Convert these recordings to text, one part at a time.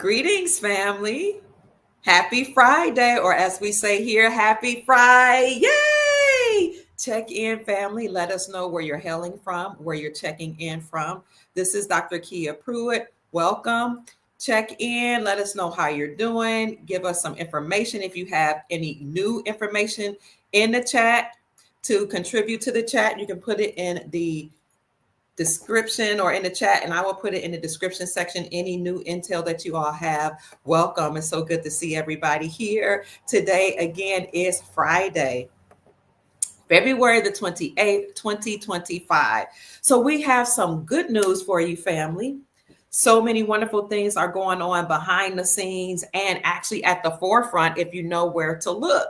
Greetings, family. Happy Friday, or as we say here, happy Friday. Yay! Check in, family. Let us know where you're hailing from, where you're checking in from. This is Dr. Kia Pruitt. Welcome. Check in. Let us know how you're doing. Give us some information if you have any new information in the chat to contribute to the chat. You can put it in the description or in the chat, and I will put it in the description section. Any new intel that you all have, welcome. It's so good to see everybody here. Today again is Friday, February the 28th, 2025. So we have some good news for you, family. So many wonderful things are going on behind the scenes and actually at the forefront if you know where to look.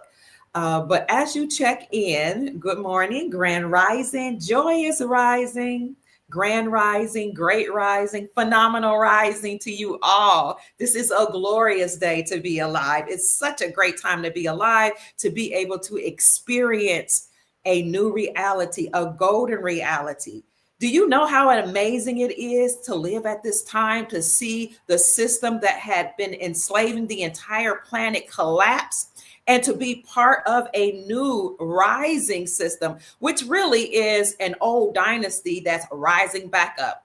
But as you check in, good morning, grand rising, joyous rising, grand rising, great rising, phenomenal rising to you all. This is a glorious day to be alive. It's such a great time to be alive, to be able to experience a new reality, a golden reality. Do you know how amazing it is to live at this time, to see the system that had been enslaving the entire planet collapse? And to be part of a new rising system, which really is an old dynasty that's rising back up.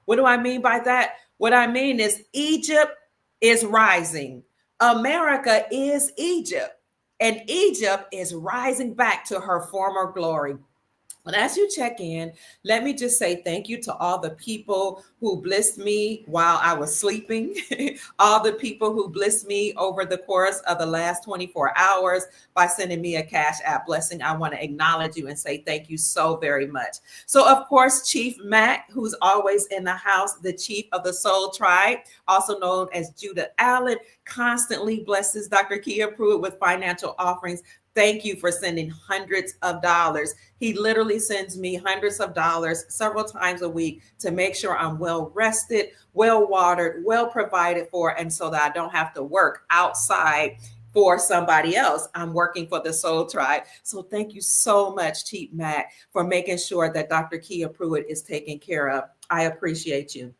What do I mean by that? What I mean is Egypt is rising. America is Egypt. And Egypt is rising back to her former glory. But as you check in, let me just say thank you to all the people who blessed me while I was sleeping, all the people who blessed me over the course of the last 24 hours by sending me a Cash App blessing. I want to acknowledge you and say thank you so very much. So, of course, Chief Mack, who's always in the house, the chief of the Soul Tribe, also known as Judah Allen, constantly blesses Dr. Kia Pruitt with financial offerings. Thank you for sending hundreds of dollars. He literally sends me hundreds of dollars several times a week to make sure I'm well rested, well watered, well provided for, and so that I don't have to work outside for somebody else. I'm working for the Soul Tribe. So thank you so much, Chief Mack, for making sure that Dr. Kia Pruitt is taken care of. I appreciate you.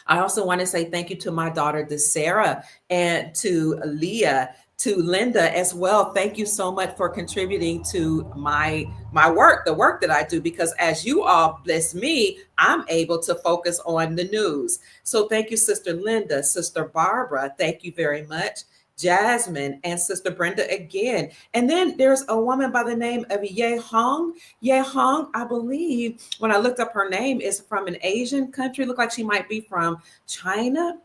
I also want to say thank you to my daughter, Sarah, and to Leah, to Linda as well. Thank you so much for contributing to my work, the work that I do, because as you all bless me, I'm able to focus on the news. So thank you, Sister Linda, Sister Barbara. Thank you very much. Jasmine and Sister Brenda again. And then there's a woman by the name of Ye Hong. Ye Hong, I believe, when I looked up her name, is from an Asian country. Look like she might be from China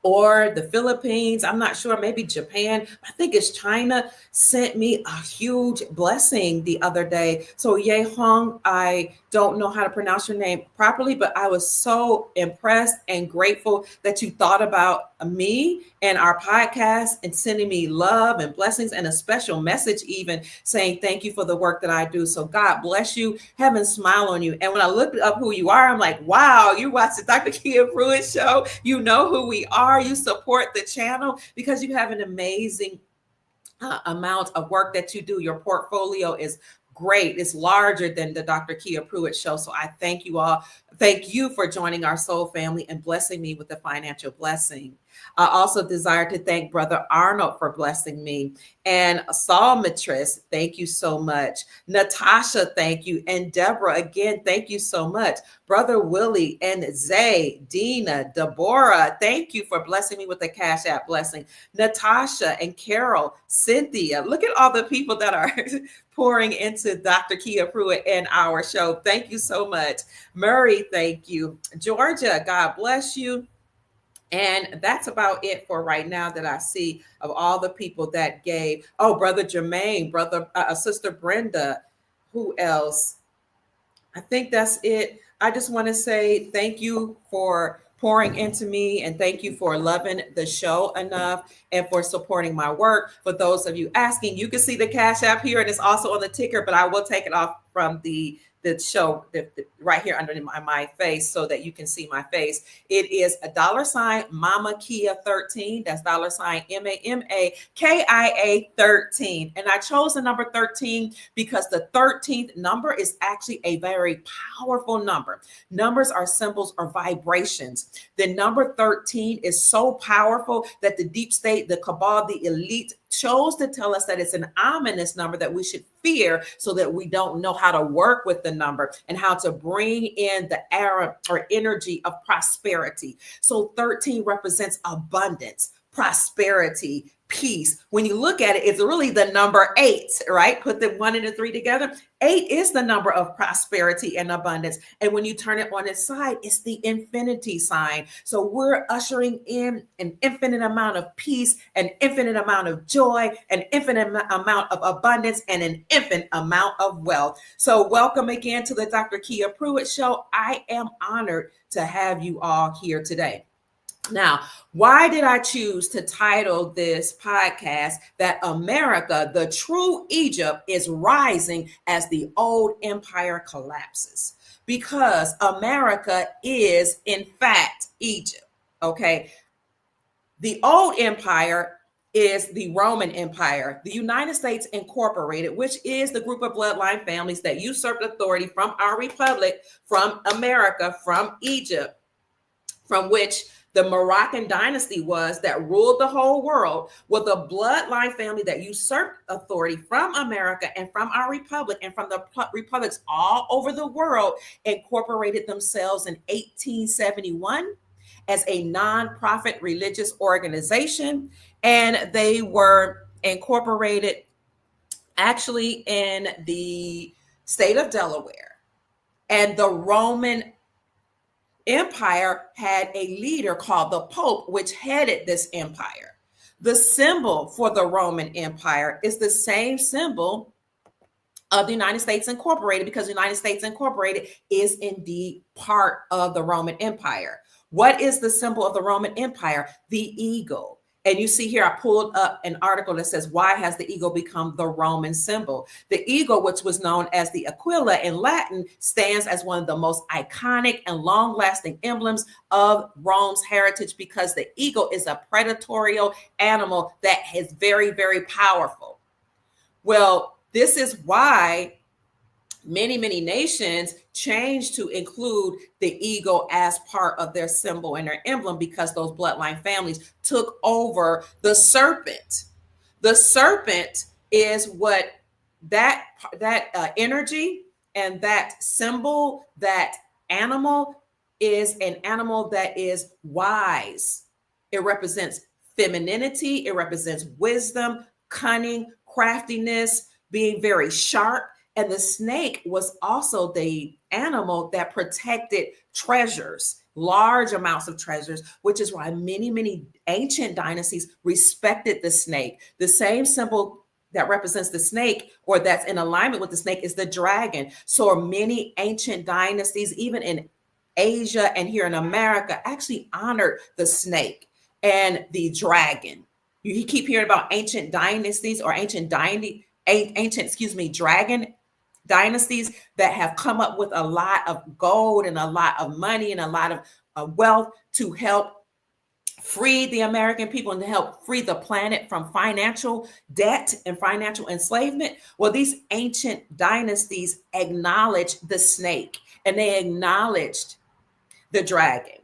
or the Philippines. I'm not sure, maybe Japan. I think it's China. Sent me a huge blessing the other day. So Ye Hong, I don't know how to pronounce your name properly, but I was so impressed and grateful that you thought about me and our podcast and sending me love and blessings and a special message even saying thank you for the work that I do. So God bless you. Heaven smile on you. And when I looked up who you are, I'm like, wow, you watch the Dr. Kia Pruitt show. You know who we are. You support the channel because you have an amazing amount of work that you do. Your portfolio is great. It's larger than the Dr. Kia Pruitt show. So I thank you all. Thank you for joining our soul family and blessing me with the financial blessing. I also desire to thank Brother Arnold for blessing me. And Saul Matris, thank you so much. Natasha, thank you. And Deborah, again, thank you so much. Brother Willie and Zay, Dina, Deborah, thank you for blessing me with the Cash App blessing. Natasha and Carol, Cynthia, look at all the people that are pouring into Dr. Kia Pruitt and our show. Thank you so much. Murray, thank you. Georgia, God bless you. And that's about it for right now that I see of all the people that gave. Oh, Brother Jermaine, Sister Brenda, who else? I think that's it. I just want to say thank you for pouring into me and thank you for loving the show enough and for supporting my work. For those of you asking, you can see the Cash App here and it's also on the ticker, but I will take it off from the the show right here under my face so that you can see my face. It is a $ Mama Kia 13. That's $ MAMAKIA 13. And I chose the number 13 because the 13th number is actually a very powerful number. Numbers are symbols or vibrations. The number 13 is so powerful that the deep state, the cabal, the elite chose to tell us that it's an ominous number that we should fear so that we don't know how to work with the number and how to bring in the era or energy of prosperity. So 13 represents abundance, prosperity, peace. When you look at it, it's really the number 8, right? Put the 1 and the 3 together. 8 is the number of prosperity and abundance. And when you turn it on its side, it's the infinity sign. So we're ushering in an infinite amount of peace, an infinite amount of joy, an infinite amount of abundance, and an infinite amount of wealth. So welcome again to the Dr. Kia Pruitt Show. I am honored to have you all here today. Now, why did I choose to title this podcast that America, the true Egypt, is rising as the old empire collapses? Because America is, in fact, Egypt, okay? The old empire is the Roman Empire. The United States Incorporated, which is the group of bloodline families that usurped authority from our republic, from America, from Egypt, from which the Moroccan dynasty was that ruled the whole world, with a bloodline family that usurped authority from America and from our republic and from the republics all over the world, incorporated themselves in 1871 as a nonprofit religious organization. And they were incorporated actually in the state of Delaware. And the Roman Empire had a leader called the Pope, which headed this empire. The symbol for the Roman Empire is the same symbol of the United States Incorporated, because the United States Incorporated is indeed part of the Roman Empire. What is the symbol of the Roman Empire? The eagle. And you see here, I pulled up an article that says, why has the eagle become the Roman symbol? The eagle, which was known as the aquila in Latin, stands as one of the most iconic and long-lasting emblems of Rome's heritage, because the eagle is a predatory animal that is very, very powerful. Well, this is why many nations changed to include the eagle as part of their symbol and their emblem, because those bloodline families took over the serpent. The serpent is what that energy and that symbol, that animal, is an animal that is wise. It represents femininity. It represents wisdom, cunning, craftiness, being very sharp. And the snake was also the animal that protected treasures, large amounts of treasures, which is why many ancient dynasties respected the snake. The same symbol that represents the snake, or that's in alignment with the snake, is the dragon. So many ancient dynasties, even in Asia and here in America, actually honored the snake and the dragon. You keep hearing about ancient dynasties or dragon dynasties that have come up with a lot of gold and a lot of money and a lot of wealth to help free the American people and to help free the planet from financial debt and financial enslavement. Well, these ancient dynasties acknowledged the snake and they acknowledged the dragon.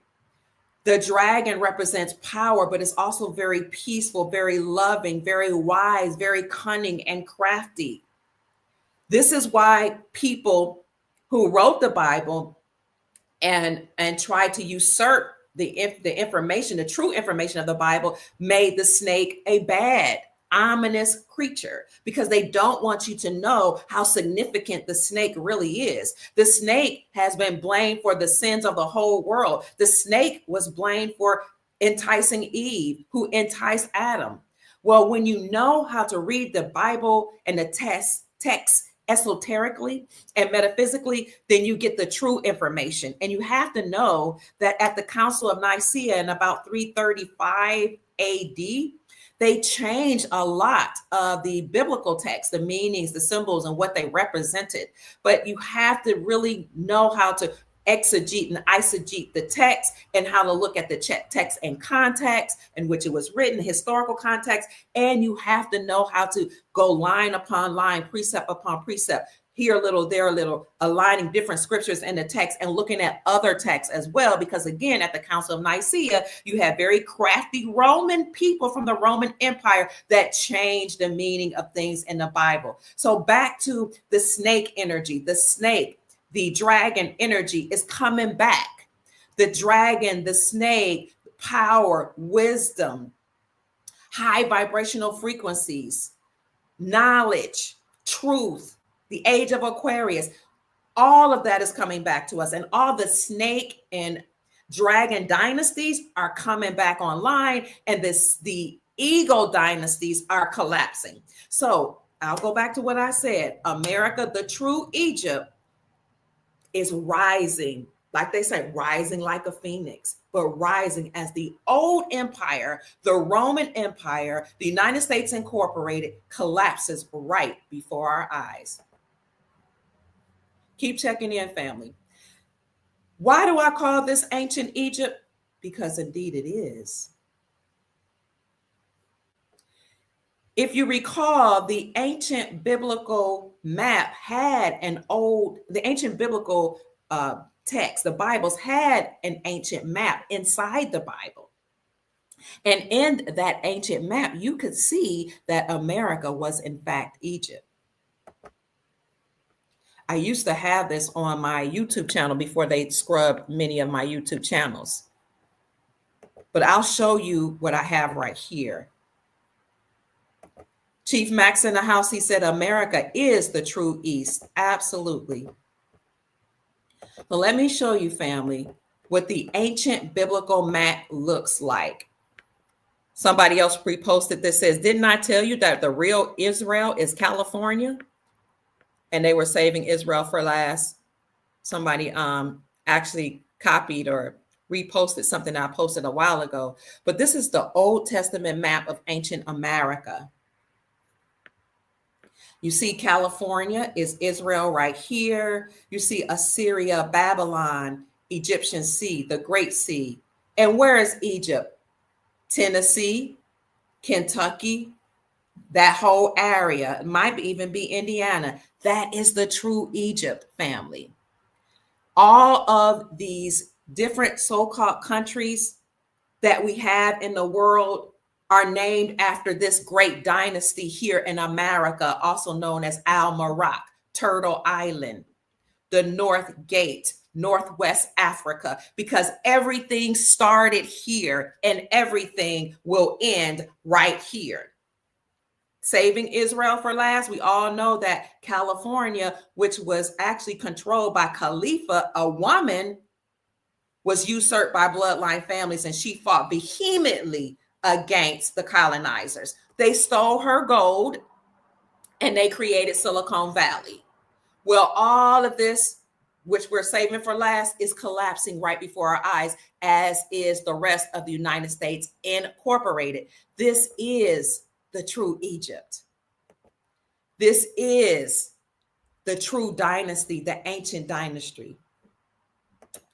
The dragon represents power, but it's also very peaceful, very loving, very wise, very cunning and crafty. This is why people who wrote the Bible and tried to usurp the information, the true information of the Bible, made the snake a bad, ominous creature, because they don't want you to know how significant the snake really is. The snake has been blamed for the sins of the whole world. The snake was blamed for enticing Eve, who enticed Adam. Well, when you know how to read the Bible and the text esoterically and metaphysically, then you get the true information. And you have to know that at the Council of Nicaea in about 335 AD, they changed a lot of the biblical text, the meanings, the symbols, and what they represented. But you have to really know how to exegete and eisegete the text, and how to look at the text in context in which it was written, historical context. And you have to know how to go line upon line, precept upon precept, here a little, there a little, aligning different scriptures in the text and looking at other texts as well. Because again, at the Council of Nicaea, you had very crafty Roman people from the Roman Empire that changed the meaning of things in the Bible. So back to the snake energy, the snake, the dragon energy is coming back. The dragon, the snake, power, wisdom, high vibrational frequencies, knowledge, truth, the age of Aquarius, all of that is coming back to us. And all the snake and dragon dynasties are coming back online, and the eagle dynasties are collapsing. So I'll go back to what I said. America, the true Egypt, is rising, like they say, rising like a phoenix, but rising as the old empire, the Roman Empire, the United States Incorporated, collapses right before our eyes. Keep checking in, family. Why do I call this ancient Egypt? Because indeed it is. If you recall, the ancient biblical map had the ancient biblical text, the Bibles had an ancient map inside the Bible. And in that ancient map, you could see that America was in fact Egypt. I used to have this on my YouTube channel before they scrubbed many of my YouTube channels. But I'll show you what I have right here. Chief Mack's in the house. He said, America is the true East. Absolutely. So let me show you, family, what the ancient biblical map looks like. Somebody else reposted this, says, didn't I tell you that the real Israel is California? And they were saving Israel for last. Somebody actually copied or reposted something I posted a while ago. But this is the Old Testament map of ancient America. You see California is Israel right here. You see Assyria, Babylon, Egyptian Sea, the Great Sea. And where is Egypt? Tennessee, Kentucky, that whole area. It might even be Indiana. That is the true Egypt, family. All of these different so-called countries that we have in the world are named after this great dynasty here in America, also known as Al-Marak, Turtle Island, the North Gate, Northwest Africa, because everything started here and everything will end right here. Saving Israel for last, we all know that California, which was actually controlled by Khalifa, a woman, was usurped by bloodline families, and she fought vehemently against the colonizers. They stole her gold and they created Silicon Valley. Well, all of this, which we're saving for last, is collapsing right before our eyes, as is the rest of the United States Incorporated. This is the true Egypt. This is the true dynasty, the ancient dynasty.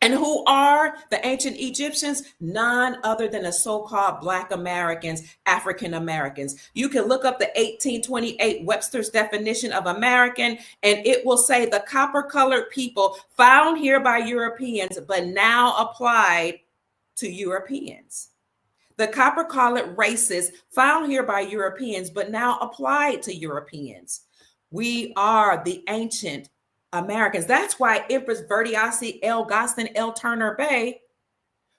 And who are the ancient Egyptians? None other than the so-called Black Americans, African Americans. You can look up the 1828 Webster's definition of American, and it will say the copper-colored people found here by Europeans, but now applied to Europeans. The copper-colored races found here by Europeans, but now applied to Europeans. We are the ancient Americans. That's why Empress Verdiasi L. Gostin L. Turner Bay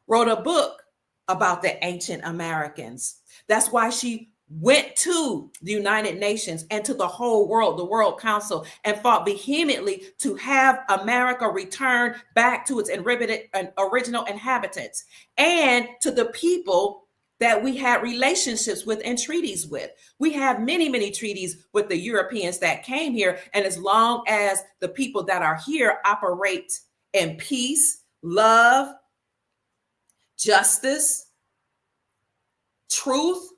wrote a book about the ancient Americans. That's why she went to the United Nations and to the whole world, the World Council, and fought vehemently to have America return back to its original inhabitants and to the people that we had relationships with and treaties with. We have many, many treaties with the Europeans that came here. And as long as the people that are here operate in peace, love, justice, truth,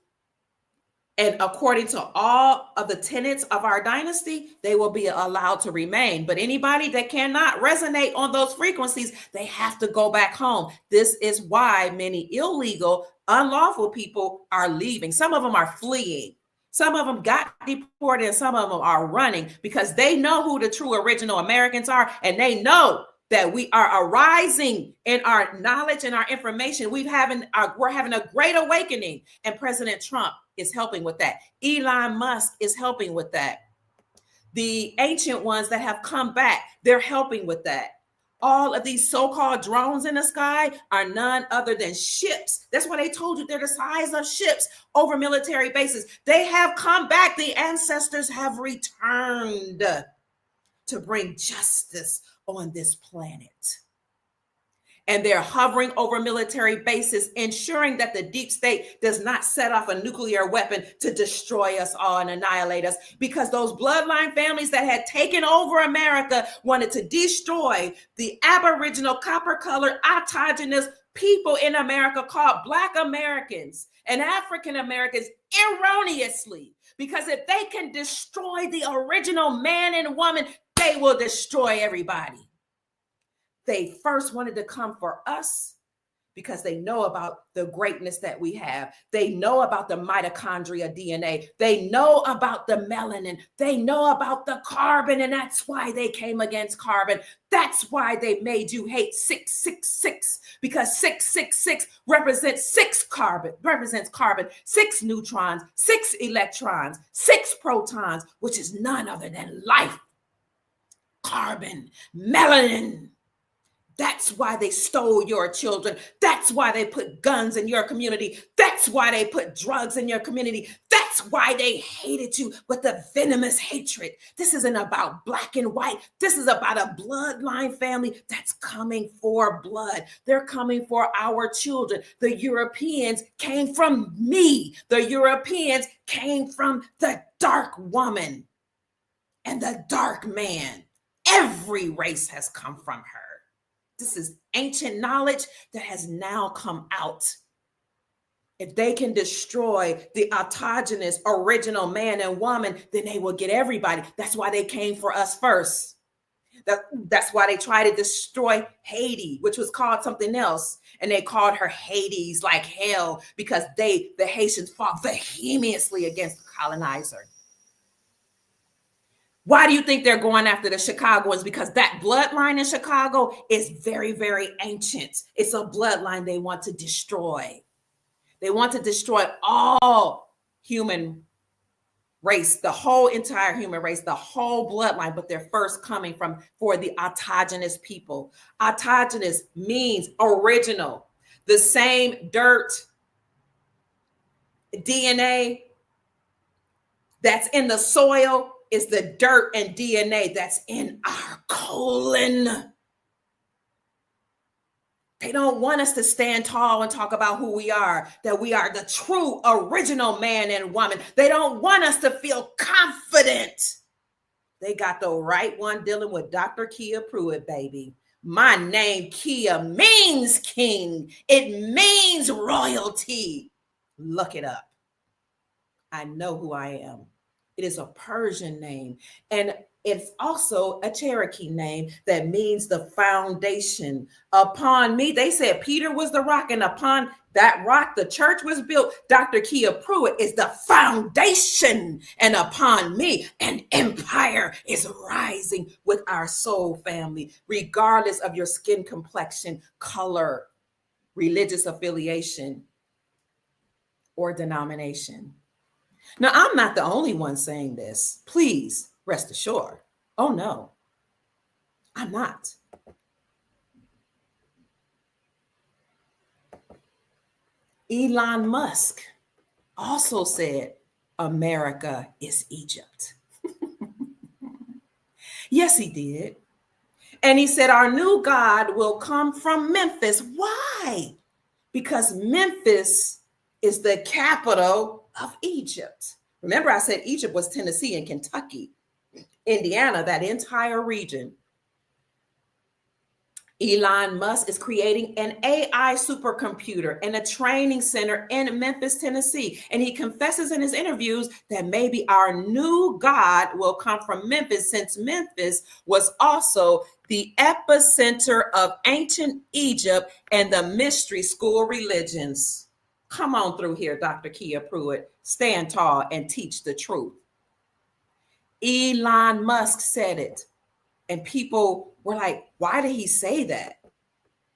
And according to all of the tenets of our dynasty, they will be allowed to remain. But anybody that cannot resonate on those frequencies, they have to go back home. This is why many illegal, unlawful people are leaving. Some of them are fleeing. Some of them got deported and some of them are running because they know who the true original Americans are, and they know that we are arising in our knowledge and our information. We're having a great awakening, and President Trump is helping with that. Elon Musk is helping with that. The ancient ones that have come back, they're helping with that. All of these so-called drones in the sky are none other than ships. That's why they told you they're the size of ships over military bases. They have come back. The ancestors have returned to bring justice on this planet. And they're hovering over military bases, ensuring that the deep state does not set off a nuclear weapon to destroy us all and annihilate us, because those bloodline families that had taken over America wanted to destroy the Aboriginal, copper-colored, autogenous people in America called Black Americans and African Americans erroneously, because if they can destroy the original man and woman, they will destroy everybody. They first wanted to come for us because they know about the greatness that we have. They know about the mitochondria DNA. They know about the melanin. They know about the carbon, and that's why they came against carbon. That's why they made you hate 666, because 666 represents carbon, 6 neutrons, 6 electrons, 6 protons, which is none other than life. Carbon, melanin. That's why they stole your children. That's why they put guns in your community. That's why they put drugs in your community. That's why they hated you with the venomous hatred. This isn't about black and white. This is about a bloodline family that's coming for blood. They're coming for our children. The Europeans came from me. The Europeans came from the dark woman and the dark man. Every race has come from her. This is ancient knowledge that has now come out. If they can destroy the autogenous original man and woman, then they will get everybody. That's why they came for us first. That's why they tried to destroy Haiti, which was called something else. And they called her Hades, like hell, because the Haitians fought vehemently against the colonizer. Why do you think they're going after the Chicagoans? Because that bloodline in Chicago is very, very ancient. It's a bloodline they want to destroy. They want to destroy all human race, the whole entire human race, the whole bloodline, but they're first coming for the autogenous people. Autogenous means original. The same dirt, DNA that's in the soil is the dirt and DNA that's in our colon. They don't want us to stand tall and talk about who we are, that we are the true original man and woman. They don't want us to feel confident. They got the right one dealing with Dr. Kia Pruitt, baby. My name, Kia, means king. It means royalty. Look it up. I know who I am. It is a Persian name, and it's also a Cherokee name that means the foundation. Upon me, they said Peter was the rock, and upon that rock, the church was built. Dr. Kia Pruitt is the foundation, and upon me, an empire is rising with our soul family, regardless of your skin complexion, color, religious affiliation, or denomination. Now, I'm not the only one saying this. Please rest assured. Oh, no, I'm not. Elon Musk also said, America is Egypt. Yes, he did. And he said, our new God will come from Memphis. Why? Because Memphis is the capital of Egypt. Remember, I said Egypt was Tennessee and Kentucky, Indiana, that entire region. Elon Musk is creating an AI supercomputer and a training center in Memphis, Tennessee. And he confesses in his interviews that maybe our new God will come from Memphis, since Memphis was also the epicenter of ancient Egypt and the mystery school religions. Come on through here, Dr. Kia Pruitt. Stand tall and teach the truth. Elon Musk said it. And people were like, why did he say that?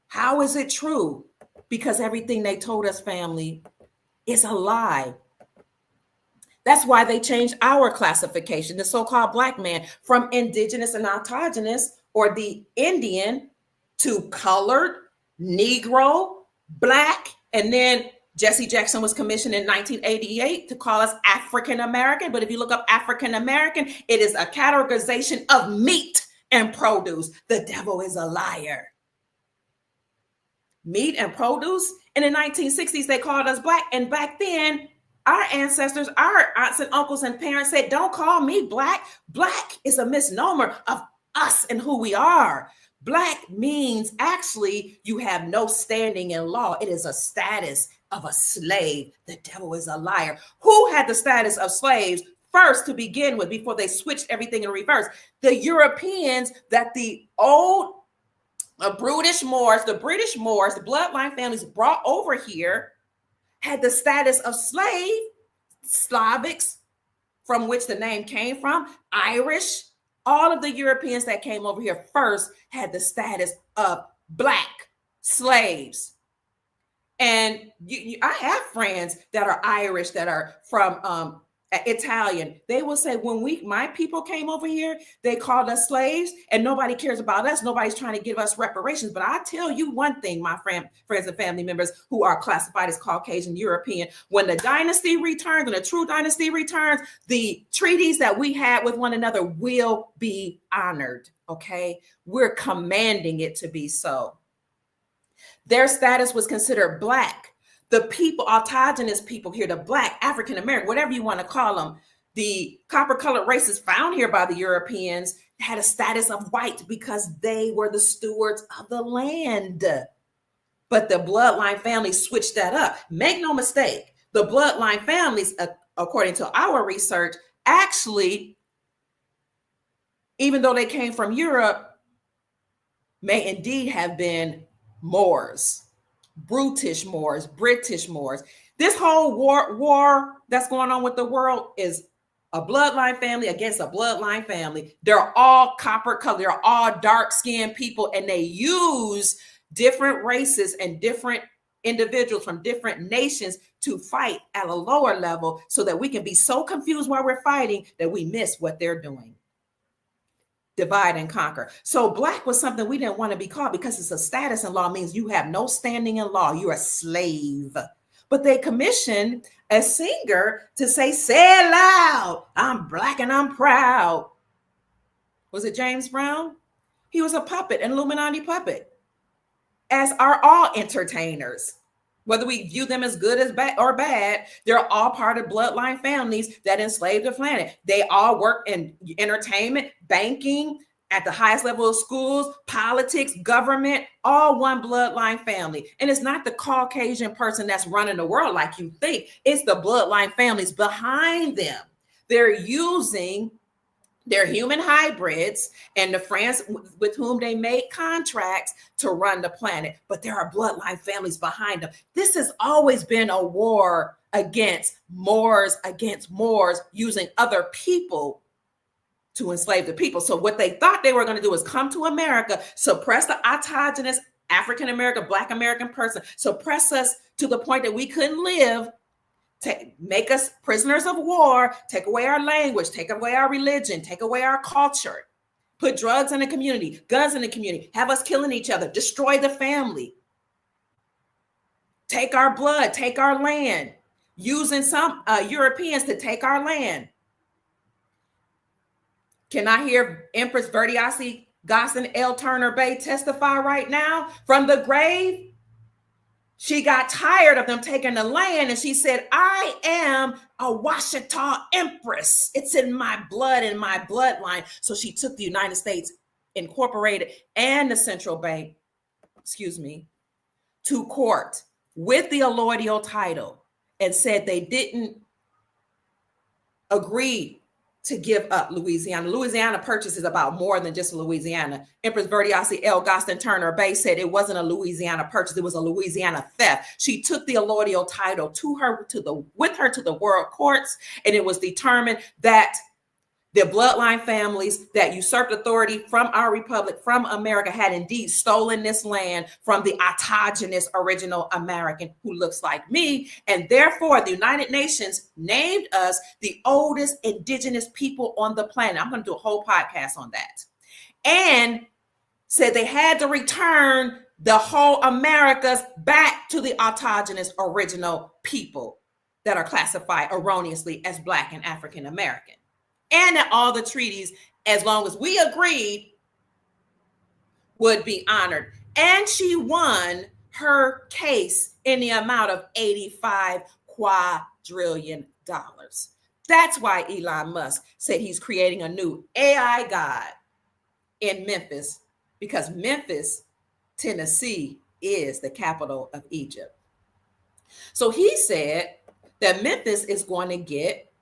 How is it true? Because everything they told us, family, is a lie. That's why they changed our classification, the so-called Black man, from indigenous and autogenous, or the Indian, to colored, Negro, Black, and then Jesse Jackson was commissioned in 1988 to call us African American. But if you look up African American, it is a categorization of meat and produce. The devil is a liar. Meat and produce. In the 1960s, they called us Black. And back then, our ancestors, our aunts and uncles and parents said, don't call me Black. Black is a misnomer of us and who we are. Black means actually you have no standing in law. It is a status of a slave. The devil is a liar. Who had the status of slaves first to begin with, before they switched everything in reverse? The Europeans that the old British Moors, the bloodline families brought over here, had the status of slave. Slavics, from which the name came from, Irish, all of the Europeans that came over here first had the status of Black slaves. And I have friends that are Irish, that are from Italian. They will say, when my people came over here, they called us slaves, and nobody cares about us. Nobody's trying to give us reparations. But I tell you one thing, my friends and family members who are classified as Caucasian European, when the dynasty returns, when the true dynasty returns, the treaties that we had with one another will be honored. Okay, we're commanding it to be so. Their status was considered Black. The people, autogenous people here, the Black, African American, whatever you want to call them, the copper colored races found here by the Europeans had a status of white because they were the stewards of the land. But the bloodline families switched that up. Make no mistake, the bloodline families, according to our research, actually, even though they came from Europe, may indeed have been Moors. Brutish Moors, British Moors. This whole war that's going on with the world is a bloodline family against a bloodline family. They're all copper color. They're all dark-skinned people, and they use different races and different individuals from different nations to fight at a lower level, so that we can be so confused while we're fighting that we miss what they're doing. Divide and conquer. So Black was something we didn't want to be called, because it's a status in law, means you have no standing in law. You're a slave. But they commissioned a singer to say it loud, I'm Black and I'm proud. Was it James Brown? He was a puppet, an Illuminati puppet, as are all entertainers. Whether we view them as good as bad or bad, they're all part of bloodline families that enslaved the planet. They all work in entertainment, banking, at the highest level of schools, politics, government, all one bloodline family. And it's not the Caucasian person that's running the world like you think. It's the bloodline families behind them. They're using their human hybrids and the friends with whom they made contracts to run the planet. But there are bloodline families behind them. This has always been a war against Moors, using other people to enslave the people. So what they thought they were going to do is come to America, suppress the autogenous African American, Black American person, suppress us to the point that we couldn't live, make us prisoners of war, take away our language, take away our religion, take away our culture, put drugs in the community, guns in the community, have us killing each other, destroy the family, take our blood, take our land, using some Europeans to take our land. Can I hear Empress Verdiasi Gosson L. Turner Bay testify right now from the grave? She got tired of them taking the land, and she said, I am a Washita Empress. It's in my blood, in my bloodline. So she took the United States Incorporated and the Central Bank to court with the allodial title and said they didn't agree to give up Louisiana. Louisiana Purchase is about more than just Louisiana. Empress Verdiasi L. Gostin Turner Bay said it wasn't a Louisiana purchase, it was a Louisiana theft. She took the allodial title with her to the world courts, and it was determined that the bloodline families that usurped authority from our republic, from America, had indeed stolen this land from the autogenous original American who looks like me. And therefore, the United Nations named us the oldest indigenous people on the planet. I'm going to do a whole podcast on that. And said they had to return the whole Americas back to the autogenous original people that are classified erroneously as Black and African American. And that all the treaties, as long as we agreed, would be honored. And she won her case in the amount of $85 quadrillion. That's why Elon Musk said he's creating a new AI god in Memphis, because Memphis, Tennessee is the capital of Egypt. So he said that Memphis is going to get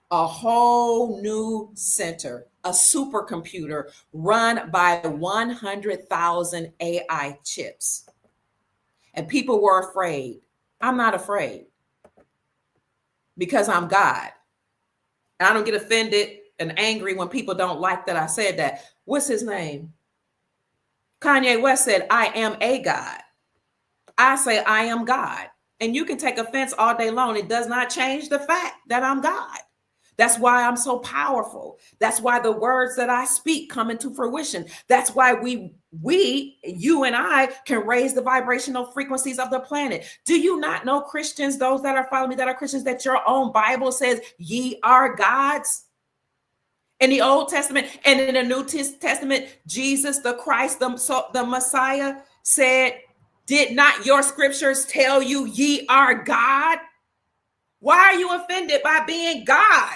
a whole new center, a supercomputer run by 100,000 AI chips. And people were afraid. I'm not afraid, because I'm God. And I don't get offended and angry when people don't like that I said that. What's his name? Kanye West said, I am a God. I say I am God. And you can take offense all day long. It does not change the fact that I'm God. That's why I'm so powerful. That's why the words that I speak come into fruition. That's why you and I can raise the vibrational frequencies of the planet. Do you not know, Christians, those that are following me that are Christians, that your own Bible says ye are gods? In the Old Testament and in the New Testament, Jesus, the Christ, the Messiah said, did not your scriptures tell you ye are God? Why are you offended by being God?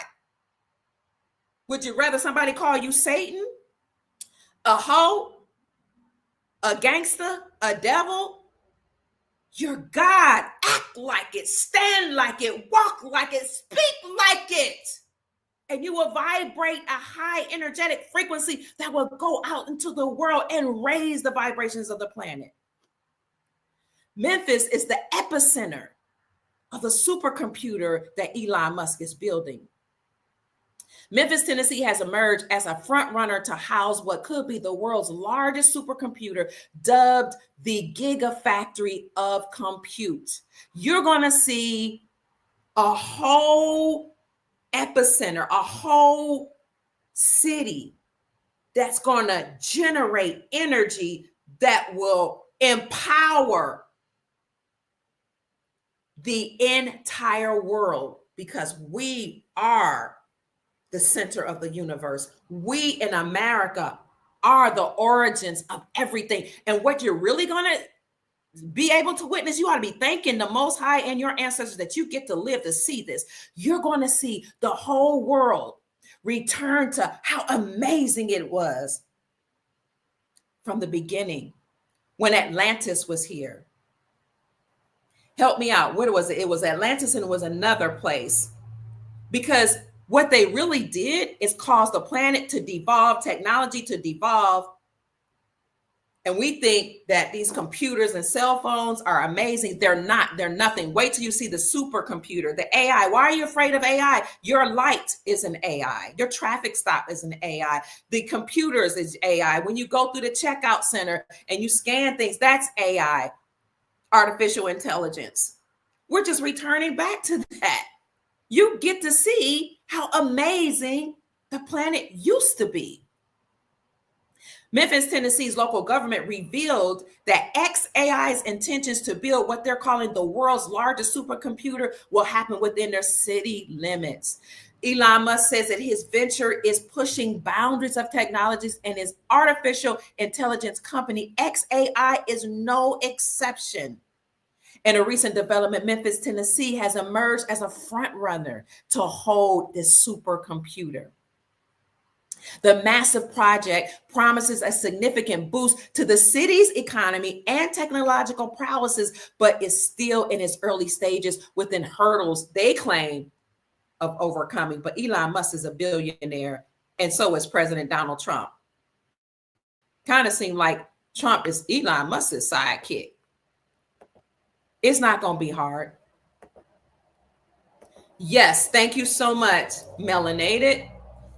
Would you rather somebody call you Satan, a hoe, a gangster, a devil? You're God. Act like it, stand like it, walk like it, speak like it. And you will vibrate a high energetic frequency that will go out into the world and raise the vibrations of the planet. Memphis is the epicenter of the supercomputer that Elon Musk is building. Memphis, Tennessee has emerged as a front runner to house what could be the world's largest supercomputer, dubbed the Gigafactory of Compute. You're going to see a whole epicenter, a whole city that's going to generate energy that will empower the entire world, because we are the center of the universe. We in America are the origins of everything. And what you're really going to be able to witness, you ought to be thanking the Most High and your ancestors that you get to live to see this. You're going to see the whole world return to how amazing it was from the beginning when Atlantis was here. Help me out. What was it? It was Atlantis, and it was another place. Because what they really did is cause the planet to devolve, technology to devolve. And we think that these computers and cell phones are amazing. They're not. They're nothing. Wait till you see the supercomputer, the AI. Why are you afraid of AI? Your light is an AI. Your traffic stop is an AI. The computers is AI. When you go through the checkout center and you scan things, that's AI, artificial intelligence. We're just returning back to that. You get to see how amazing the planet used to be. Memphis, Tennessee's local government revealed that XAI's intentions to build what they're calling the world's largest supercomputer will happen within their city limits. Elon Musk says that his venture is pushing boundaries of technologies, and his artificial intelligence company XAI is no exception. In a recent development, Memphis, Tennessee has emerged as a front runner to hold this supercomputer. The massive project promises a significant boost to the city's economy and technological prowesses, but is still in its early stages within hurdles they claim of overcoming. But Elon Musk is a billionaire, and so is President Donald Trump. Kind of seemed like Trump is Elon Musk's sidekick. It's not going to be hard. Yes, thank you so much, Melanated.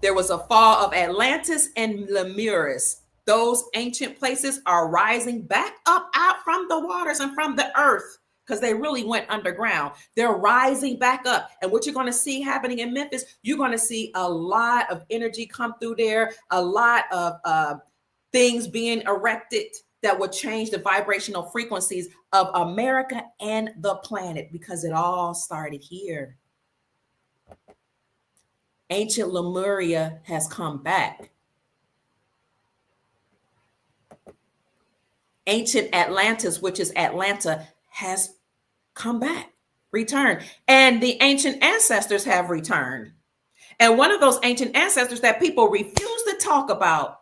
There was a fall of Atlantis and Lemuria. Those ancient places are rising back up out from the waters and from the earth because they really went underground. They're rising back up. And what you're going to see happening in Memphis, you're going to see a lot of energy come through there, a lot of things being erected that would change the vibrational frequencies of America and the planet, because it all started here. Ancient Lemuria has come back. Ancient Atlantis, which is Atlanta, has come back, returned. And the ancient ancestors have returned. And one of those ancient ancestors that people refuse to talk about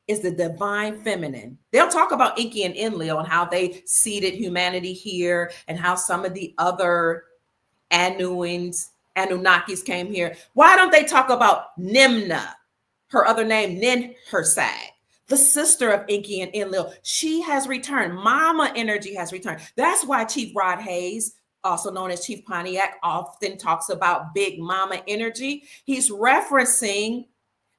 is the divine feminine. They'll talk about Enki and Enlil and how they seeded humanity here and how some of the other Anunnakis came here. Why don't they talk about Nimna, her other name, Ninhursag, the sister of Enki and Enlil? She has returned. Mama energy has returned. That's why Chief Rod Hayes, also known as Chief Pontiac, often talks about Big Mama energy. He's referencing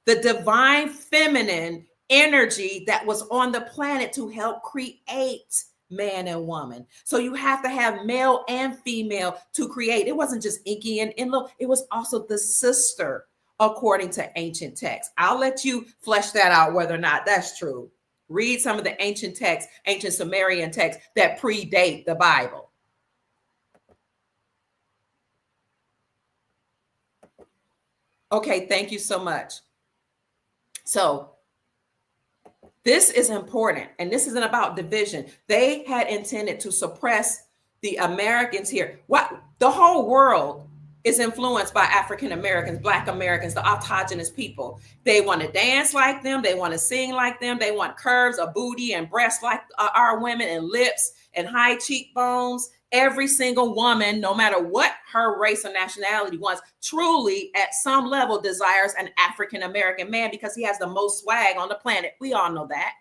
the divine feminine energy that was on the planet to help create man and woman. So you have to have male and female to create. It wasn't just Enki and Enlil, it was also the sister, according to ancient texts. I'll let you flesh that out, whether or not that's true. Read some of the ancient texts, ancient Sumerian texts that predate the Bible. Okay, thank you so much. So this is important, and this isn't about division. They had intended to suppress the Americans here. What the whole world is influenced by African Americans, Black Americans, the autogenous people. They want to dance like them. They want to sing like them. They want curves, a booty, and breasts like our women, and lips and high cheekbones. Every single woman, no matter what her race or nationality wants, truly at some level desires an African American man because he has the most swag on the planet. We all know that.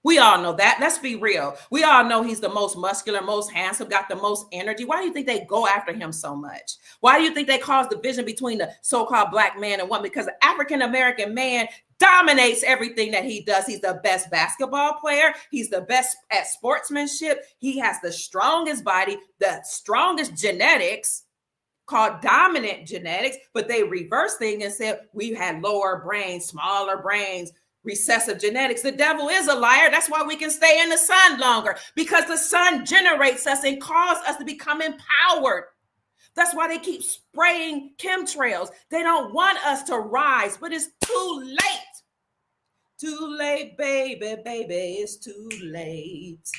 We all know that. Let's be real. We all know he's the most muscular, most handsome, got the most energy. Why do you think they go after him so much? Why do you think they cause division between the so-called Black man and woman? Because the African American man dominates everything that he does. He's the best basketball player. He's the best at sportsmanship. He has the strongest body, the strongest genetics, called dominant genetics, but they reverse things and said we had lower brains, smaller brains, recessive genetics. The devil is a liar. That's why we can stay in the sun longer, because the sun generates us and causes us to become empowered. That's why they keep spraying chemtrails. They don't want us to rise, but it's too late. Too late, baby, baby, it's too late.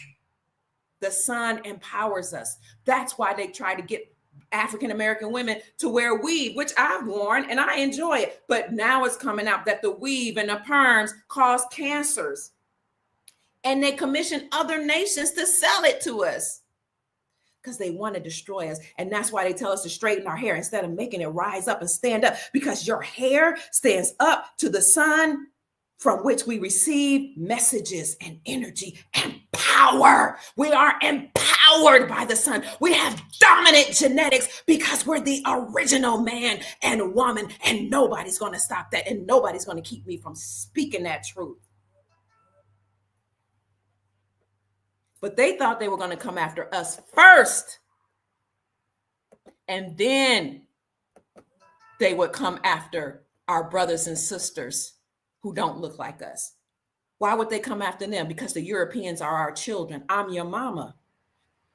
The sun empowers us. That's why they try to get African American women to wear weave, which I've worn and I enjoy it. But now it's coming out that the weave and the perms cause cancers. And they commission other nations to sell it to us because they want to destroy us. And that's why they tell us to straighten our hair instead of making it rise up and stand up, because your hair stands up to the sun from which we receive messages and energy and power. We are empowered by the sun. We have dominant genetics because we're the original man and woman, and nobody's going to stop that, and nobody's going to keep me from speaking that truth. But they thought they were going to come after us first, and then they would come after our brothers and sisters who don't look like us. Why would they come after them? Because the Europeans are our children. I'm your mama.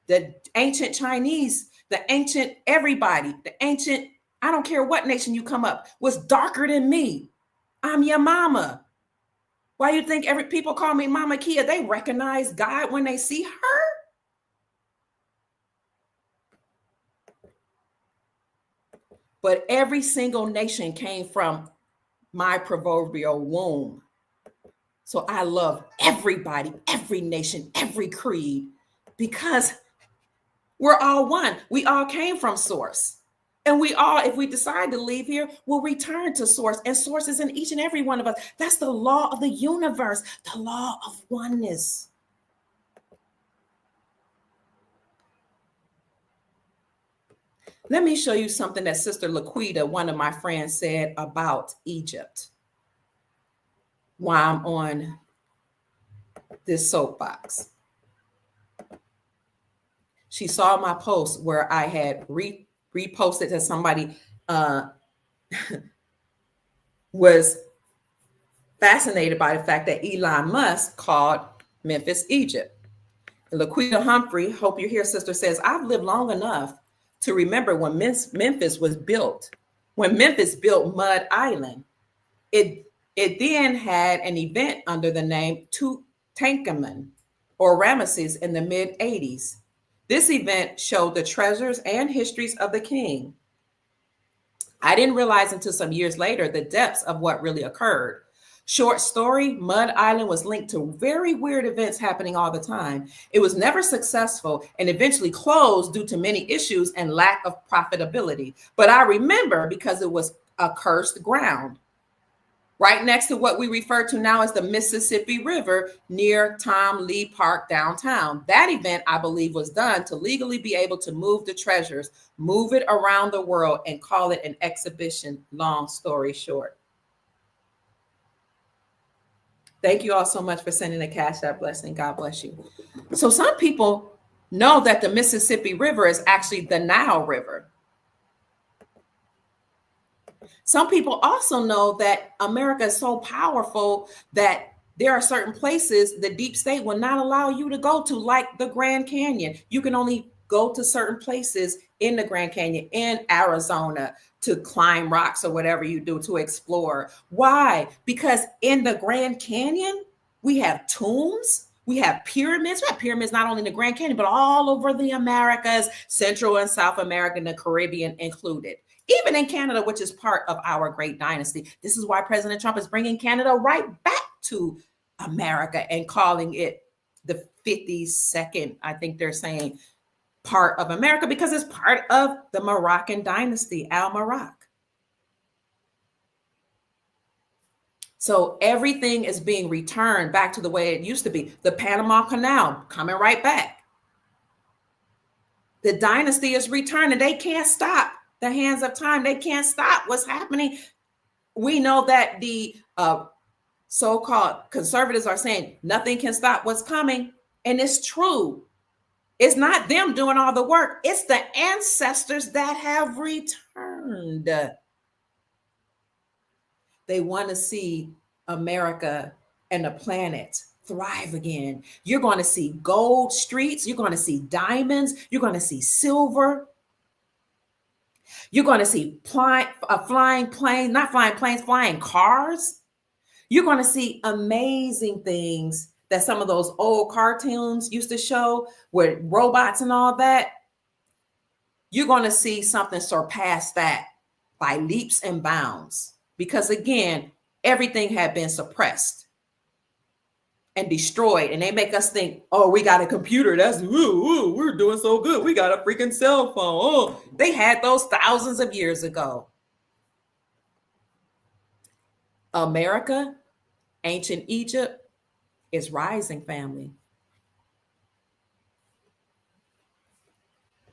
The ancient Chinese, the ancient everybody, the ancient, I don't care what nation you come up, was darker than me. I'm your mama. Why do you think people call me Mama Kia? They recognize God when they see her. But every single nation came from my proverbial womb. So I love everybody, every nation, every creed, because we're all one. We all came from source. And we all, if we decide to leave here, we'll return to source. And source is in each and every one of us. That's the law of the universe, the law of oneness. Let me show you something that Sister Laquita, one of my friends, said about Egypt while I'm on this soapbox. She saw my post where I had reposted that somebody was fascinated by the fact that Elon Musk called Memphis Egypt. And Laquita Humphrey, hope you're here, sister, says, I've lived long enough to remember when Memphis was built. When Memphis built Mud Island, it then had an event under the name Tutankhamun or Ramesses in the mid-80s. This event showed the treasures and histories of the king. I didn't realize until some years later the depths of what really occurred. Short story, Mud Island was linked to very weird events happening all the time. It was never successful and eventually closed due to many issues and lack of profitability. But I remember because it was a cursed ground. Right next to what we refer to now as the Mississippi River near Tom Lee Park downtown. That event, I believe, was done to legally be able to move the treasures, move it around the world, and call it an exhibition, long story short. Thank you all so much for sending a Cash App blessing. God bless you. So some people know that the Mississippi River is actually the Nile River. Some people also know that America is so powerful that there are certain places the deep state will not allow you to go to, like the Grand Canyon. You can only go to certain places in the Grand Canyon, in Arizona, to climb rocks or whatever you do to explore. Why? Because in the Grand Canyon, we have tombs, we have pyramids. We have pyramids not only in the Grand Canyon, but all over the Americas, Central and South America, and the Caribbean included. Even in Canada, which is part of our great dynasty. This is why President Trump is bringing Canada right back to America and calling it the 52nd, I think they're saying, part of America, because it's part of the Moroccan dynasty, Al Maroc. So everything is being returned back to the way it used to be. The Panama Canal coming right back. The dynasty is returning. They can't stop the hands of time. They can't stop what's happening. We know that the so-called conservatives are saying nothing can stop what's coming. And it's true. It's not them doing all the work. It's the ancestors that have returned. They want to see America and the planet thrive again. You're going to see gold streets. You're going to see diamonds. You're going to see silver. You're going to see flying planes, not flying planes, flying cars. You're going to see amazing things that some of those old cartoons used to show with robots and all that. You're going to see something surpass that by leaps and bounds. Because again, everything had been suppressed and destroyed. And they make us think, oh, we got a computer. That's, we're doing so good. We got a freaking cell phone. Oh, they had those thousands of years ago. America, ancient Egypt, is rising, family.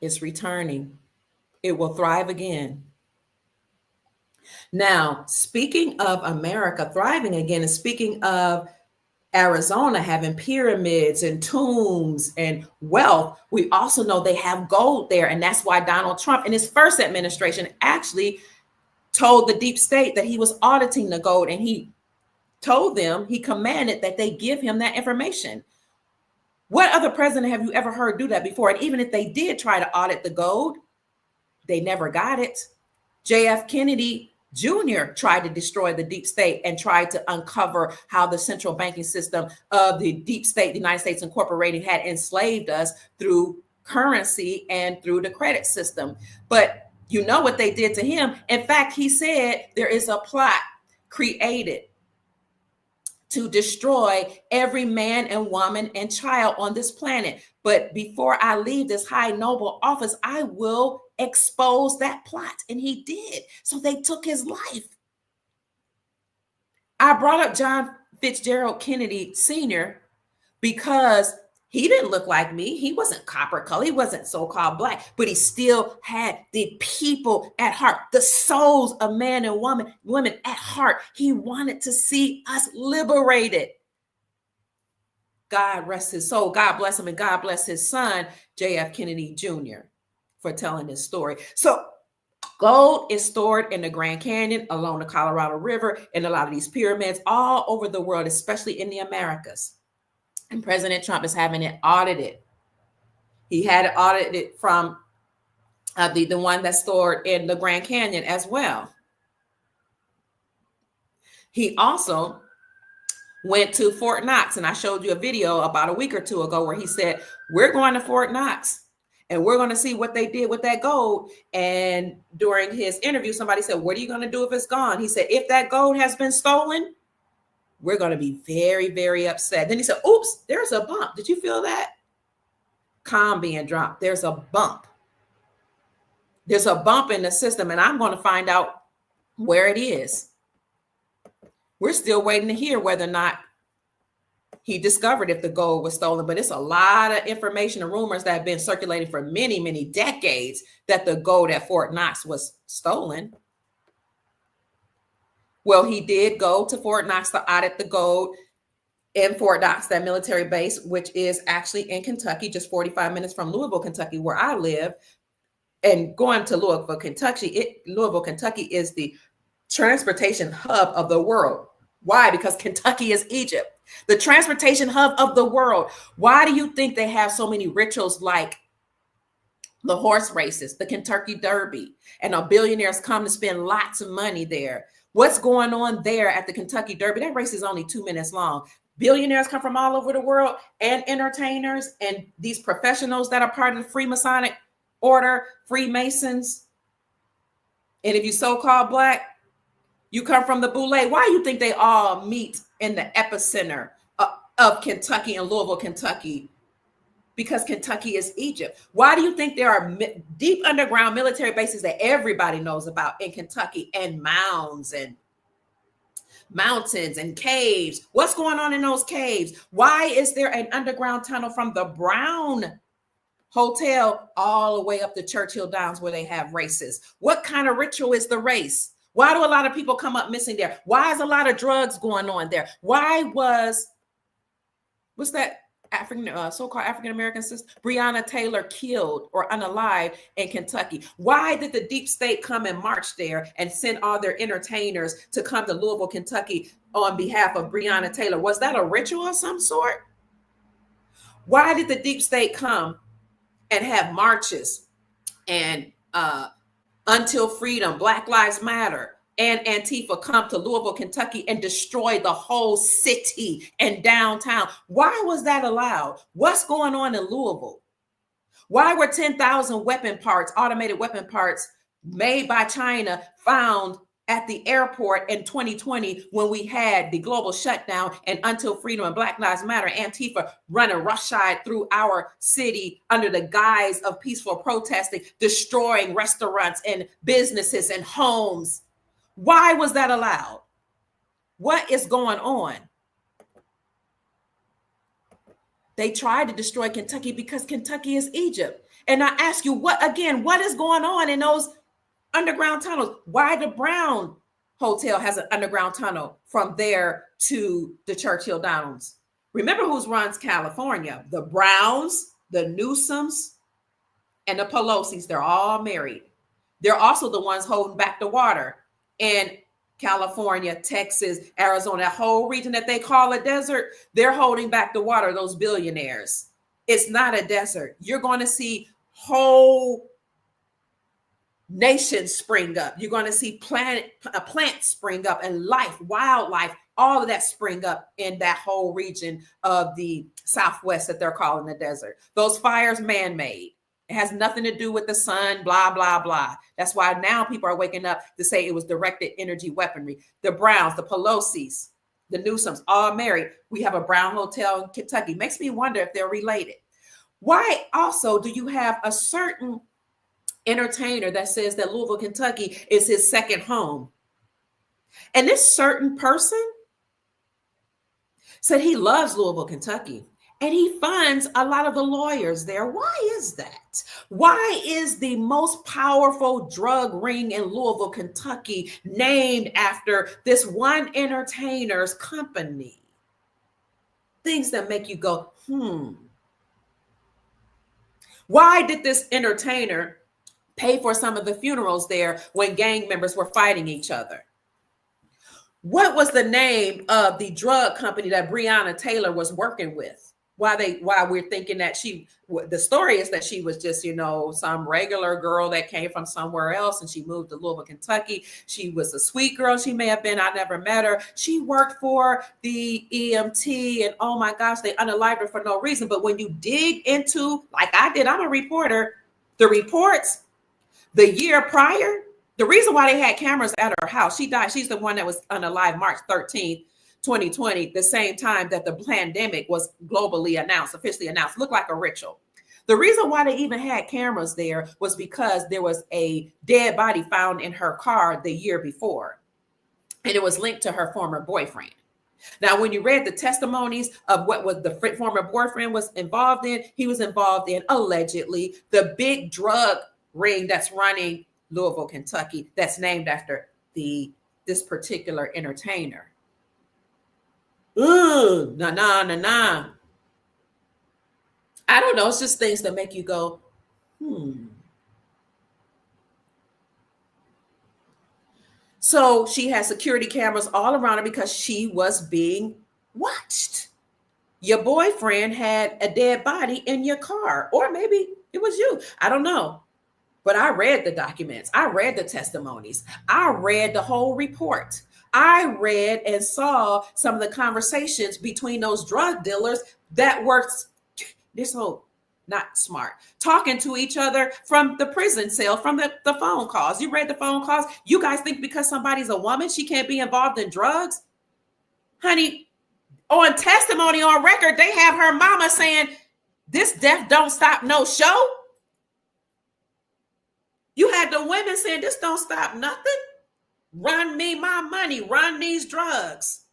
It's returning. It will thrive again. Now, speaking of America thriving again, and speaking of Arizona having pyramids and tombs and wealth, we also know they have gold there. And that's why Donald Trump in his first administration actually told the deep state that he was auditing the gold, and he told them, he commanded that they give him that information. What other president have you ever heard do that before? And even if they did try to audit the gold, they never got it. JF Kennedy Jr. tried to destroy the deep state and tried to uncover how the central banking system of the deep state, the United States Incorporated, had enslaved us through currency and through the credit system. But you know what they did to him? In fact, he said there is a plot created to destroy every man and woman and child on this planet. But before I leave this high noble office, I will expose that plot. And he did. So they took his life. I brought up John Fitzgerald Kennedy Sr. because he didn't look like me. He wasn't copper color. He wasn't so-called black, but he still had the people at heart, the souls of man and women at heart. He wanted to see us liberated. God rest his soul. God bless him, and God bless his son, J.F. Kennedy Jr., for telling this story. So gold is stored in the Grand Canyon, along the Colorado River, in a lot of these pyramids all over the world, especially in the Americas. And President Trump is having it audited. He had it audited from the one that's stored in the Grand Canyon as well. He also went to Fort Knox, and I showed you a video about a week or two ago where he said, we're going to Fort Knox and we're going to see what they did with that gold. And during his interview, somebody said, what are you going to do if it's gone? He said, if that gold has been stolen, we're going to be very, very upset. Then he said, oops, there's a bump. Did you feel that? Calm being dropped. There's a bump. There's a bump in the system, and I'm going to find out where it is. We're still waiting to hear whether or not he discovered if the gold was stolen, but it's a lot of information and rumors that have been circulating for many, many decades that the gold at Fort Knox was stolen. Well, he did go to Fort Knox to audit the gold in Fort Knox, that military base, which is actually in Kentucky, just 45 minutes from Louisville, Kentucky, where I live. And going to Louisville, Kentucky is the transportation hub of the world. Why? Because Kentucky is Egypt, the transportation hub of the world. Why do you think they have so many rituals like the horse races, the Kentucky Derby, and our billionaires come to spend lots of money there? What's going on there at the Kentucky Derby? That race is only 2 minutes long. Billionaires come from all over the world, and entertainers, and these professionals that are part of the Freemasonic order, Freemasons. And if you so-called black, you come from the Boule. Why do you think they all meet in the epicenter of Kentucky and Louisville, Kentucky? Because Kentucky is Egypt. Why do you think there are deep underground military bases that everybody knows about in Kentucky, and mounds and mountains and caves? What's going on in those caves? Why is there an underground tunnel from the Brown Hotel all the way up the Churchill Downs where they have races? What kind of ritual is the race? Why do a lot of people come up missing there? Why is a lot of drugs going on there? Why what's that so-called African-American sister, Breonna Taylor, killed or unalive in Kentucky? Why did the deep state come and march there and send all their entertainers to come to Louisville, Kentucky on behalf of Breonna Taylor? Was that a ritual of some sort? Why did the deep state come and have marches and Until Freedom, Black Lives Matter, and Antifa come to Louisville, Kentucky and destroy the whole city and downtown? Why was that allowed? What's going on in Louisville? Why were 10,000 weapon parts, automated weapon parts made by China, found at the airport in 2020 when we had the global shutdown and Until Freedom and Black Lives Matter, Antifa running roughshod through our city under the guise of peaceful protesting, destroying restaurants and businesses and homes? Why was that allowed? What is going on? They tried to destroy Kentucky because Kentucky is Egypt. And I ask you, what is going on in those underground tunnels? Why the Brown Hotel has an underground tunnel from there to the Churchill Downs? Remember who runs California? The Browns, the Newsoms, and the Pelosi's. They're all married. They're also the ones holding back the water in California, Texas, Arizona, that whole region that they call a desert. They're holding back the water, those billionaires. It's not a desert. You're going to see whole nations spring up. You're going to see plants spring up, and life, wildlife, all of that spring up in that whole region of the Southwest that they're calling the desert. Those fires, man-made. It has nothing to do with the sun, blah, blah, blah. That's why now people are waking up to say it was directed energy weaponry. The Browns, the Pelosi's, the Newsoms, all married. We have a Brown hotel in Kentucky. Makes me wonder if they're related. Why also do you have a certain entertainer that says that Louisville, Kentucky is his second home? And this certain person said he loves Louisville, Kentucky, and he funds a lot of the lawyers there. Why is that? Why is the most powerful drug ring in Louisville, Kentucky named after this one entertainer's company? Things that make you go, Why did this entertainer pay for some of the funerals there when gang members were fighting each other? What was the name of the drug company that Breonna Taylor was working with? Why we're thinking that the story is that she was just, some regular girl that came from somewhere else and she moved to Louisville, Kentucky. She was a sweet girl. She may have been, I never met her. She worked for the EMT and oh my gosh, they unalived her for no reason. But when you dig into, like I did, I'm a reporter, the reports, the year prior, the reason why they had cameras at her house, she died. She's the one that was unalived March 13th, 2020, the same time that the pandemic was globally announced, officially announced. Looked like a ritual. The reason why they even had cameras there was because there was a dead body found in her car the year before, and it was linked to her former boyfriend. Now, when you read the testimonies of what was the former boyfriend was involved in, he was involved in allegedly the big drug ring that's running Louisville, Kentucky, that's named after this particular entertainer. Nah. I don't know. It's just things that make you go, So she had security cameras all around her because she was being watched. Your boyfriend had a dead body in your car, or maybe it was you. I don't know. But I read the documents. I read the testimonies. I read the whole report. I read and saw some of the conversations between those drug dealers that were not smart, talking to each other from the prison cell, from the phone calls. You read the phone calls. You guys think because somebody's a woman, she can't be involved in drugs? Honey, on testimony on record, they have her mama saying, this death don't stop no show. You had the women saying, this don't stop nothing. Run me my money, run these drugs.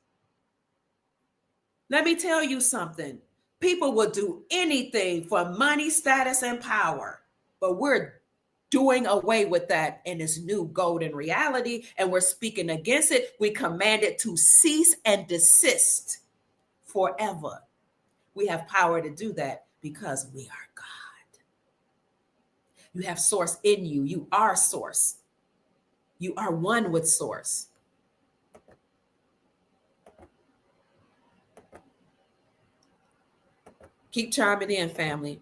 Let me tell you something. People will do anything for money, status, and power. But we're doing away with that in this new golden reality, and we're speaking against it. We command it to cease and desist forever. We have power to do that because we are God. You have source in you. You are source. You are one with source. Keep chiming in, family.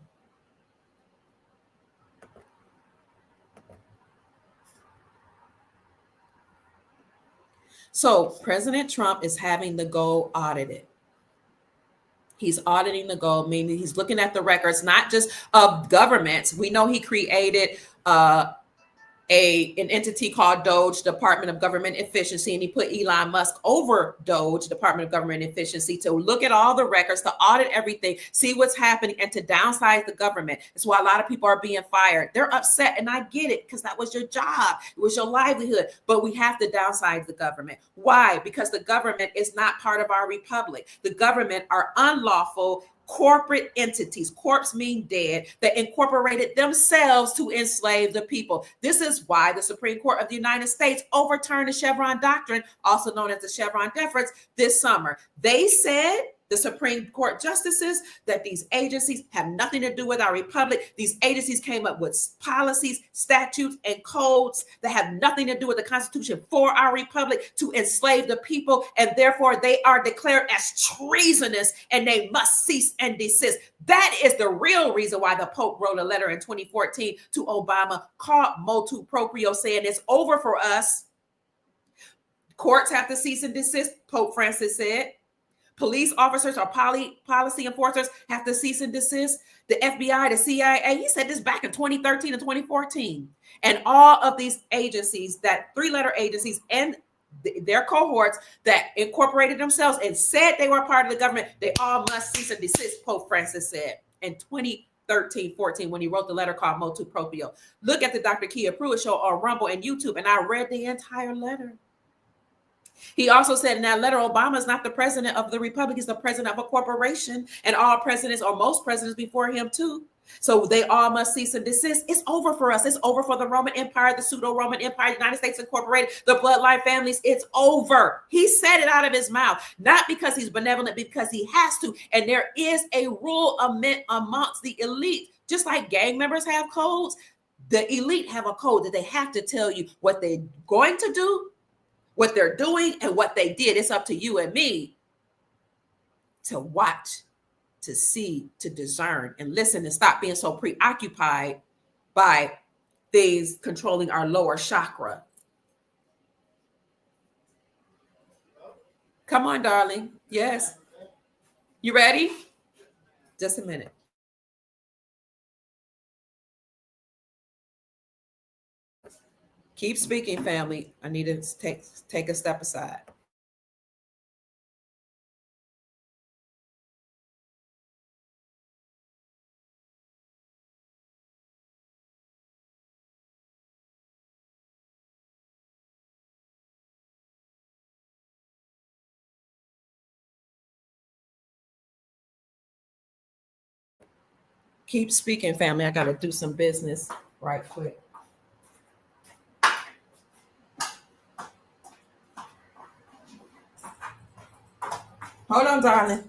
So President Trump is having the gold audited. He's auditing the gold, meaning he's looking at the records, not just of governments. We know he created an entity called DOGE, Department of Government Efficiency, and he put Elon Musk over DOGE, Department of Government Efficiency, to look at all the records, to audit everything, see what's happening, and to downsize the government. That's why a lot of people are being fired. They're upset, and I get it, because that was your job. It was your livelihood, but we have to downsize the government. Why? Because the government is not part of our republic. The government are unlawful corporate entities. Corpse mean dead, that incorporated themselves to enslave the people. This is why the Supreme Court of the United States overturned the Chevron doctrine, also known as the Chevron deference, this summer. They said, the Supreme Court justices, that these agencies have nothing to do with our republic. These agencies came up with policies, statutes, and codes that have nothing to do with the Constitution for our republic to enslave the people, and therefore they are declared as treasonous and they must cease and desist. That is the real reason why the Pope wrote a letter in 2014 to Obama called motu proprio, saying it's over for us. Courts have to cease and desist, Pope Francis said. Police officers or policy enforcers have to cease and desist. The FBI, the CIA, he said this back in 2013 and 2014. And all of these agencies, that three-letter agencies and their cohorts that incorporated themselves and said they were part of the government, they all must cease and desist, Pope Francis said in 2013, 14, when he wrote the letter called Motu Proprio. Look at the Dr. Kia Pruitt show on Rumble and YouTube, and I read the entire letter. He also said in that letter, Obama is not the president of the republic, he's the president of a corporation, and all presidents or most presidents before him too. So they all must cease and desist. It's over for us. It's over for the Roman Empire, the pseudo-Roman Empire, United States Incorporated, the bloodline families. It's over. He said it out of his mouth, not because he's benevolent, because he has to. And there is a rule amongst the elite. Just like gang members have codes, the elite have a code that they have to tell you what they're going to do, what they're doing, and what they did. It's up to you and me to watch, to see, to discern, and listen, and stop being so preoccupied by things controlling our lower chakra. Come on, darling. Yes. You ready? Just a minute. Keep speaking, family. I need to take a step aside. Keep speaking, family. I got to do some business right quick. Hold on, darling.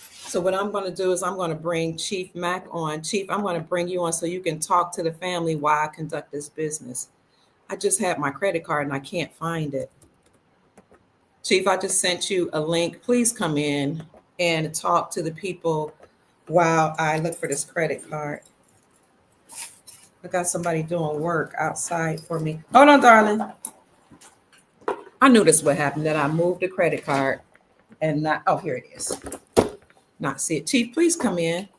So what I'm going to do is I'm going to bring Chief Mack on. Chief, I'm going to bring you on so you can talk to the family while I conduct this business. I just had my credit card and I can't find it. Chief, I just sent you a link. Please come in and talk to the people while I look for this credit card. I got somebody doing work outside for me. Hold on, darling. I knew this would happen, that I moved the credit card and not, oh, here it is. Not see it. Chief, please come in.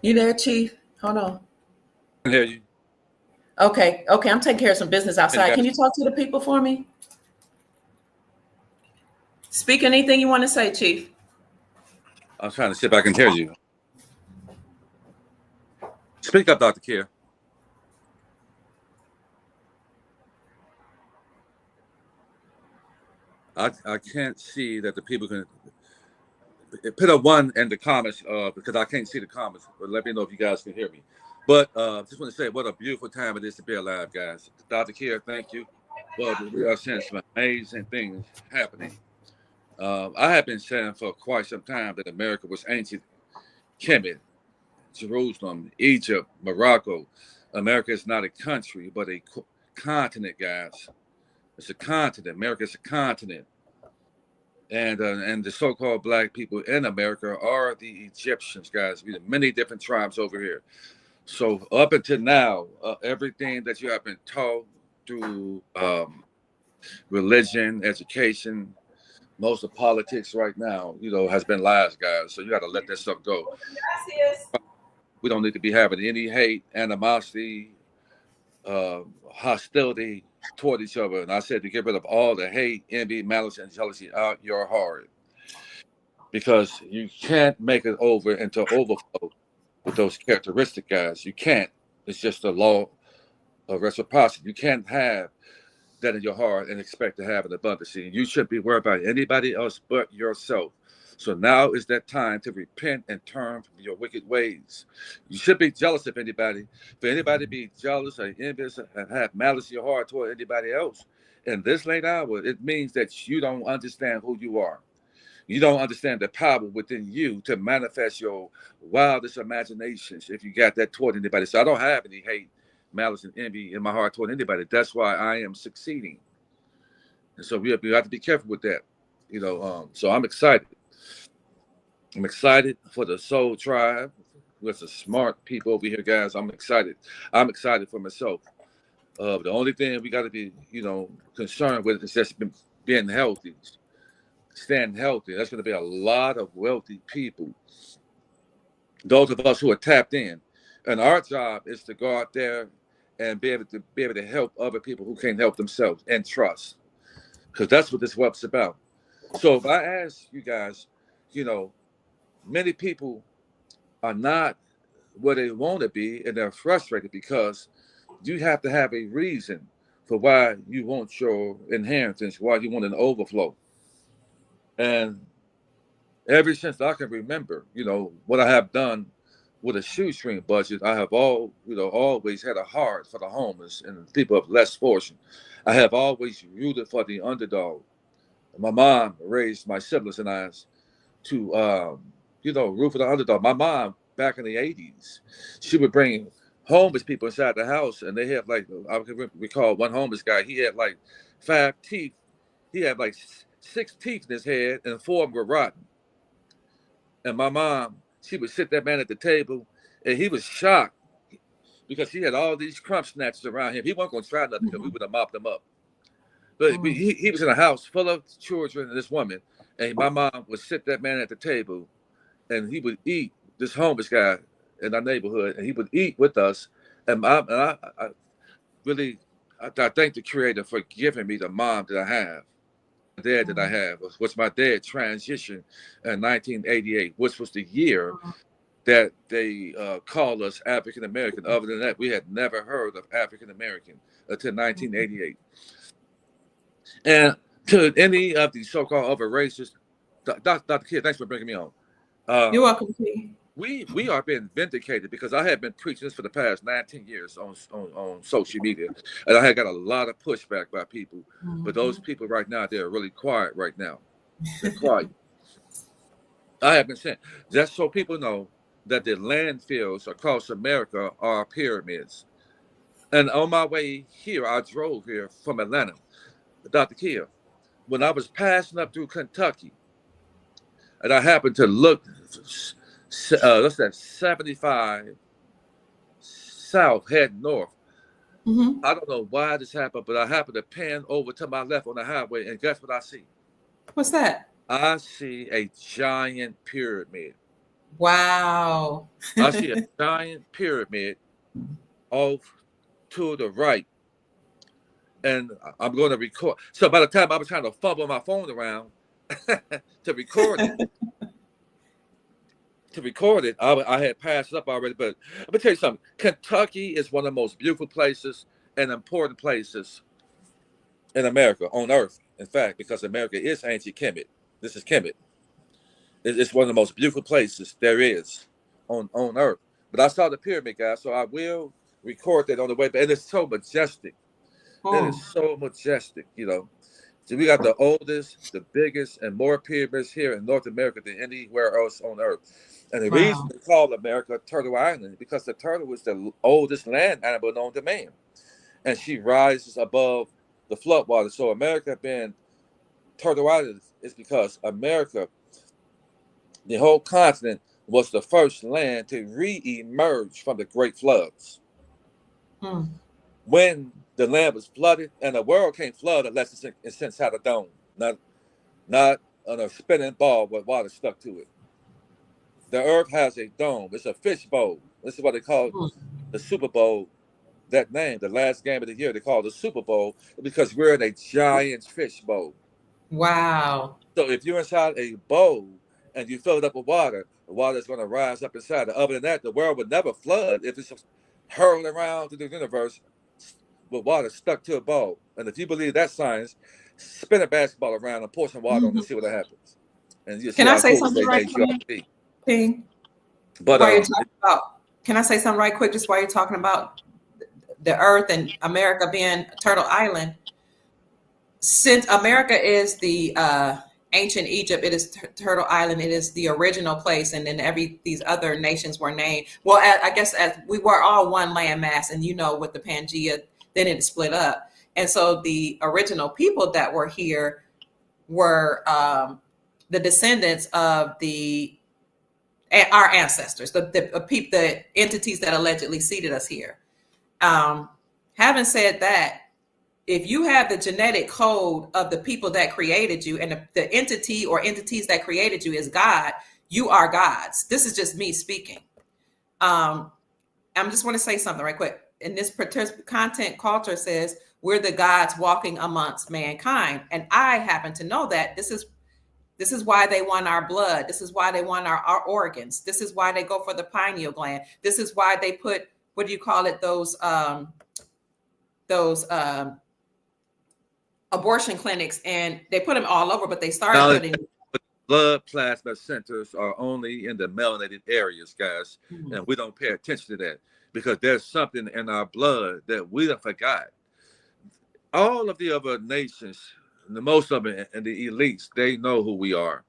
You there, Chief? Hold on. I hear you. Okay, I'm taking care of some business outside. Can you talk to the people for me? Speak anything you want to say, Chief. I'm trying to see if I can hear you. Speak up, Dr. Kier. I can't see that the people can. Put a one in the comments because I can't see the comments. But let me know if you guys can hear me. But just want to say what a beautiful time it is to be alive, guys. Dr. Kier, thank you. Well, we are seeing some amazing things happening. I have been saying for quite some time that America was ancient Kemet, Jerusalem, Egypt, Morocco. America is not a country, but a continent, guys. It's a continent. America is a continent. And the so-called black people in America are the Egyptians, guys. We have many different tribes over here. So up until now, everything that you have been taught through religion, education, most of politics right now, has been lies, guys. So you got to let that stuff go. We don't need to be having any hate, animosity, hostility toward each other. And I said to get rid of all the hate, envy, malice, and jealousy out your heart. Because you can't make it over into overflow with those characteristics, guys. You can't. It's just the law of reciprocity. You can't have that in your heart and expect to have an abundance. You shouldn't be worried about anybody else but yourself. So now is that time to repent and turn from your wicked ways. You should be jealous of anybody. For anybody to be jealous or envious and have malice in your heart toward anybody else, in this late hour, it means that you don't understand who you are. You don't understand the power within you to manifest your wildest imaginations if you got that toward anybody. So I don't have any hate, malice, and envy in my heart toward anybody. That's why I am succeeding. And so we have to be careful with that. So I'm excited. I'm excited for the Soul Tribe. With some smart people over here, guys. I'm excited. I'm excited for myself. The only thing we got to be, concerned with is just being healthy. Staying healthy. That's going to be a lot of wealthy people. Those of us who are tapped in, and our job is to go out there and be able to help other people who can't help themselves and trust, because that's what this web's about. So if I ask you guys, many people are not where they want to be, and they're frustrated because you have to have a reason for why you want your inheritance, why you want an overflow. And ever since I can remember, what I have done with a shoestring budget, I have always had a heart for the homeless and people of less fortune. I have always rooted for the underdog. My mom raised my siblings and I to, root for the underdog. My mom, back in the 80s, she would bring homeless people inside the house, and they had I can recall one homeless guy, he had 5 teeth. He had 6 teeth in his head, and 4 of them were rotten. And my mom, she would sit that man at the table, and he was shocked because he had all these crumb snatchers around him. He wasn't going to try nothing because we would have mopped him up. But he was in a house full of children and this woman, and my mom would sit that man at the table, and he would eat, this homeless guy in our neighborhood, and he would eat with us. And I really thank the Creator for giving me the mom that I have. Dad that I have, which my dad transitioned in 1988, which was the year that they called us African American. Other than that, we had never heard of African American until 1988. And to any of these so-called other races, Dr. Kidd, thanks for bringing me on. You're welcome, T. We are being vindicated because I have been preaching this for the past 19 years on social media, and I have got a lot of pushback by people. But those people right now, they're really quiet right now. They're quiet. I have been saying, just so people know that the landfills across America are pyramids. And on my way here, I drove here from Atlanta, Dr. Kier, when I was passing up through Kentucky, and I happened to look, let's say 75 south, head north. I don't know why this happened, but I happened to pan over to my left on the highway, and guess what I see? What's that? I see a giant pyramid. Wow. I see a giant pyramid off to the right. And I'm going to record. So by the time I was trying to fumble my phone around to record it, I had passed up already. But let me tell you something. Kentucky is one of the most beautiful places and important places in America, on Earth, in fact, because America is ancient Kemet. This is Kemet. It's one of the most beautiful places there is on Earth. But I saw the pyramid, guys, so I will record that on the way. And it's so majestic. It is so majestic, you know. So we got the oldest, the biggest, and more pyramids here in North America than anywhere else on Earth. And the reason Wow. they call America Turtle Island is because the turtle is the oldest land animal known to man. And she rises above the floodwater. So America being Turtle Island is because America, the whole continent, was the first land to re-emerge from the great floods. Hmm. When the land was flooded, and the world can't flood unless it's inside a dome, not on a spinning ball with water stuck to it. The earth has a dome. It's a fish bowl. This is what they call the Super Bowl. That name, the last game of the year, they call it the Super Bowl because we're in a giant fish bowl. Wow. So if you're inside a bowl and you fill it up with water, the water is going to rise up inside it. Other than that, the world would never flood if it's just hurling around through the universe with water stuck to a bowl. And if you believe that science, spin a basketball around and pour some water on it and see what happens. And you see Can I how say cool something they right made you quick? out to be. Thing? But While you're talking about, can I say something right quick just while you're talking about the earth and America being Turtle Island? Since America is the ancient Egypt, it is Turtle Island. It is the original place, and then these other nations were named. Well, I guess as we were all one landmass, and you know, with the Pangea, then it split up, and so the original people that were here were the descendants of our ancestors, the entities that allegedly seeded us here. Having said that, if you have the genetic code of the people that created you, and the entity or entities that created you is God, you are gods. This is just me speaking. I'm just want to say something right quick. In this content culture says we're the gods walking amongst mankind, and I happen to know that this is why they want our blood. This is why they want our organs. This is why they go for the pineal gland. This is why they put, what do you call it? Those abortion clinics, and they put them all over, but they started putting blood plasma centers are only in the melanated areas, guys. And we don't pay attention to that because there's something in our blood that we have forgot. All of the other nations, most of them, and the elites, they know who we are.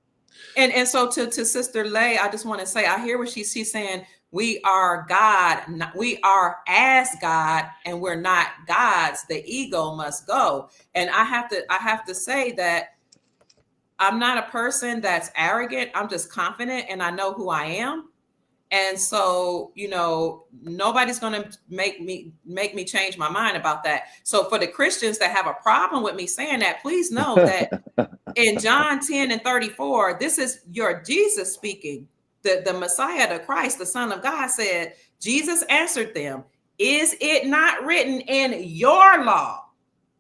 And so to Sister Lay, I just want to say, I hear what she's saying. We are God. We are as God, and we're not gods. The ego must go. And I have to say that I'm not a person that's arrogant. I'm just confident, and I know who I am. And so, you know, nobody's going to make me change my mind about that. So for the Christians that have a problem with me saying that, please know that in John 10:34, this is your Jesus speaking. The Messiah, the Christ, the Son of God said, Jesus answered them, is it not written in your law?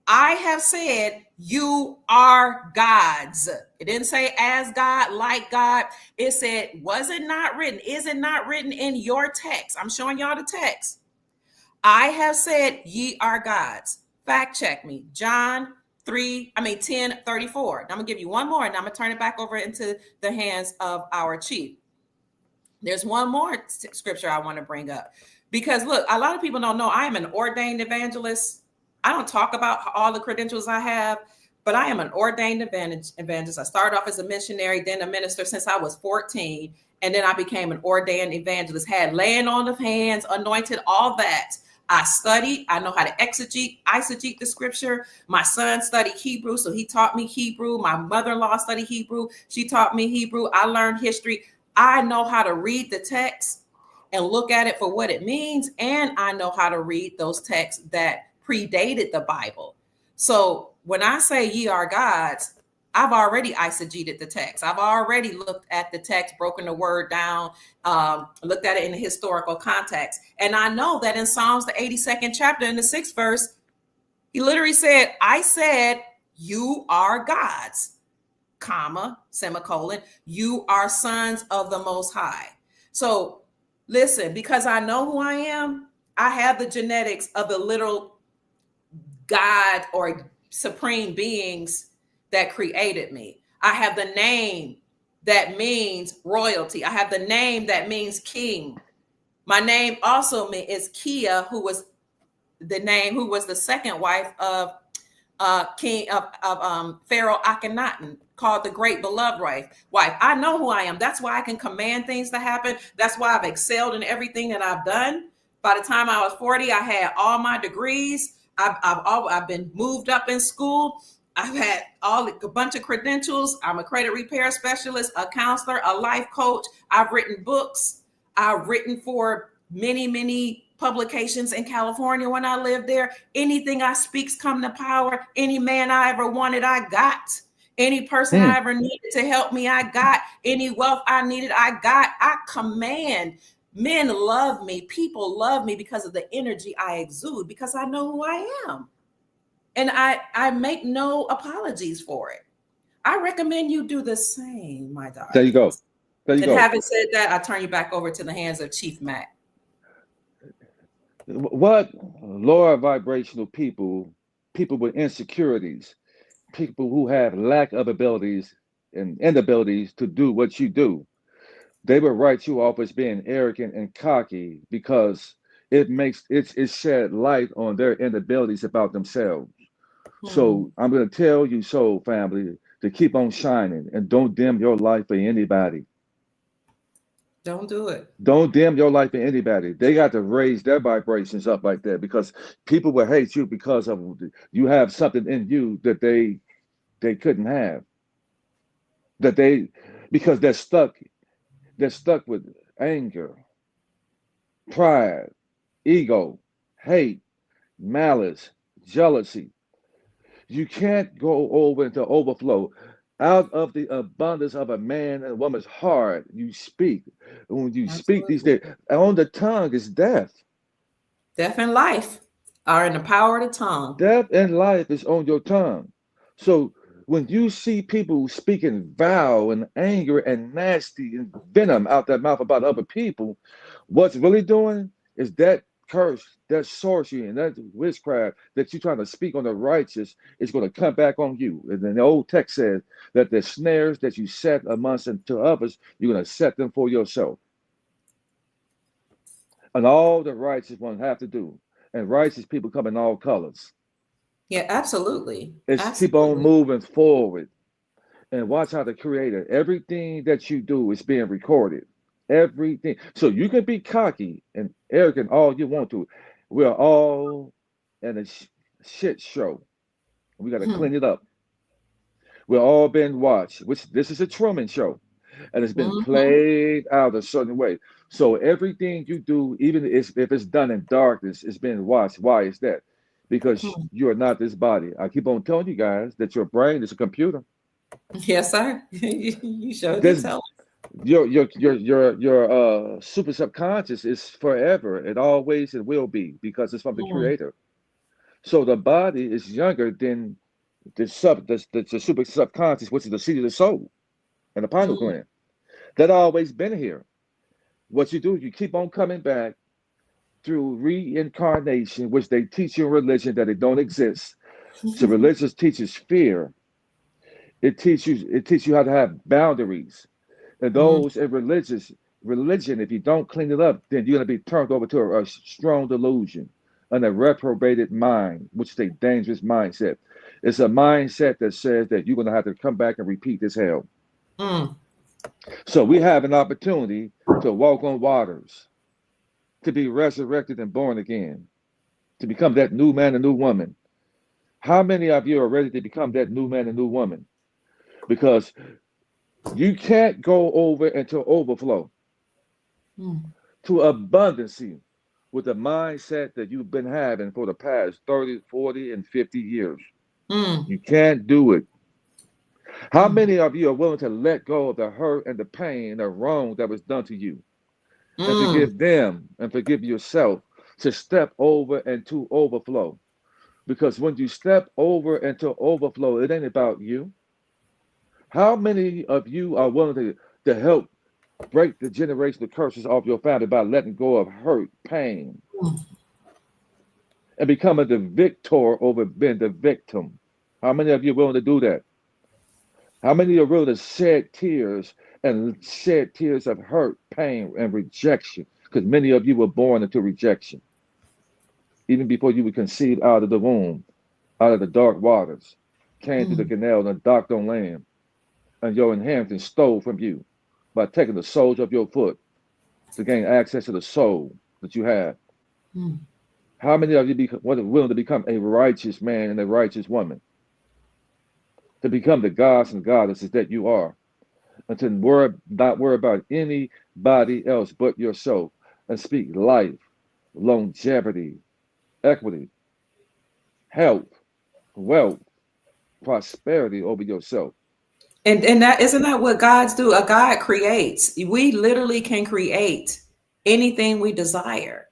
I have said you are gods. It didn't say as God, like God. It said, was it not written? Is it not written in your text? I'm showing y'all the text. I have said ye are gods. Fact check me. John 10:34. I'm gonna give you one more, and I'm gonna turn it back over into the hands of our chief. There's one more scripture I want to bring up, because look, a lot of people don't know I am an ordained evangelist. I don't talk about all the credentials I have, but I am an ordained evangelist. I started off as a missionary, then a minister since I was 14, and then I became an ordained evangelist, had laying on of hands, anointed, all that. I studied. I know how to eisegete the scripture. My son studied Hebrew, so he taught me Hebrew. My mother-in-law studied Hebrew. She taught me Hebrew. I learned history. I know how to read the text and look at it for what it means, and I know how to read those texts that predated the Bible. So when I say ye are gods, I've already eisegeted the text. I've already looked at the text, broken the word down, looked at it in a historical context. And I know that in Psalms, the 82nd chapter, in the 6th verse, he literally said, I said, you are gods, comma, semicolon, you are sons of the Most High. So listen, because I know who I am, I have the genetics of the little God or supreme beings that created me. I have the name that means royalty. I have the name that means king. My name also is Kia, who was the second wife of king of Pharaoh Akhenaten, called the Great Beloved wife. I know who I am. That's why I can command things to happen. That's why I've excelled in everything that I've done. By the time I was 40, I had all my degrees. I've been moved up in school. I've had a bunch of credentials. I'm a credit repair specialist, a counselor, a life coach. I've written books. I've written for many publications in California when I lived there. Anything I speaks come to power. Any man I ever wanted, I got. Any person I ever needed to help me, I got. Any wealth I needed, I got. I command. Men love me. People love me because of the energy I exude, because I know who I am. And I make no apologies for it. I recommend you do the same, my darling. There you go. There you and go. Having said that, I turn you back over to the hands of Chief Mack. What lower vibrational people with insecurities, people who have lack of abilities and inabilities to do what you do, they will write you off as being arrogant and cocky because it shed light on their inabilities about themselves. So I'm going to tell you, soul family, to keep on shining and don't dim your life for anybody. Don't do it. Don't dim your life for anybody. They got to raise their vibrations up like that, because people will hate you because of you have something in you that they couldn't have. Because they're stuck with anger, pride, ego, hate, malice, jealousy. You can't go over into overflow. Out of the abundance of a man and a woman's heart, you speak. And when you speak these days, on the tongue is death. Death and life are in the power of the tongue. Death and life is on your tongue. So when you see people speaking vile and anger and nasty and venom out their mouth about other people, what's really doing is that curse, that sorcery, and that witchcraft that you're trying to speak on the righteous is going to come back on you. And then the old text says that the snares that you set amongst and to others, you're going to set them for yourself. And all the righteous one have to do, and righteous people come in all colors. Yeah, absolutely. Keep on moving forward and watch how the Creator, everything that you do is being recorded. Everything. So you can be cocky and arrogant all you want to. We're all in a shit show. We got to clean it up. We're all being watched, which this is a Truman show, and it's been played out a certain way. So everything you do, even if it's done in darkness, is being watched. Why is that? Because you are not this body. I keep on telling you guys that your brain is a computer. Yes, sir. You sure did tell us. Your super subconscious is forever. It always and will be, because it's from the Creator. So the body is younger than the super subconscious, which is the seat of the soul and the pineal gland. That always been here. What you do, you keep on coming back through reincarnation, which they teach you in religion that it don't exist. So religion teaches fear. It teaches you how to have boundaries. And those in religion, if you don't clean it up, then you're going to be turned over to a strong delusion and a reprobated mind, which is a dangerous mindset. It's a mindset that says that you're going to have to come back and repeat this hell. So we have an opportunity to walk on waters, to be resurrected and born again, to become that new man and new woman. How many of you are ready to become that new man and new woman? Because you can't go over into overflow, to abundancy, with the mindset that you've been having for the past 30, 40, and 50 years. You can't do it. How many of you are willing to let go of the hurt and the pain and the wrong that was done to you, and forgive them and forgive yourself, to step over into overflow? Because when you step over into overflow, it ain't about you. How many of you are willing to help break the generational curses off your family by letting go of hurt, pain, and becoming the victor over being the victim? How many of you are willing to do that? How many are willing to shed tears and shed tears of hurt, pain, and rejection, because many of you were born into rejection. Even before you were conceived out of the womb, out of the dark waters, came through the canal and docked on land, and your inheritance stole from you by taking the soles of your foot to gain access to the soul that you have. How many of you were willing to become a righteous man and a righteous woman? To become the gods and goddesses that you are, and to not worry about anybody else but yourself, and speak life, longevity, equity, health, wealth, prosperity over yourself. And that isn't that what gods do? A God creates. We literally can create anything we desire.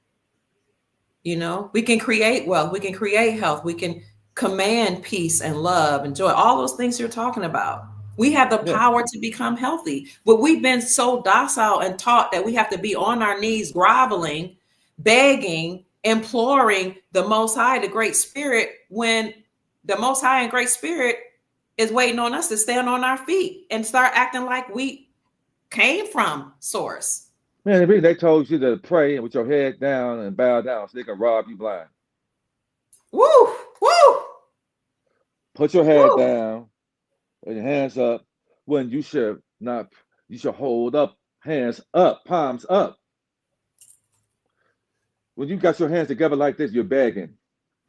You know, we can create wealth, we can create health, we can command peace and love and joy, all those things you're talking about. We have the power to become healthy, but we've been so docile and taught that we have to be on our knees, groveling, begging, imploring the Most High, the Great Spirit, when the Most High and Great Spirit is waiting on us to stand on our feet and start acting like we came from Source. Man, they told you to pray with your head down and bow down so they can rob you blind. Woo! Woo! Put your head down and your hands up when you should not. You should hold up, hands up, palms up. When you got your hands together like this, you're begging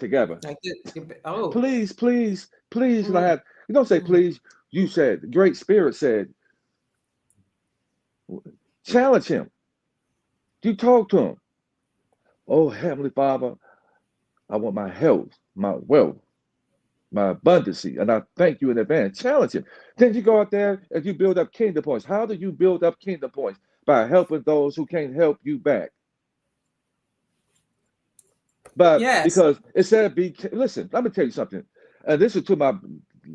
together. Like this. Oh, please, please, please. You don't say please. You said, the Great Spirit said, challenge him. You talk to him. Oh, Heavenly Father, I want my health, my wealth, my abundance, and I thank you in advance. Challenge him. Then you go out there and you build up kingdom points. How do you build up kingdom points? By helping those who can't help you back. But because it said, listen, let me tell you something. And this is to my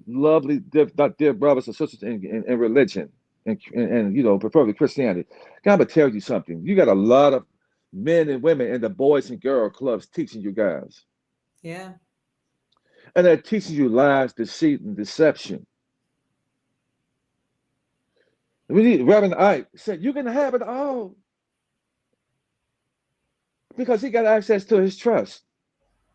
lovely, dear brothers and sisters in religion. And you know, preferably Christianity. I'm gonna tell you something. You got a lot of men and women in the boys and girl clubs teaching you guys. Yeah. And they're teaching you lies, deceit, and deception. Reverend Ike said, you can have it all. Because he got access to his trust.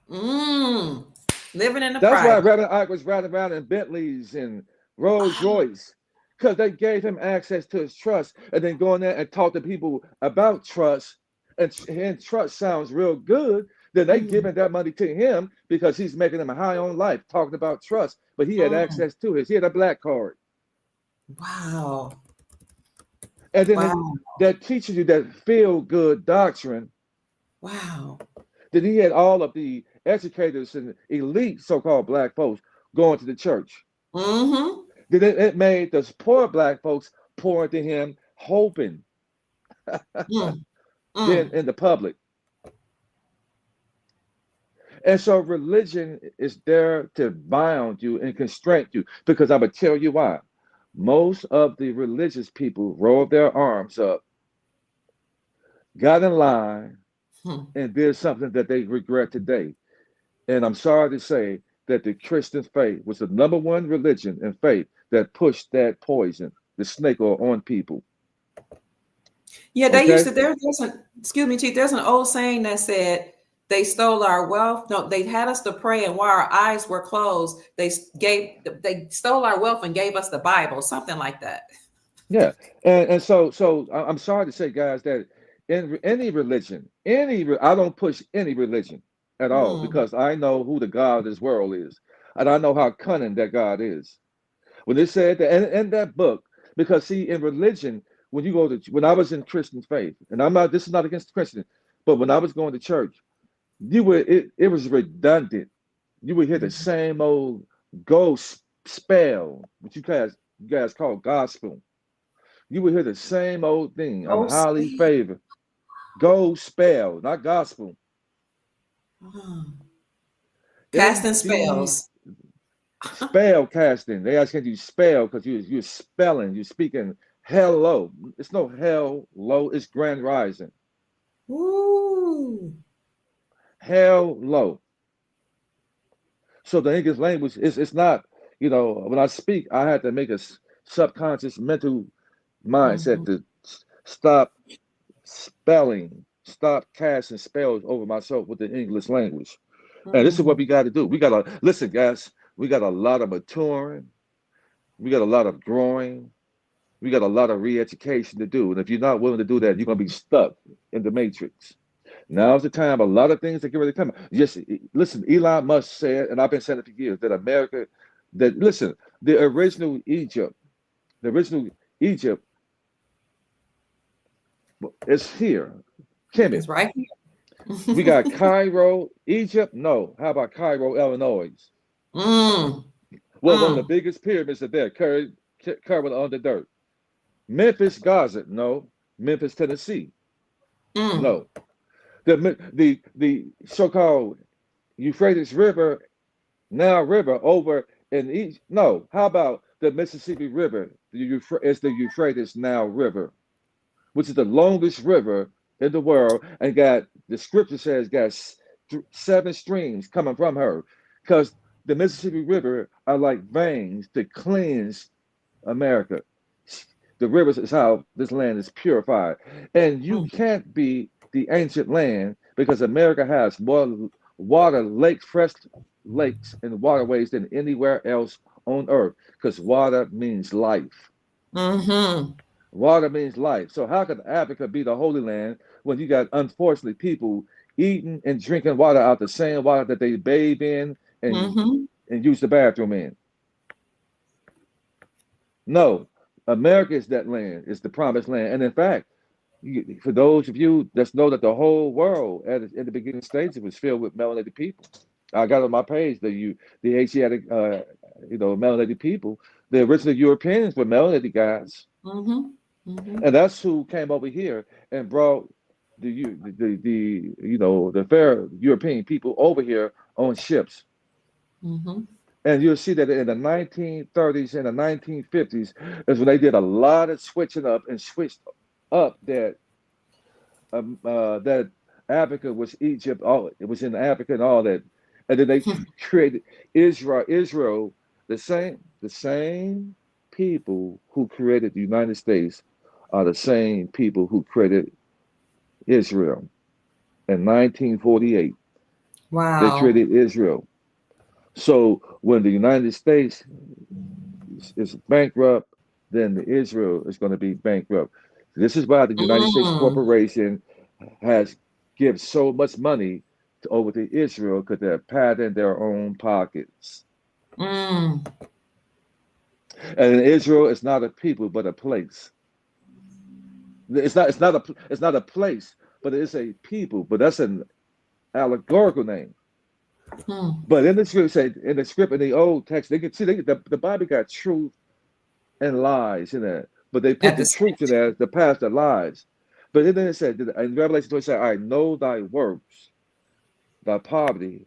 Living in the That's private. why Reverend Ike was riding around in Bentleys and Rolls Royce. Because they gave him access to his trust, and then go in there and talk to people about trust, and trust sounds real good. Then they giving that money to him because he's making them high on life, talking about trust. But he had access to it. He had a black card. Wow. And then that teaches you that feel good doctrine. Wow. Then he had all of the educators and elite so-called black folks going to the church. Then it made the poor black folks pour into him, hoping then in the public. And so religion is there to bound you and constrain you, because I would tell you why. Most of the religious people rolled their arms up, got in line, and did something that they regret today. And I'm sorry to say that the Christian faith was the #1 religion and faith that pushed that poison, the snake oil, on people. Yeah, they used to. There's an old saying that said they stole our wealth. No, they had us to pray, and while our eyes were closed, they stole our wealth and gave us the Bible, something like that. Yeah, and so I'm sorry to say, guys, that in any religion, I don't push any religion at all, because I know who the God of this world is, and I know how cunning that God is. When they said that in that book, because see, in religion, when I was in Christian faith, and this is not against Christian, but when I was going to church, it was redundant. You would hear the same old ghost spell, which you guys call gospel. You would hear the same old thing. I'm highly favored. Ghost spell, not gospel. Casting spells. Spell casting. They asking you spell because you're spelling. You're speaking hello. It's no hello. It's grand rising. Ooh. Hello. So the English language it's not. When I speak, I had to make a subconscious mental mindset to stop casting spells over myself with the English language. And this is what we got to do. We got to listen, guys. We got a lot of maturing. We got a lot of growing. We got a lot of re-education to do. And if you're not willing to do that, you're going to be stuck in the matrix. Now's the time. A lot of things that get ready to come. Just listen, Elon Musk said, and I've been saying it for years, that the original Egypt is here. Kimmy. It's right here. We got Cairo, Egypt. No. How about Cairo, Illinois? Well, one of the biggest pyramids are there, covered under dirt. Memphis, Gaza. No. Memphis, Tennessee. No. The so-called Euphrates River, Nile River over in Egypt. No. How about the Mississippi River? It's the Euphrates Nile River, which is the longest river in the world, and the scripture says got 7 streams coming from her, because the Mississippi River are like veins to cleanse America. The rivers is how this land is purified, and you can't be the ancient land because America has more water, fresh lakes and waterways than anywhere else on earth, because water means life. Water means life. So how can Africa be the Holy Land when you got, unfortunately, people eating and drinking water out the same water that they bathe in and use the bathroom in? No, America is that land. It's the promised land. And in fact, for those of you that know that the whole world in the beginning stages was filled with melanated people. I got on my page the Asiatic, melanated people. The original Europeans were melanated guys. And that's who came over here and brought the fair European people over here on ships. And you'll see that in the 1930s and the 1950s is when they did a lot of switching up and switched up that Africa was Egypt, it was in Africa and all that. And then they created Israel, the same people who created the United States are the same people who created Israel in 1948. Wow. They created Israel. So when the United States is bankrupt, then Israel is going to be bankrupt. This is why the United States corporation gives so much money over to Israel, because they're patting their own pockets. And Israel is not a people, but a place. It's not a place, but it's a people. But that's an allegorical name. But in the script, in the old text, they can see the Bible got truth and lies in that. But they put the truth in there to pass the lies. But then it said in Revelation 20, I know thy works, thy poverty,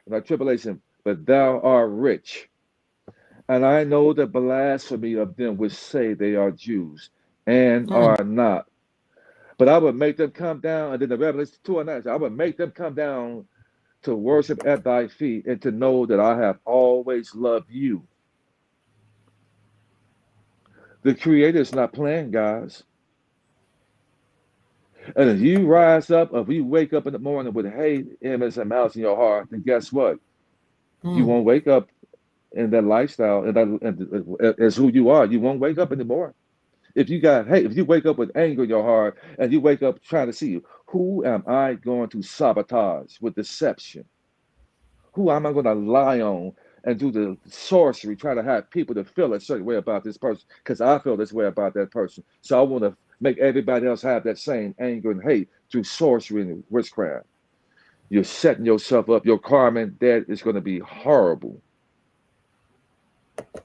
thy tribulation, but thou art rich. And I know the blasphemy of them which say they are Jews and are not. But I would make them come down, and then the Revelation 2:9, I would make them come down to worship at thy feet and to know that I have always loved you. The Creator is not playing, guys. And if you rise up, if you wake up in the morning with hate, envy, and malice in your heart, then guess what? You won't wake up in that lifestyle and as who you are. You won't wake up anymore. If you got hate, if you wake up with anger in your heart and you wake up trying to see, who am I going to sabotage with deception? Who am I going to lie on and do the sorcery, trying to have people to feel a certain way about this person because I feel this way about that person. So I want to make everybody else have that same anger and hate through sorcery and witchcraft. You're setting yourself up. Your karma and debt is going to be horrible.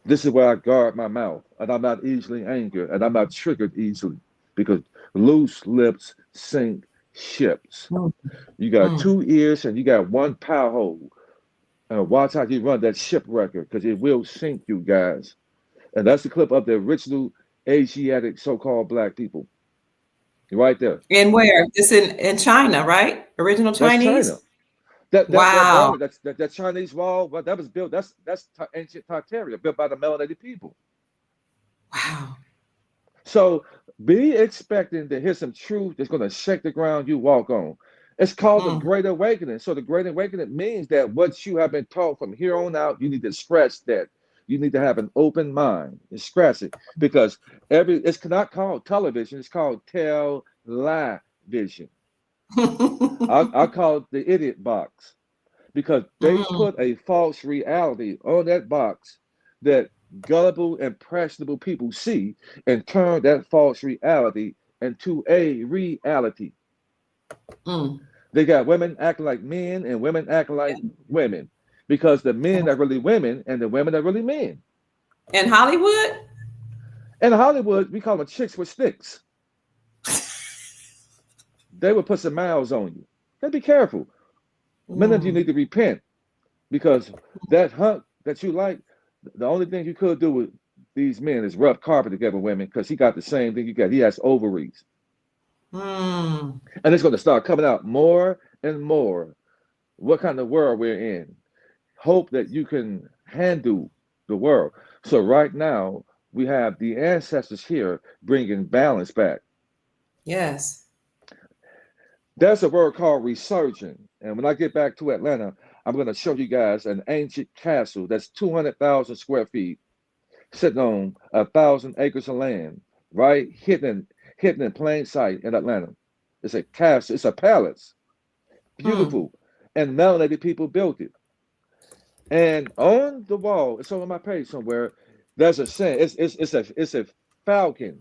This is where I guard my mouth, and I'm not easily angered, and I'm not triggered easily, because loose lips sink ships. You got 2 ears and you got 1 power hole. And watch how you run that shipwrecker, because it will sink you guys. And that's the clip of the original Asiatic so-called black people. Right there. And where? It's in China, right? Original Chinese? That's China. Wow. That Chinese wall, well, that was built, that's ancient Tartaria, built by the melanated people. Wow. So be expecting to hear some truth that's going to shake the ground you walk on. It's called the Great Awakening. So the Great Awakening means that what you have been taught from here on out, you need to scratch that. You need to have an open mind and scratch it, because it's not called television. It's called tell-lie-vision. I call it the idiot box, because they put a false reality on that box that gullible, impressionable people see, and turn that false reality into a reality. They got women acting like men and women acting like women, because the men are really women and the women are really men. In Hollywood? In Hollywood, we call them chicks with sticks. They will put some miles on you. Gotta be careful. Many of you need to repent, because that hunk that you like, the only thing you could do with these men is rub carpet together with women, because he got the same thing you got. He has ovaries. And it's going to start coming out more and more what kind of world we're in. Hope that you can handle the world. So right now, we have the ancestors here bringing balance back. Yes. There's a word called resurging. And when I get back to Atlanta, I'm going to show you guys an ancient castle that's 200,000 square feet, sitting on 1,000 acres of land, right? Hidden in plain sight in Atlanta. It's a castle, it's a palace. Beautiful. And melanated people built it. And on the wall, it's on my page somewhere, there's a saying, it's a falcon.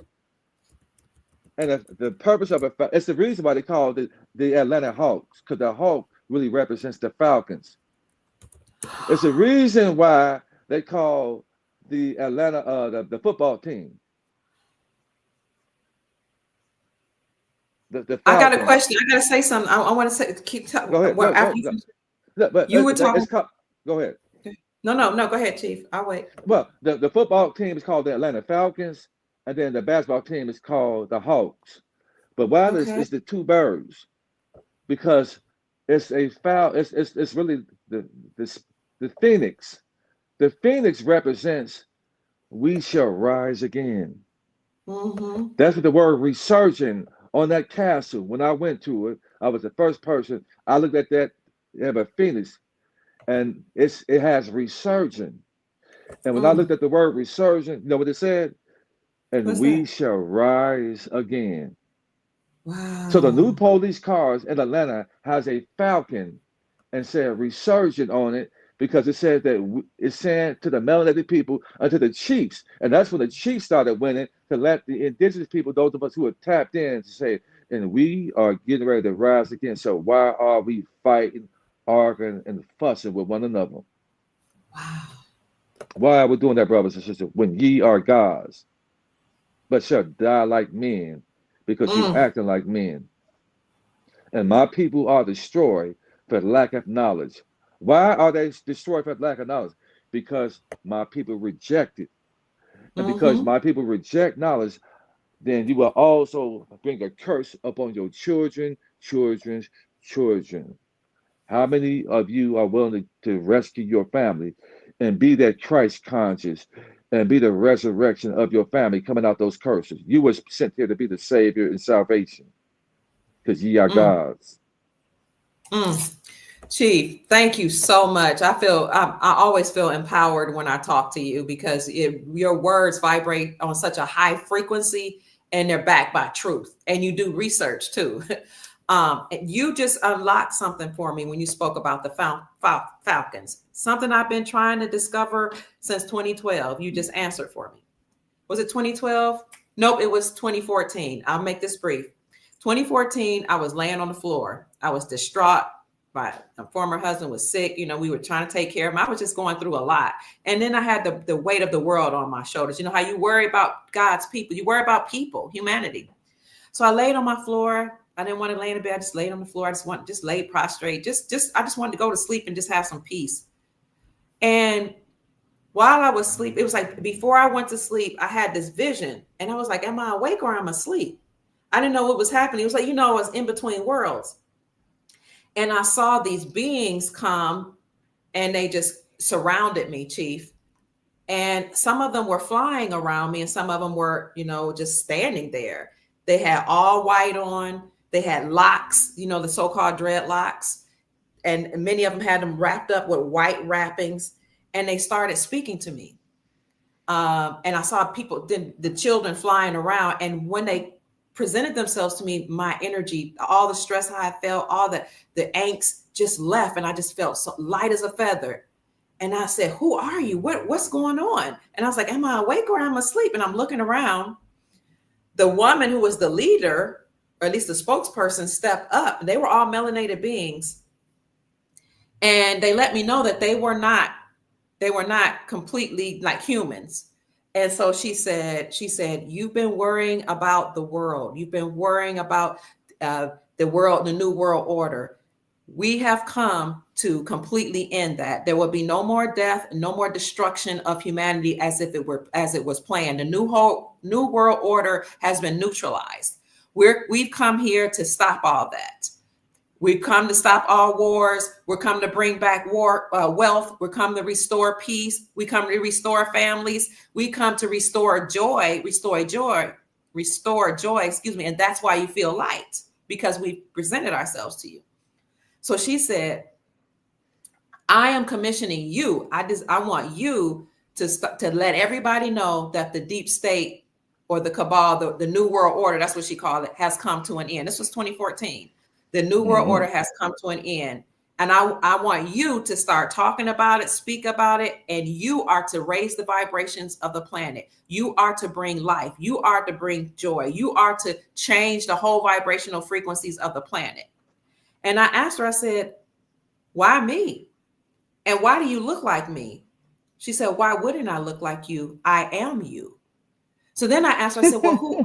And the purpose of it's the reason why they call it the Atlanta Hawks, because the hawk really represents the Falcons. It's the reason why they call the Atlanta the football team the I got a Falcons. question. I got to say something. I want to say, keep talking. Go ahead. You were talking. Go ahead. No. Go ahead, Chief. I'll wait. Well, the football team is called the Atlanta Falcons, and then the basketball team is called the Hawks. But why is the two birds? Because it's a foul. It's really the phoenix. The phoenix represents we shall rise again. That's what the word resurging on that castle. When I went to it, I was the first person. I looked at that. They have a phoenix, and it has resurging. And when I looked at the word resurging, you know what it said? And what's we that? Shall rise again. Wow. So the new police cars in Atlanta has a falcon and said resurgent on it, because it said that it's saying to the melanated people and to the chiefs. And that's when the chiefs started winning, to let the indigenous people, those of us who are tapped in, to say, and we are getting ready to rise again. So why are we fighting, arguing, and fussing with one another? Wow. Why are we doing that, brothers and sisters? When ye are gods, but shall die like men, because you're acting like men. And my people are destroyed for lack of knowledge. Why are they destroyed for lack of knowledge? Because my people reject it. And because my people reject knowledge, then you will also bring a curse upon your children's children. How many of you are willing to rescue your family and be that Christ conscious and be the resurrection of your family coming out those curses? You were sent here to be the savior and salvation, because ye are gods. Chief, thank you so much. I always feel empowered when I talk to you, because your words vibrate on such a high frequency, and they're backed by truth, and you do research too. You just unlocked something for me when you spoke about the Falcons, something I've been trying to discover since 2012. You just answered for me. Was it 2012? Nope, it was 2014. I'll make this brief. 2014, I was laying on the floor. I was distraught. My former husband was sick. You know, we were trying to take care of him. I was just going through a lot. And then I had the weight of the world on my shoulders. You know how you worry about God's people. You worry about people, humanity. So I laid on my floor. I didn't want to lay in the bed. I just laid on the floor. I just laid prostrate. I just wanted to go to sleep and just have some peace. And while I was asleep, it was like before I went to sleep, I had this vision. And I was like, am I awake or am I asleep? I didn't know what was happening. It was like, I was in between worlds. And I saw these beings come, and they just surrounded me, Chief. And some of them were flying around me, and some of them were, just standing there. They had all white on. They had locks, the so-called dreadlocks, and many of them had them wrapped up with white wrappings. And they started speaking to me. And I saw people, then the children flying around. And when they presented themselves to me, my energy, all the stress I felt, all the angst just left, and I just felt so light as a feather. And I said, "Who are you? What's going on?" And I was like, "Am I awake or am I asleep?" And I'm looking around. The woman who was the leader, or at least the spokesperson, stepped up. They were all melanated beings, and they let me know that they were not completely like humans. And so she said, "You've been worrying about the world. You've been worrying about the world, the new world order. We have come to completely end that. There will be no more death, no more destruction of humanity as it was planned. The new world order has been neutralized. We've come here to stop all that. We've come to stop all wars. We're come to bring back wealth. We're come to restore peace. We come to restore families. We come to restore joy. Excuse me. And that's why you feel light, because we presented ourselves to you." So she said, "I am commissioning you. I want you to let everybody know that the deep state, or the cabal, the new world order, that's what she called it, has come to an end." This was 2014. The new world order has come to an end. And I want you to start talking about it, speak about it, and you are to raise the vibrations of the planet. You are to bring life. You are to bring joy. You are to change the whole vibrational frequencies of the planet. And I asked her, I said, "Why me? And why do you look like me?" She said, "Why wouldn't I look like you? I am you." So then I asked her, I said, "Well, who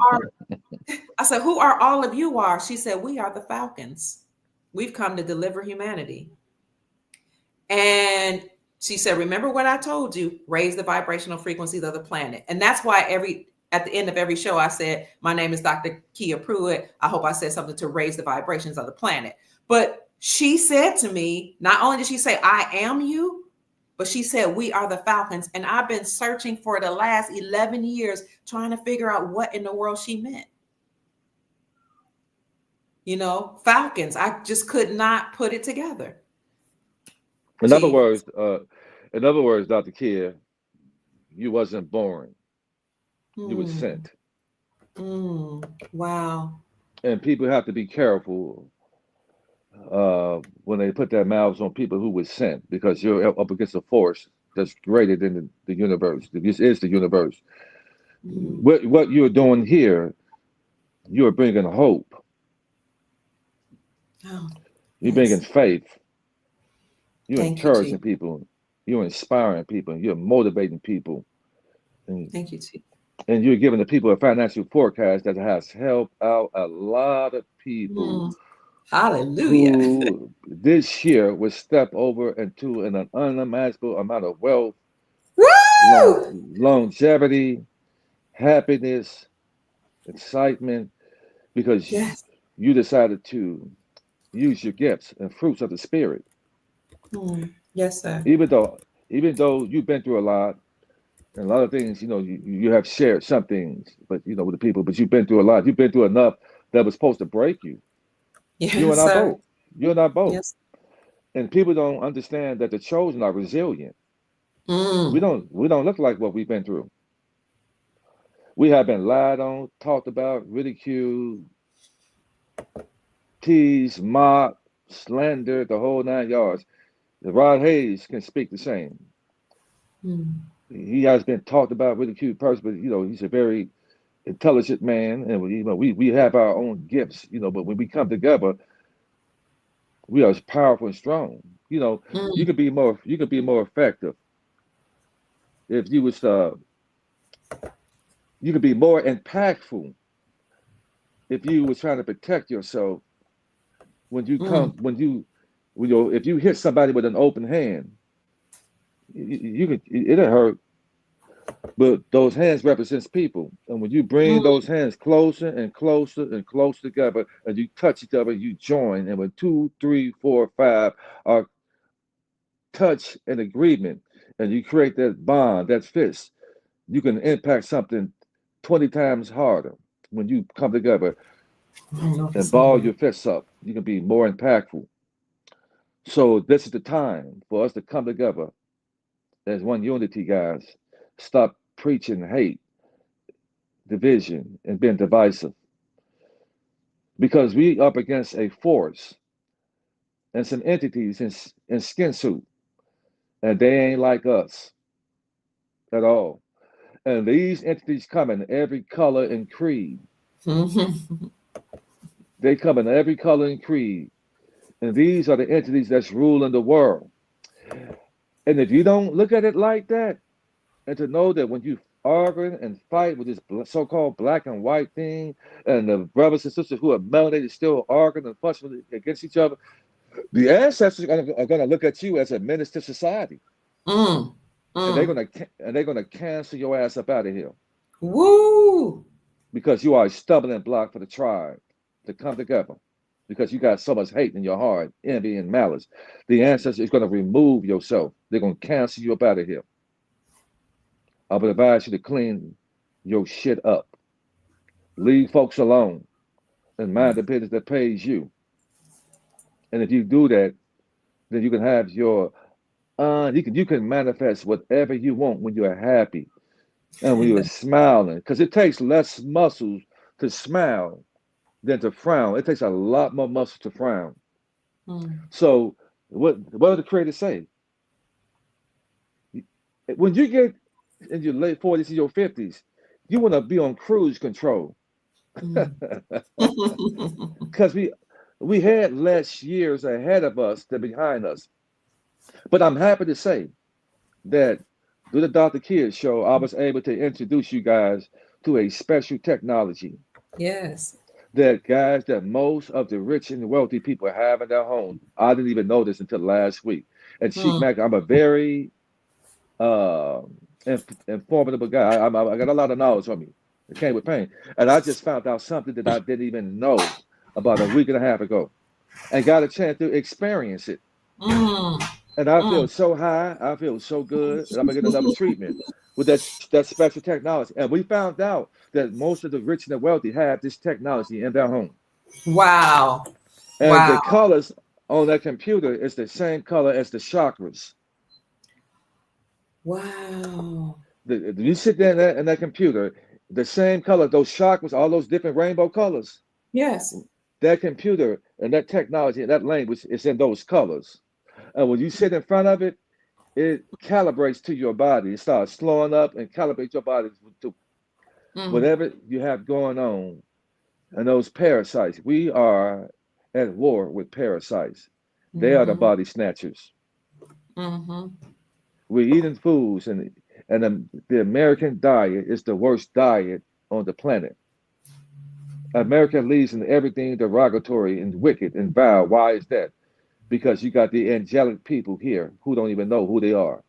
are all of you are?" She said, "We are the Falcons. We've come to deliver humanity." And she said, "Remember what I told you, raise the vibrational frequencies of the planet." And that's why at the end of every show, I said, "My name is Dr. Kia Pruitt. I hope I said something to raise the vibrations of the planet." But she said to me, not only did she say, "I am you," but she said, "We are the Falcons." And I've been searching for the last 11 years, trying to figure out what in the world she meant. Falcons. I just could not put it together. In other words, Dr. Kia, you wasn't born. You were sent. Wow. And people have to be careful when they put their mouths on people who were sent, because you're up against a force that's greater than the universe. This is the universe. What you're doing here, you're bringing hope. Oh, you're bringing faith. You're Thank encouraging you, people. You're inspiring people. You're motivating people. And, Thank you, Chief. And you're giving the people a financial forecast that has helped out a lot of people. Hallelujah. Who this year will step over into an unimaginable amount of wealth, longevity, happiness, excitement, because you decided to use your gifts and fruits of the spirit. Yes, sir. Even though you've been through a lot, and a lot of things, you have shared some things, but with the people, but you've been through a lot. You've been through enough that was supposed to break you. Yes, you and I sir. both. You and I both. Yes. And people don't understand that the chosen are resilient. We don't look like what we've been through. We have been lied on, talked about, ridiculed, teased, mocked, slandered, the whole 9 yards. Rod Hayes can speak the same. He has been talked about, ridiculed person, but he's a very intelligent man, and we have our own gifts, but when we come together, we are powerful and strong. You could be more effective if you was you could be more impactful if you was trying to protect yourself when you come if you hit somebody with an open hand, it'll hurt, but those hands represents people, and when you bring those hands closer and closer and closer together, and you touch each other, you join, and when 2, 3, 4, 5 are touch and agreement, and you create that bond, that fist, you can impact something 20 times harder when you come together and ball your fists up. You can be more impactful. So this is the time for us to come together as one unity, guys. Stop preaching hate, division, and being divisive. Because we up against a force and some entities in skin suit, and they ain't like us at all. And these entities come in every color and creed. They come in every color and creed. And these are the entities that's ruling the world. And if you don't look at it like that, and to know that when you argue and fight with this so-called black and white thing, and the brothers and sisters who are melanated still arguing and fussing against each other, the ancestors are going to look at you as a menace to society. And they're gonna cancel your ass up out of here. Woo! Because you are a stumbling block for the tribe to come together. Because you got so much hate in your heart, envy and malice. The ancestors is gonna remove yourself. They're gonna cancel you up out of here. I would advise you to clean your shit up. Leave folks alone and mind the business that pays you. And if you do that, then you can have your you can manifest whatever you want when you're happy and when you're smiling, because it takes less muscles to smile than to frown. It takes a lot more muscles to frown. So what did the creator say? When you get in your late 40s and your 50s, you want to be on cruise control. Because we had less years ahead of us than behind us. But I'm happy to say that through the Dr. Kids show, I was able to introduce you guys to a special technology. Yes. That most of the rich and wealthy people have in their home. I didn't even know this until last week. And Chief Mack, I'm a very informative guy. I got a lot of knowledge on me. It came with pain. And I just found out something that I didn't even know about a week and a half ago and got a chance to experience it. And I feel so high. I feel so good. And I'm going to get another treatment with that special technology. And we found out that most of the rich and the wealthy have this technology in their home. Wow. And the colors on that computer is the same color as the chakras. Wow. You sit there in that computer, the same color, those chakras, all those different rainbow colors. Yes. That computer and that technology and that language is in those colors. And when you sit in front of it, it calibrates to your body. It starts slowing up and calibrates your body to whatever you have going on. And those parasites, we are at war with parasites. They are the body snatchers. We're eating foods, and the American diet is the worst diet on the planet. America leads in everything derogatory and wicked and vile. Why is that? Because you got the angelic people here who don't even know who they are.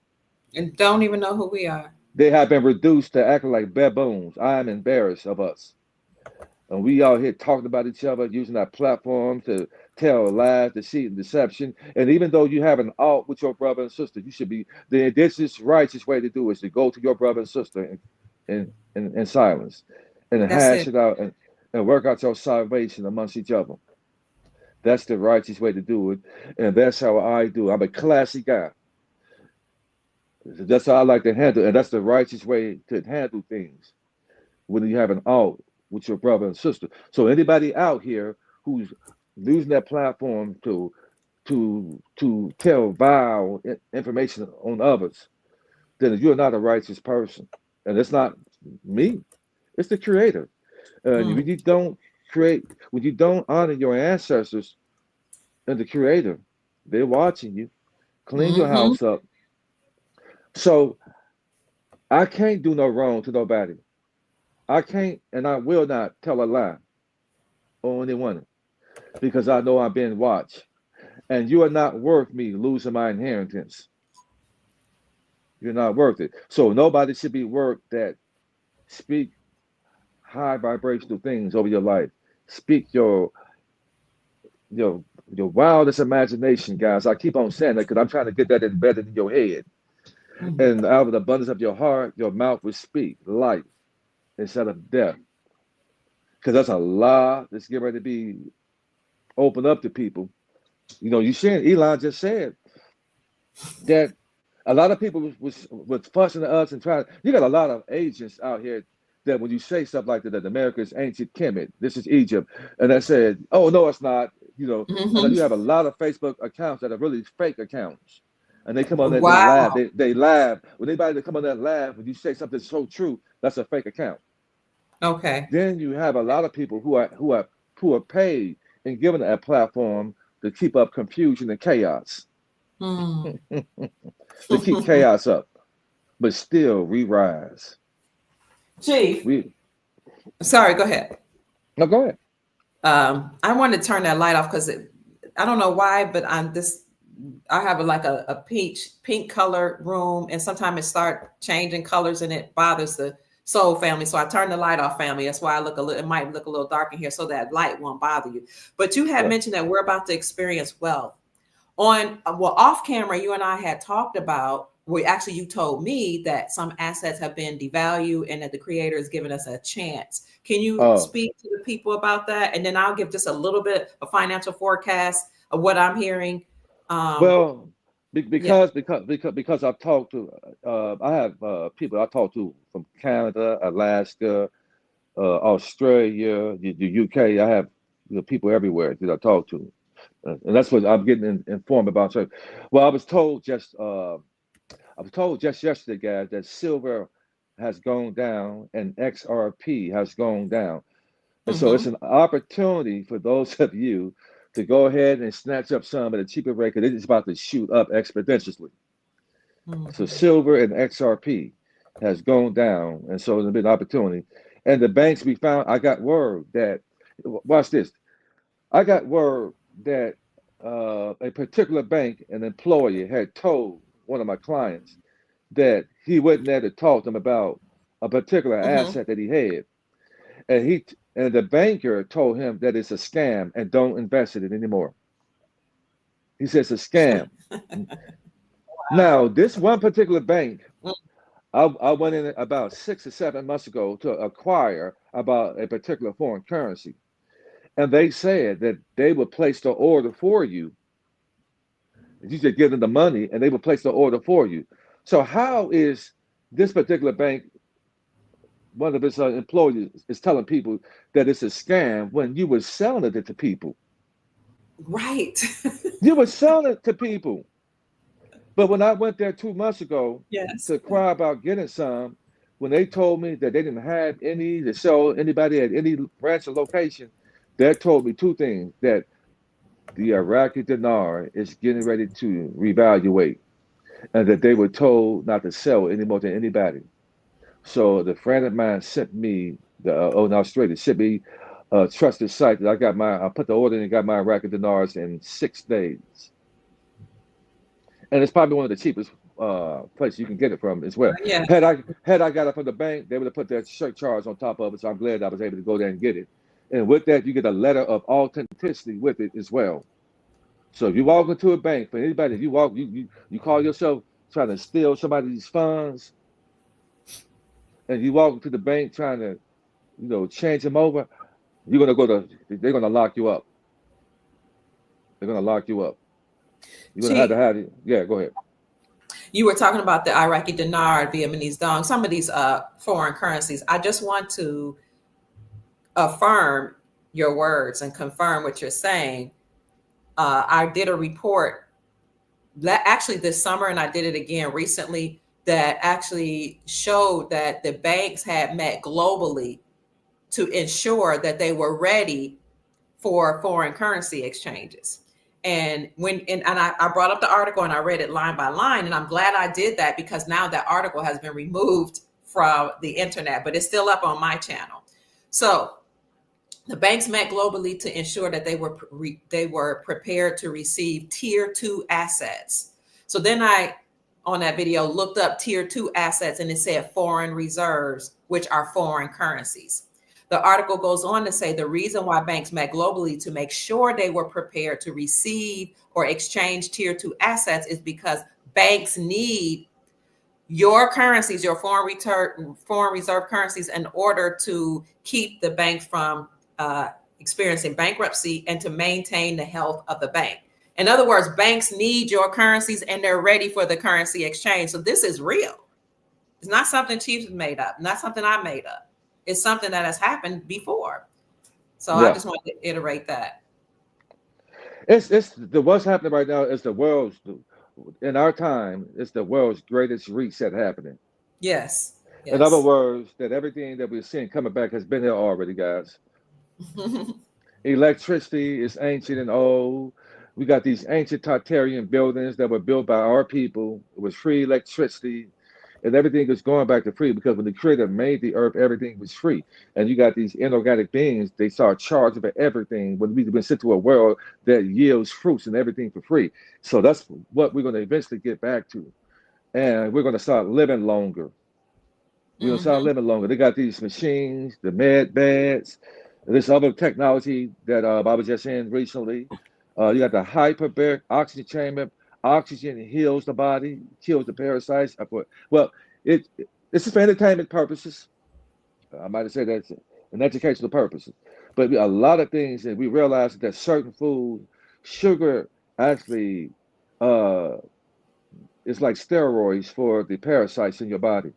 And don't even know who we are. They have been reduced to acting like baboons. I am embarrassed of us. And we out here talking about each other, using our platform to tell lies, deceit, and deception. And even though you have an out with your brother and sister, you should be, this is righteous way to do is to go to your brother and sister in silence and hash it out and work out your salvation amongst each other. That's the righteous way to do it. And that's how I do. I'm a classy guy. That's how I like to handle it. And that's the righteous way to handle things when you have an out with your brother and sister. So anybody out here who's using that platform to tell vile information on others, then you're not a righteous person. And it's not me. It's the creator. When you don't honor your ancestors and the creator, they're watching you. Clean your house up. So I can't do no wrong to nobody. I can't and I will not tell a lie on anyone because I know I'm being watched. And you are not worth me losing my inheritance. You're not worth it. So nobody should be worth that. Speak high vibrational things over your life. Speak your wildest imagination, guys. I keep on saying that because I'm trying to get that embedded in your head. And out of the abundance of your heart, your mouth will speak life instead of death. Because that's a lie that's getting ready to be opened up to people. You know, you saying Elon just said that a lot of people was fussing at us and trying. You got a lot of agents out here that when you say stuff like that America is ancient Kemet, this is Egypt, and I said, oh no, it's not. You know, and then you have a lot of Facebook accounts that are really fake accounts, and they come on there, they laugh, they laugh. When anybody that come on that laugh, when you say something so true, that's a fake account. Okay. Then you have a lot of people who are paid and given a platform to keep up confusion and chaos. To keep chaos up, but still we rise. Chief, sorry, go ahead. No, go ahead. I wanted to turn that light off because I don't know why, but I have a pink color room, and sometimes it start changing colors and it bothers the soul family. So I turned the light off, family. That's why it might look a little dark in here, so that light won't bother you. But you had mentioned that we're about to experience wealth. Off camera, you and I had talked about, you told me that some assets have been devalued and that the creator has given us a chance. Can you speak to the people about that? And then I'll give just a little bit of financial forecast of what I'm hearing. Because I've talked to, I have people I talk to from Canada, Alaska, Australia, the UK. I have people everywhere that I talk to. And that's what I'm getting informed about. So, well, I was told just yesterday, guys, that silver has gone down and XRP has gone down. And so it's an opportunity for those of you to go ahead and snatch up some at a cheaper rate because it's about to shoot up exponentially. So silver and XRP has gone down. And so there's been an opportunity. And the banks we found, I got word that, watch this. I got word that a particular bank, an employee, had told one of my clients that he wasn't there to talk to them about a particular asset that he had, and the banker told him that it's a scam and don't invest in it anymore. He says it's a scam. Now, this one particular bank, I went in about 6 or 7 months ago to acquire about a particular foreign currency. And they said that they would place the order for you. You just give them the money and they would place the order for you. So how is this particular bank, one of its employees is telling people that it's a scam when you were selling it to people? Right. You were selling it to people. But when I went there 2 months ago to inquire about getting some, when they told me that they didn't have any to sell anybody at any branch or location, that told me two things: that the Iraqi Dinar is getting ready to reevaluate, and that they were told not to sell anymore to anybody. So the friend of mine sent me in Australia sent me a trusted site that I put the order in and got my Iraqi Dinars in 6 days, and it's probably one of the cheapest places you can get it from as well. Had I got it from the bank, they would have put that surcharge on top of it. So I'm glad I was able to go there and get it. And with that, you get a letter of authenticity with it as well. So if you walk into a bank, for anybody, if you call yourself trying to steal somebody's funds, and you walk into the bank trying to, change them over, they're gonna lock you up. They're gonna lock you up. You're gonna have to have it. Yeah, go ahead. You were talking about the Iraqi dinar, Vietnamese dong, some of these foreign currencies. I just want to affirm your words and confirm what you're saying. I did a report actually this summer, and I did it again recently, that actually showed that the banks had met globally to ensure that they were ready for foreign currency exchanges. And I brought up the article and I read it line by line, and I'm glad I did that because now that article has been removed from the internet, but it's still up on my channel. So the banks met globally to ensure that they were prepared to receive tier 2 assets. So then I, on that video, looked up tier 2 assets, and it said foreign reserves, which are foreign currencies. The article goes on to say the reason why banks met globally to make sure they were prepared to receive or exchange tier 2 assets is because banks need your currencies, your foreign reserve currencies, in order to keep the bank from experiencing bankruptcy and to maintain the health of the bank. In other words, banks need your currencies and they're ready for the currency exchange. So this is real. It's not something Chiefs made up, not something I made up. It's something that has happened before. So I just want to iterate that. It's what's happening right now is the world's, in our time, it's the world's greatest reset happening. Yes. In other words, that everything that we're seeing coming back has been here already, guys. Electricity is ancient and old. We got these ancient Tarian buildings that were built by our people. It was free electricity, and everything is going back to free because when the Creator made the earth, everything was free. And you got these inorganic beings, they start charging for everything when we've been sent to a world that yields fruits and everything for free. So that's what we're going to eventually get back to. And we're going to start living longer. We're going to start living longer. They got these machines, the med beds, this other technology that I was just in recently. You got the hyperbaric oxygen chamber. Oxygen heals the body, kills the parasites. Well, it's for entertainment purposes. I might say that's an educational purposes. But a lot of things that we realize that certain food, sugar actually is like steroids for the parasites in your body.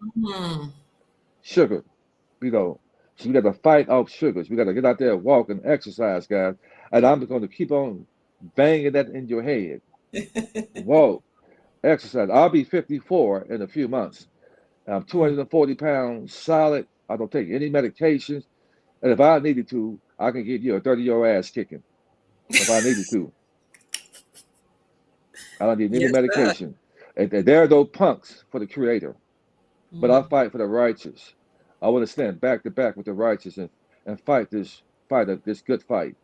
Sugar, so we got to fight off sugars. We got to get out there and walk and exercise, guys. And I'm going to keep on banging that in your head. Whoa, exercise. I'll be 54 in a few months. I'm 240 pounds solid. I don't take any medications. And if I needed to, I can give you a 30-year ass kicking if I needed to. I don't need any medication. And there are those punks for the Creator. But I fight for the righteous. I want to stand back to back with the righteous and fight this good fight.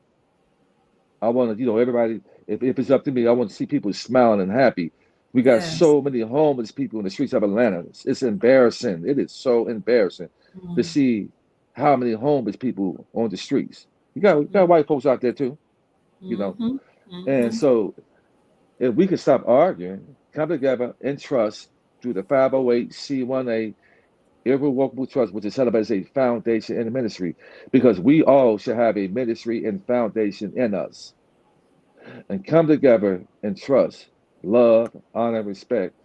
I want to, everybody, if it's up to me, I want to see people smiling and happy. We got so many homeless people in the streets of Atlanta. It's embarrassing. It is so embarrassing to see how many homeless people on the streets. You got white folks out there too, And so if we can stop arguing, come together and trust through the 508c1a irrevocable trust, which is set up as a foundation in the ministry, because we all should have a ministry and foundation in us. And come together and trust, love, honor, respect,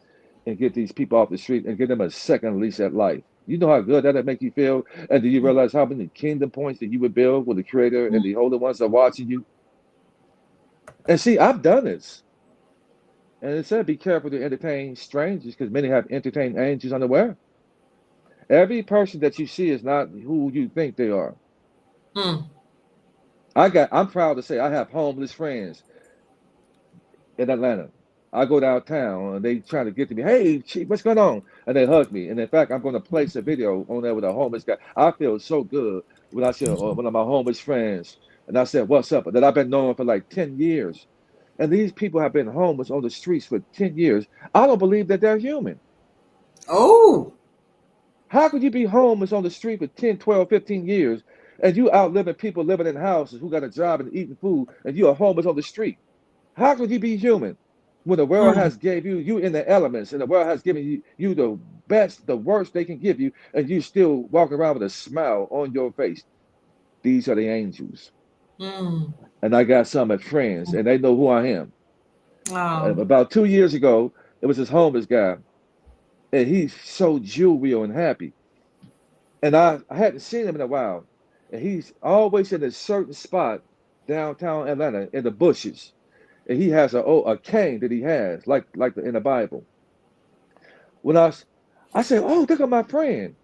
and get these people off the street and give them a second lease at life. You know how good that'll make you feel? And do you realize how many kingdom points that you would build with the Creator and the Holy Ones are watching you? And see, I've done this. And it said, be careful to entertain strangers, because many have entertained angels unaware. Every person that you see is not who you think they are. I'm proud to say I have homeless friends in Atlanta. I go downtown and they try to get to me. Hey, Chief, what's going on? And they hug me. And in fact, I'm going to place a video on there with a homeless guy. I feel so good when I see one of my homeless friends. And I said, what's up? That I've been knowing for like 10 years. And these people have been homeless on the streets for 10 years. I don't believe that they're human. Oh. How could you be homeless on the street for 10, 12, 15 years and you outliving people living in houses who got a job and eating food and you are homeless on the street? How could you be human when the world has gave you in the elements and the world has given you the best, the worst they can give you, and you still walk around with a smile on your face? These are the angels. And I got some friends and they know who I am. About 2 years ago, it was this homeless guy. And he's so jovial and happy. And I hadn't seen him in a while. And he's always in a certain spot downtown Atlanta in the bushes. And he has a cane that he has, like in the Bible. When I said, oh, look at my friend.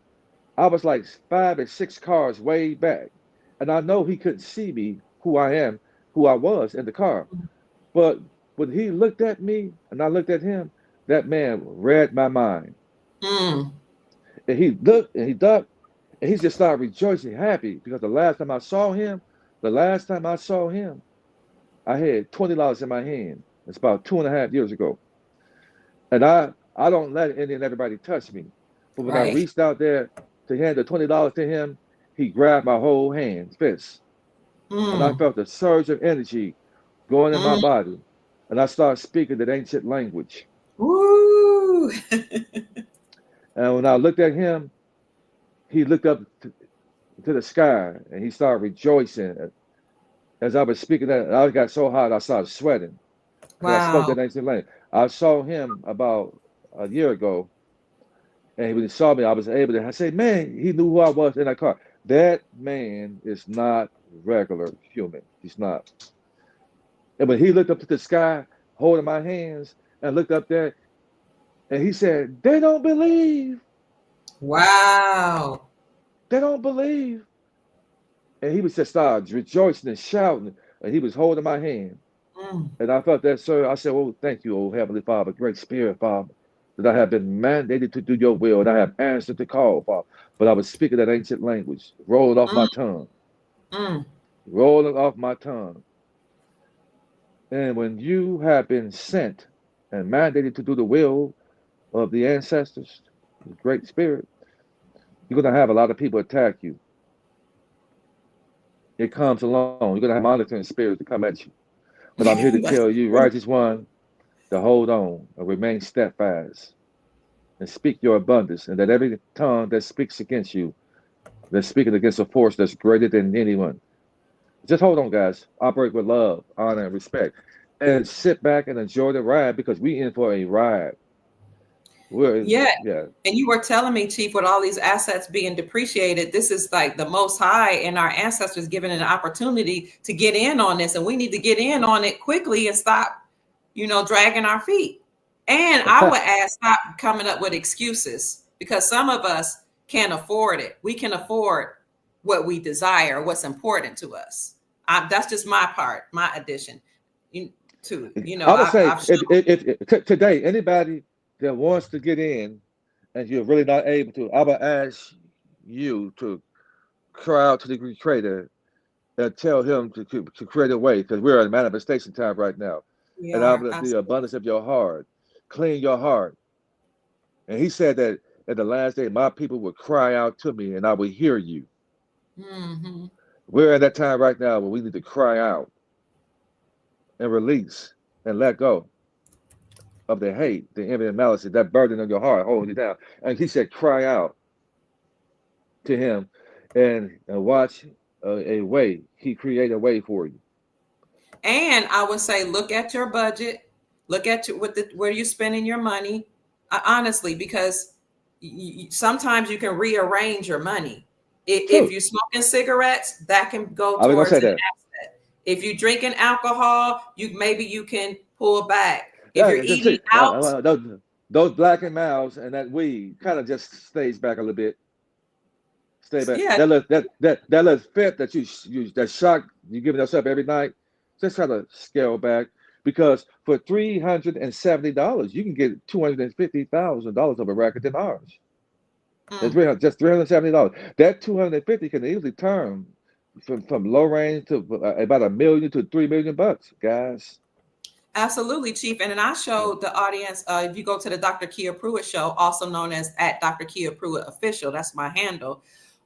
I was like 5 or 6 cars way back. And I know he couldn't see me, who I was in the car. But when he looked at me and I looked at him, that man read my mind. And he looked and he ducked and he just started rejoicing, happy, because the last time I saw him, I had $20 in my hand. It's about 2.5 years ago. And I don't let any and everybody touch me. But when I reached out there to hand the $20 to him, he grabbed my whole fist. And I felt a surge of energy going in my body. And I started speaking that ancient language. Woo! And when I looked at him, he looked up to the sky and he started rejoicing. As I was speaking that, I got so hot I started sweating because I spoke Wow. that ancient language. I saw him about a year ago, and when he saw me, I was able to. I said, "Man, he knew who I was in that car." That man is not regular human. He's not. And when he looked up to the sky, holding my hands, and looked up there, and he said, "They don't believe. Wow. They don't believe." And he was just started rejoicing and shouting, and he was holding my hand. Mm, And I felt that, sir. I said, "Oh, thank you, oh Heavenly Father, great Spirit, Father, that I have been mandated to do your will, and I have answered the call, Father." But I was speaking that ancient language, rolling off mm, my tongue, mm. rolling off my tongue. And when you have been sent and mandated to do the will of the ancestors, the great Spirit, you're going to have a lot of people attack you. It comes along. You're going to have monitoring spirits to come at you. But I'm here to That's tell you, true. righteous one, to hold on and remain steadfast and speak your abundance, and that every tongue that speaks against you, that's speaking against a force that's greater than anyone. Just hold on, guys. Operate with love, honor, and respect. And sit back and enjoy the ride because we in for a ride. Yeah. Yeah. And you were telling me, Chief, with all these assets being depreciated, this is like the most high, and our ancestors given an opportunity to get in on this. And we need to get in on it quickly and stop, dragging our feet. And I would ask, stop coming up with excuses, because some of us can't afford it. We can afford what we desire, what's important to us. That's just my part, my addition to, I would say I've shown. if today anybody that wants to get in and you're really not able to, I would ask you to cry out to the Creator and tell him to create a way, because we're in manifestation time right now. We And out are, of the absolutely. abundance of your heart, clean your heart. And he said that at the last day, my people would cry out to me and I would hear you. Hmm. We're at that time right now where we need to cry out and release and let go of the hate, the envy, and malice, that burden on your heart holding you down. And he said, cry out to him and watch a way. He created a way for you. And I would say, look at your budget, look at where you're spending your money, honestly, because sometimes you can rearrange your money. If True. you're smoking cigarettes, that can go I was gonna towards say an that. asset. If you're drinking alcohol, maybe you can pull back. If you're Yeah, eating out, those black and mouths and that weed kind of just stays back a little bit. Stay back. yeah, That little fit that that shock you give yourself every night, just try to scale back, because for $370 you can get $250,000 of Iraqi dinars. That's mm. just $370. That 250 can easily turn from low range to about $1 million to $3 million, guys. Absolutely, Chief. And then I Yeah. showed the audience, if you go to the Dr. Kia Pruitt show, also known as at Dr. Kia Pruitt Official, that's my handle,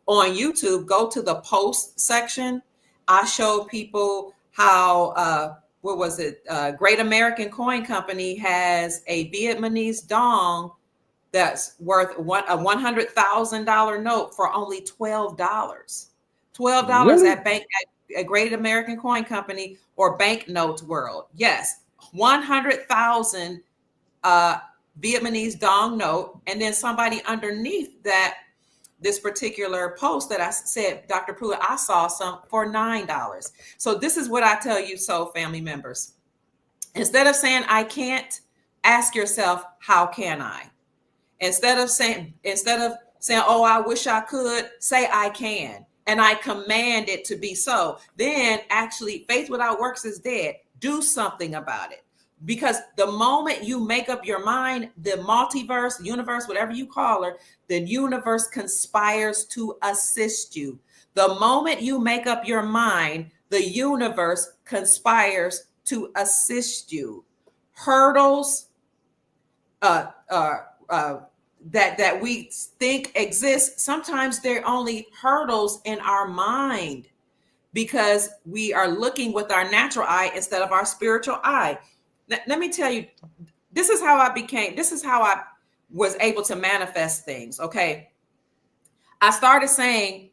on YouTube, go to the post section. I showed people how, what was it? Great American Coin Company has a Vietnamese dong that's worth a $100,000 note for only $12. $12 Really? at at Great American Coin Company or Banknote World. Yes, 100,000 Vietnamese dong note, and then somebody underneath that, this particular post that I said, Dr. Pruitt, I saw some for $9. So this is what I tell you, so family members. Instead of saying I can't, ask yourself, how can I? Instead of saying, oh, I wish I could, say I can. And I command it to be so. Then actually, faith without works is dead. Do something about it. Because the moment you make up your mind, the multiverse, universe, whatever you call her, the universe conspires to assist you. The moment you make up your mind, the universe conspires to assist you. Hurdles, that we think exist, sometimes they're only hurdles in our mind, because we are looking with our natural eye instead of our spiritual eye. Let me tell you, this is how I was able to manifest things. Okay. I started saying,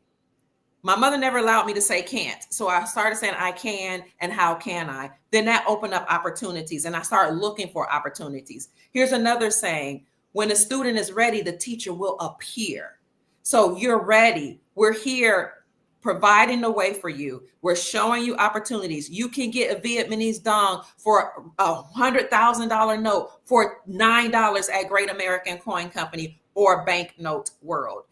my mother never allowed me to say can't. So I started saying I can and how can I? Then that opened up opportunities and I started looking for opportunities. Here's another saying, when a student is ready, the teacher will appear. So you're ready. We're here providing the way for you. We're showing you opportunities. You can get a Vietnamese dong for $100,000 note for $9 at Great American Coin Company or Banknote World.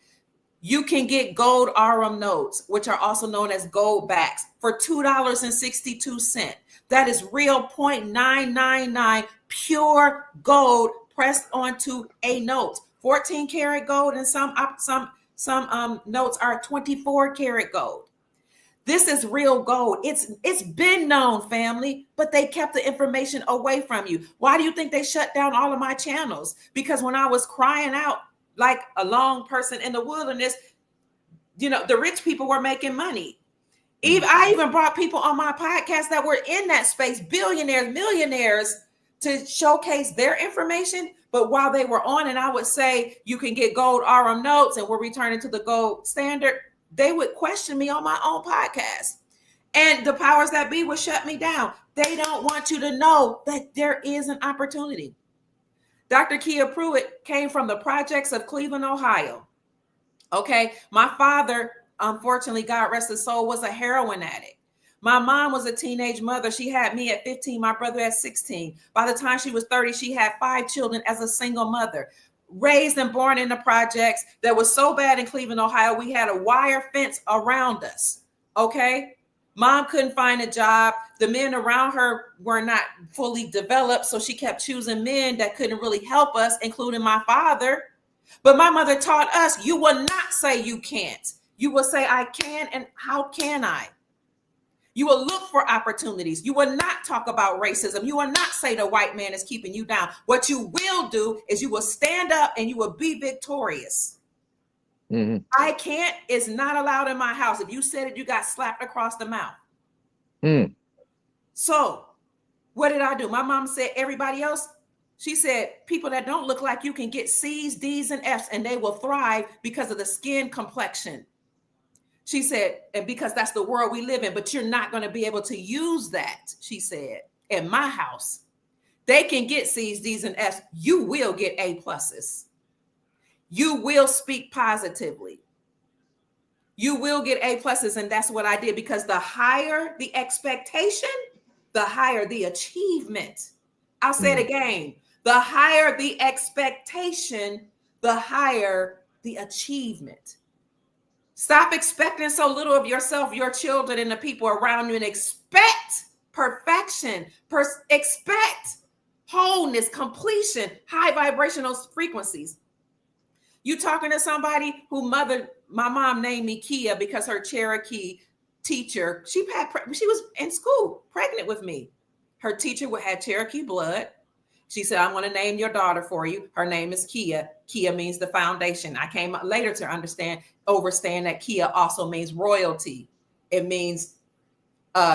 You can get gold Arum notes, which are also known as gold backs, for $2.62. That is real 0.999 pure gold pressed onto a note. 14 karat gold, and some notes are 24 karat gold. This is real gold. It's been known, family, but they kept the information away from you. Why do you think they shut down all of my channels? Because when I was crying out like a lone person in the wilderness, you know, the rich people were making money. I even brought people on my podcast that were in that space, billionaires, millionaires, to showcase their information. But while they were on, and I would say, you can get gold Arum notes and we're returning to the gold standard, they would question me on my own podcast. And the powers that be would shut me down. They don't want you to know that there is an opportunity. Dr. Kia Pruitt came from the projects of Cleveland, Ohio. Okay. My father, unfortunately, God rest his soul, was a heroin addict. My mom was a teenage mother. She had me at 15, my brother at 16. By the time she was 30, she had 5 children as a single mother. Raised and born in the projects that was so bad in Cleveland, Ohio, we had a wire fence around us. Okay. Mom couldn't find a job. The men around her were not fully developed, so she kept choosing men that couldn't really help us, including my father. But my mother taught us, you will not say you can't. You will say I can, and how can I? You will look for opportunities. You will not talk about racism. You will not say the white man is keeping you down. What you will do is you will stand up and you will be victorious. Mm-hmm. I can't is not allowed in my house. If you said it, you got slapped across the mouth. So what did I do? My mom said, everybody else, she said, people that don't look like you can get C's, D's, and F's, and they will thrive because of the skin complexion. She said, and because that's the world we live in, but you're not going to be able to use that, she said, in my house. They can get C's, D's, and F's. You will get A pluses. You will speak positively. You will get A pluses, and that's what I did, because the higher the expectation, the higher the achievement. I'll say it again. The higher the expectation, the higher the achievement. Stop expecting so little of yourself, your children, and the people around you, and expect perfection. Expect wholeness, completion, high vibrational frequencies. You talking to somebody who my mom named me Kia because her Cherokee teacher, she was in school pregnant with me. Her teacher had Cherokee blood. She said, I'm going to name your daughter for you. Her name is Kia. Kia means the foundation. I came later to understand that Kia also means royalty. It means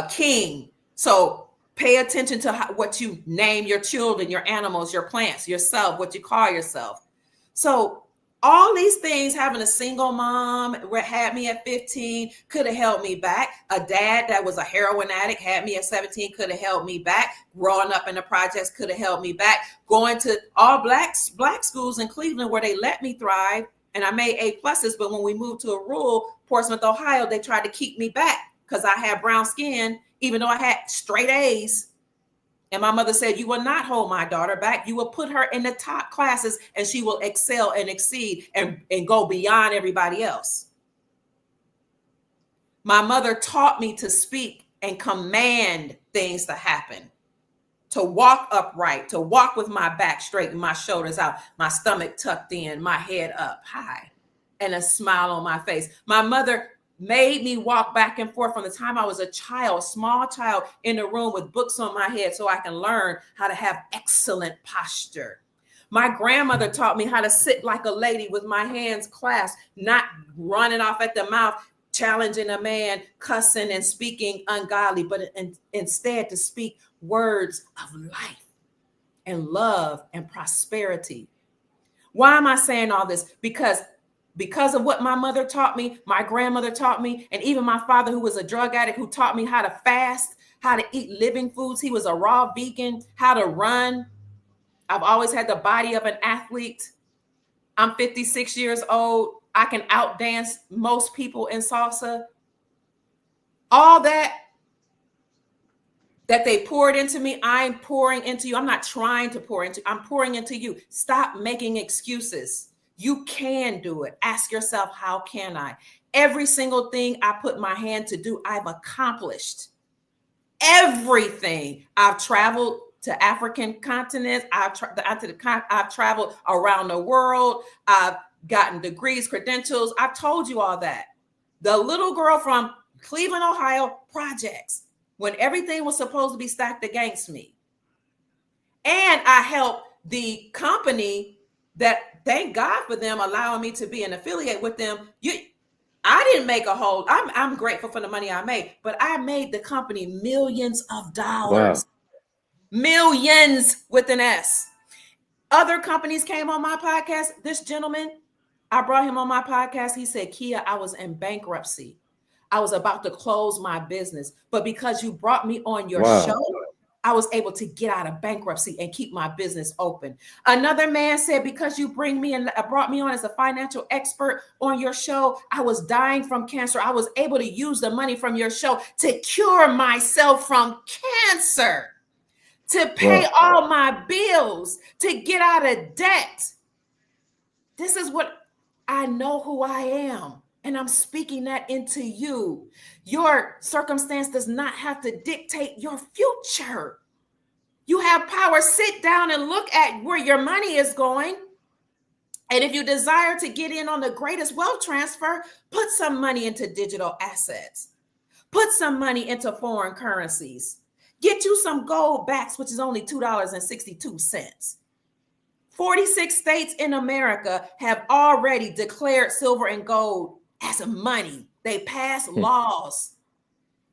king. So pay attention to what you name your children, your animals, your plants, yourself, what you call yourself. So all these things, having a single mom had me at 15, could have held me back. A dad that was a heroin addict had me at 17, could have held me back. Growing up in the projects could have held me back. Going to all black schools in Cleveland where they let me thrive, and I made A pluses. But when we moved to a rural Portsmouth, Ohio, they tried to keep me back because I had brown skin, even though I had straight A's. And my mother said, you will not hold my daughter back. You will put her in the top classes and she will excel and exceed and go beyond everybody else. My mother taught me to speak and command things to happen, to walk upright, to walk with my back straight and my shoulders out, my stomach tucked in, my head up high, and a smile on my face. My mother made me walk back and forth from the time I was a small child, in a room with books on my head so I can learn how to have excellent posture. My grandmother taught me how to sit like a lady with my hands clasped, not running off at the mouth, challenging a man, cussing and speaking ungodly, but instead to speak words of life and love and prosperity. Why am I saying all this? Because of what my mother taught me, my grandmother taught me, and even my father, who was a drug addict, who taught me how to fast, how to eat living foods. He was a raw vegan, how to run. I've always had the body of an athlete. I'm 56 years old. I can outdance most people in salsa. All that they poured into me, I'm pouring into you. I'm not trying to pour into, I'm pouring into you. Stop making excuses. You can do it. Ask yourself, how can I? Every single thing I put my hand to do, I've accomplished. Everything. I've traveled to African continents. I've traveled around the world. I've gotten degrees, credentials. I've told you all that. The little girl from Cleveland, Ohio, projects, when everything was supposed to be stacked against me. And I helped the company that, thank God for them allowing me to be an affiliate with them. I didn't make a whole, I'm grateful for the money I made, but I made the company millions of dollars. Wow. Millions with an S. Other companies came on my podcast. This gentleman, I brought him on my podcast. He said, Kia, I was in bankruptcy. I was about to close my business, but because you brought me on your show, I was able to get out of bankruptcy and keep my business open. Another man said, because you brought me on as a financial expert on your show, I was dying from cancer. I was able to use the money from your show to cure myself from cancer, to pay all my bills, to get out of debt. This is what I know who I am. And I'm speaking that into you. Your circumstance does not have to dictate your future. You have power. Sit down and look at where your money is going. And if you desire to get in on the greatest wealth transfer, put some money into digital assets. Put some money into foreign currencies. Get you some gold backs, which is only $2.62. 46 states in America have already declared silver and gold as a money. They passed laws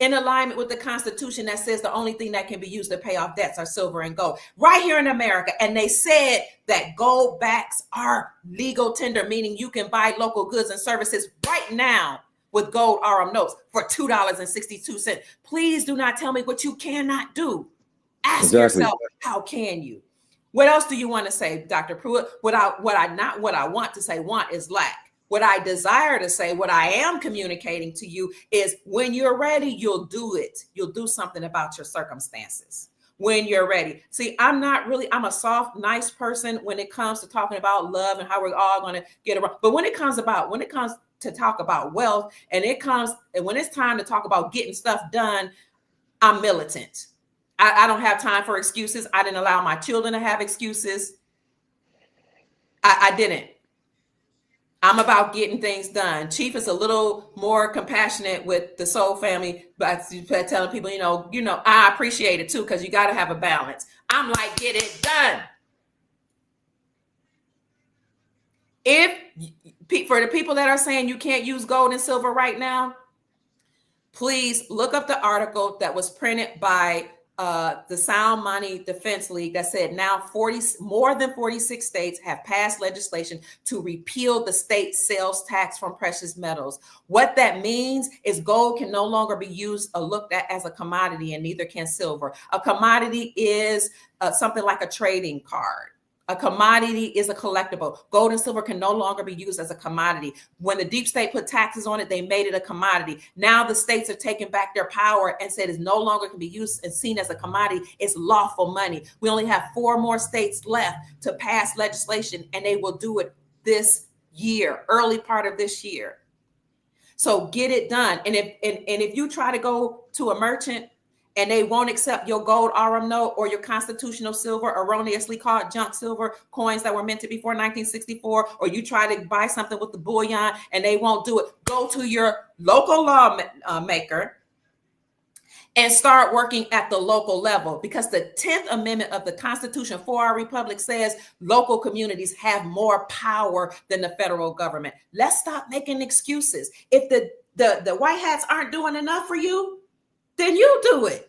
in alignment with the Constitution that says the only thing that can be used to pay off debts are silver and gold right here in America. And they said that gold backs are legal tender, meaning you can buy local goods and services right now with gold RM notes for $2.62. Please do not tell me what you cannot do. Ask yourself, how can you? What else do you want to say, Dr. Pruitt? What I want to say, want is lack. What I desire to say, what I am communicating to you is when you're ready, you'll do it. You'll do something about your circumstances when you're ready. See, I'm a soft, nice person when it comes to talking about love and how we're all going to get around. But when it comes to talk about wealth and when it's time to talk about getting stuff done, I'm militant. I don't have time for excuses. I didn't allow my children to have excuses. I didn't. I'm about getting things done. Chief is a little more compassionate with the soul family, but telling people, I appreciate it too, because you got to have a balance. I'm like, get it done. For the people that are saying you can't use gold and silver right now, please look up the article that was printed by the Sound Money Defense League that said now more than 46 states have passed legislation to repeal the state sales tax from precious metals. What that means is gold can no longer be used or looked at as a commodity, and neither can silver. A commodity is something like a trading card. A commodity is a collectible. Gold and silver can no longer be used as a commodity. When the deep state put taxes on it, they made it a commodity. Now the states are taking back their power and said it no longer can be used and seen as a commodity. It's lawful money. We only have 4 more states left to pass legislation, and they will do it this year, early part of this year. So get it done. And if you try to go to a merchant and they won't accept your gold RM note or your constitutional silver, erroneously called junk silver coins that were minted before 1964, or you try to buy something with the bullion and they won't do it, go to your local law maker and start working at the local level, because the 10th Amendment of the Constitution for our republic says local communities have more power than the federal government. Let's stop making excuses. If the white hats aren't doing enough for you, then you do it.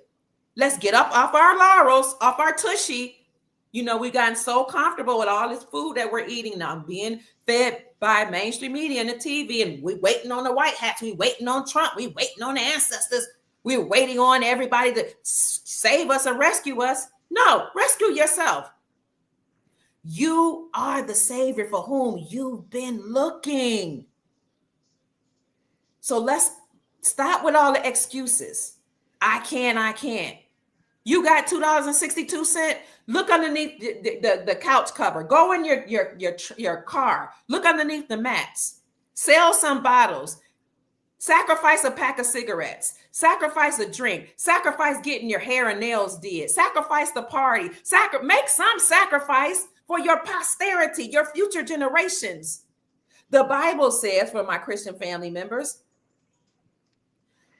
Let's get up off our laurels, off our tushy, You know, we've gotten so comfortable with all this food that we're eating now, being fed by mainstream media and the TV, and we waiting on the white hats, we waiting on Trump, we waiting on the ancestors, we're waiting on everybody to save us and rescue us. No, rescue yourself. You are the savior for whom you've been looking. So let's stop with all the excuses. I can't. You got $2.62. Look underneath the couch cover. Go in your car. Look underneath the mats. Sell some bottles. Sacrifice a pack of cigarettes. Sacrifice a drink. Sacrifice getting your hair and nails did. Sacrifice the party. Make some sacrifice for your posterity, your future generations. The Bible says, for my Christian family members,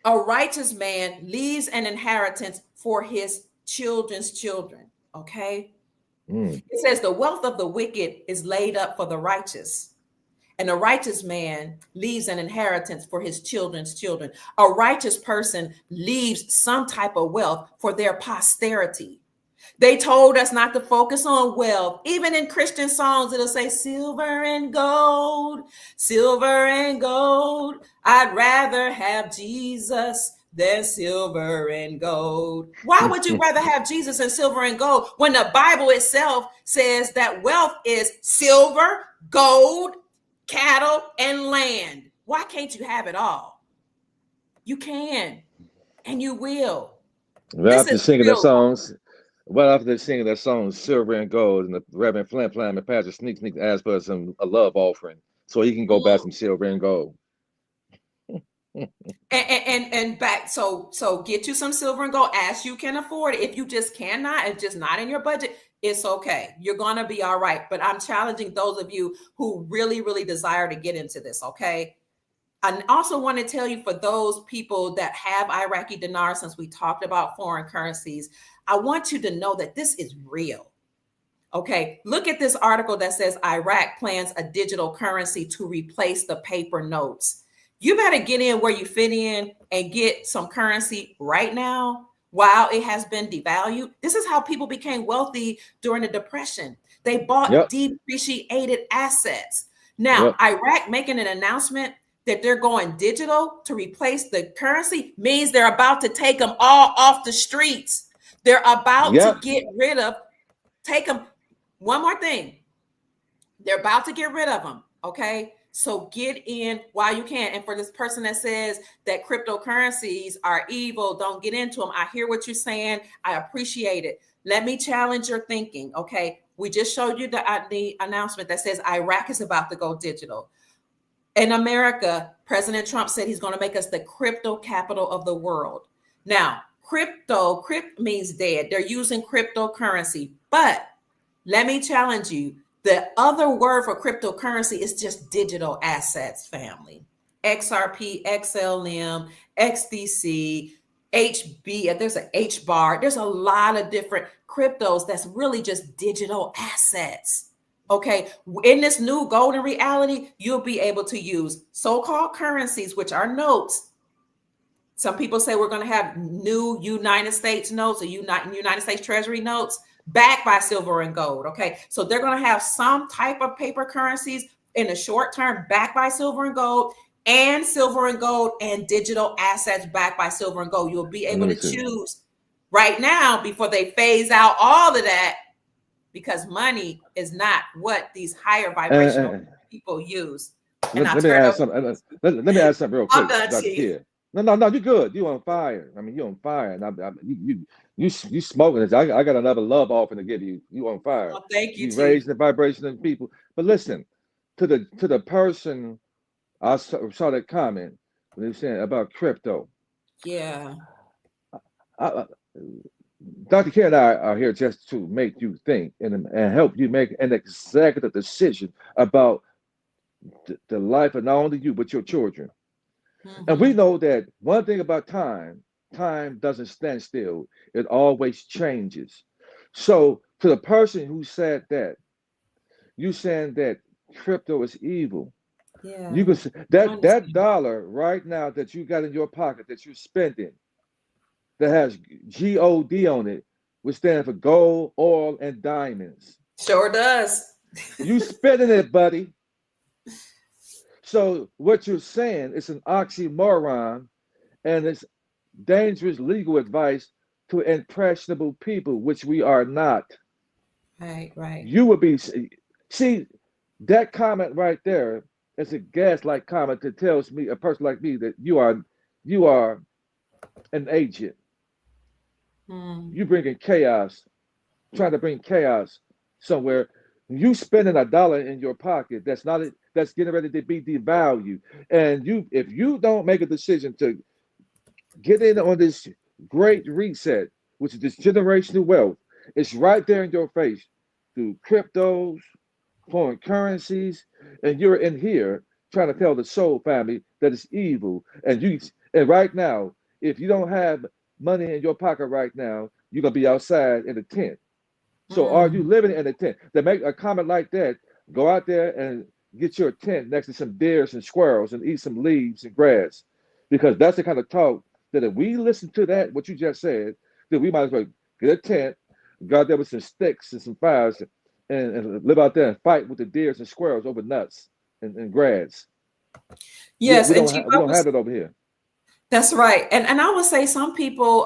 a righteous man leaves an inheritance for his children's children. Okay. It says the wealth of the wicked is laid up for the righteous, and a righteous man leaves an inheritance for his children's children. A righteous person leaves some type of wealth for their posterity. They told us not to focus on wealth. Even in Christian songs, it'll say silver and gold, silver and gold. I'd rather have Jesus than silver and gold. Why would you rather have Jesus than silver and gold when the Bible itself says that wealth is silver, gold, cattle, and land? Why can't you have it all? You can, and you will. Well, after singing the songs, Silver and Gold, and the Reverend Flam and Pastor Sneak asked for a love offering so he can go buy some silver and gold. and back, so get you some silver and gold as you can afford it. If you just cannot, it's just not in your budget, it's okay. You're gonna be all right. But I'm challenging those of you who really, really desire to get into this, okay? I also want to tell you, for those people that have Iraqi Dinar, since we talked about foreign currencies, I want you to know that this is real. Okay, look at this article that says Iraq plans a digital currency to replace the paper notes. You better get in where you fit in and get some currency right now while it has been devalued. This is how people became wealthy during the Depression. They bought depreciated assets. Now, Iraq making an announcement that they're going digital to replace the currency means they're about to take them all off the streets. They're about to get rid of, take them. One more thing. They're about to get rid of them. Okay. So get in while you can. And for this person that says that cryptocurrencies are evil, don't get into them. I hear what you're saying. I appreciate it. Let me challenge your thinking. Okay. We just showed you the announcement that says Iraq is about to go digital. In America, President Trump said he's going to make us the crypto capital of the world. Now, crypto means dead. They're using cryptocurrency. But let me challenge you. The other word for cryptocurrency is just digital assets, family. XRP, XLM, XDC, HB, there's an HBAR. There's a lot of different cryptos that's really just digital assets. Okay, in this new golden reality, you'll be able to use so-called currencies, which are notes. Some people say we're going to have new United States notes or United States Treasury notes backed by silver and gold. Okay, so they're going to have some type of paper currencies in the short term backed by silver and gold, and silver and gold and digital assets backed by silver and gold. You'll be able to choose right now before they phase out all of that, because money is not what these higher vibrational people use. Let me ask something real quick, Dr. Kid. No, you're good. You on fire. I mean, you're on fire, and you smoking this. I got another love offering to give you. You on fire. Oh, thank you. You raising the vibration of people. But listen, to the person, I saw that comment when they were saying about crypto. Yeah. Dr. K and I are here just to make you think and help you make an executive decision about the life of not only you, but your children. Mm-hmm. And we know that one thing about time doesn't stand still. It always changes. So to the person who said that, you saying that crypto is evil. Yeah. You can say that dollar right now that you got in your pocket that you're spending, that has God on it, which stands for gold, oil, and diamonds. Sure does. You spending it, buddy. So what you're saying is an oxymoron, and it's dangerous legal advice to impressionable people, which we are not. Right. You would be, see, that comment right there is a gaslight comment that tells me, a person like me, that you are an agent. You bringing chaos, trying to bring chaos somewhere. You spending $1 in your pocket that's getting ready to be devalued, and if you don't make a decision to get in on this great reset, which is this generational wealth, it's right there in your face through cryptos, foreign currencies, and you're in here trying to tell the soul family that it's evil. And right now, if you don't have money in your pocket right now, you're gonna be outside in a tent. So are you living in a tent? To make a comment like that, go out there and get your tent next to some deers and squirrels and eat some leaves and grass, because that's the kind of talk that if we listen to that, what you just said, then we might as well get a tent, go out there with some sticks and some fires, and live out there and fight with the deers and squirrels over nuts and grass. Yes, we and don't have it over here. That's right. And I would say some people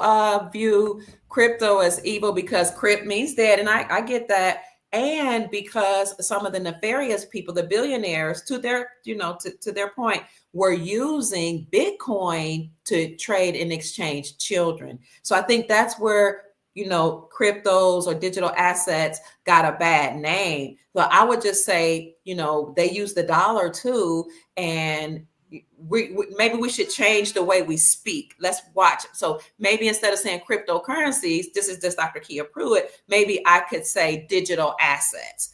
view crypto as evil because crypt means dead. And I get that. And because some of the nefarious people, the billionaires, to their, to their point, were using Bitcoin to trade and exchange children. So I think that's where, cryptos or digital assets got a bad name. So I would just say, they use the dollar too. And maybe we should change the way we speak. Let's watch. So maybe instead of saying cryptocurrencies, this is just Dr. Kia Pruitt, maybe I could say digital assets.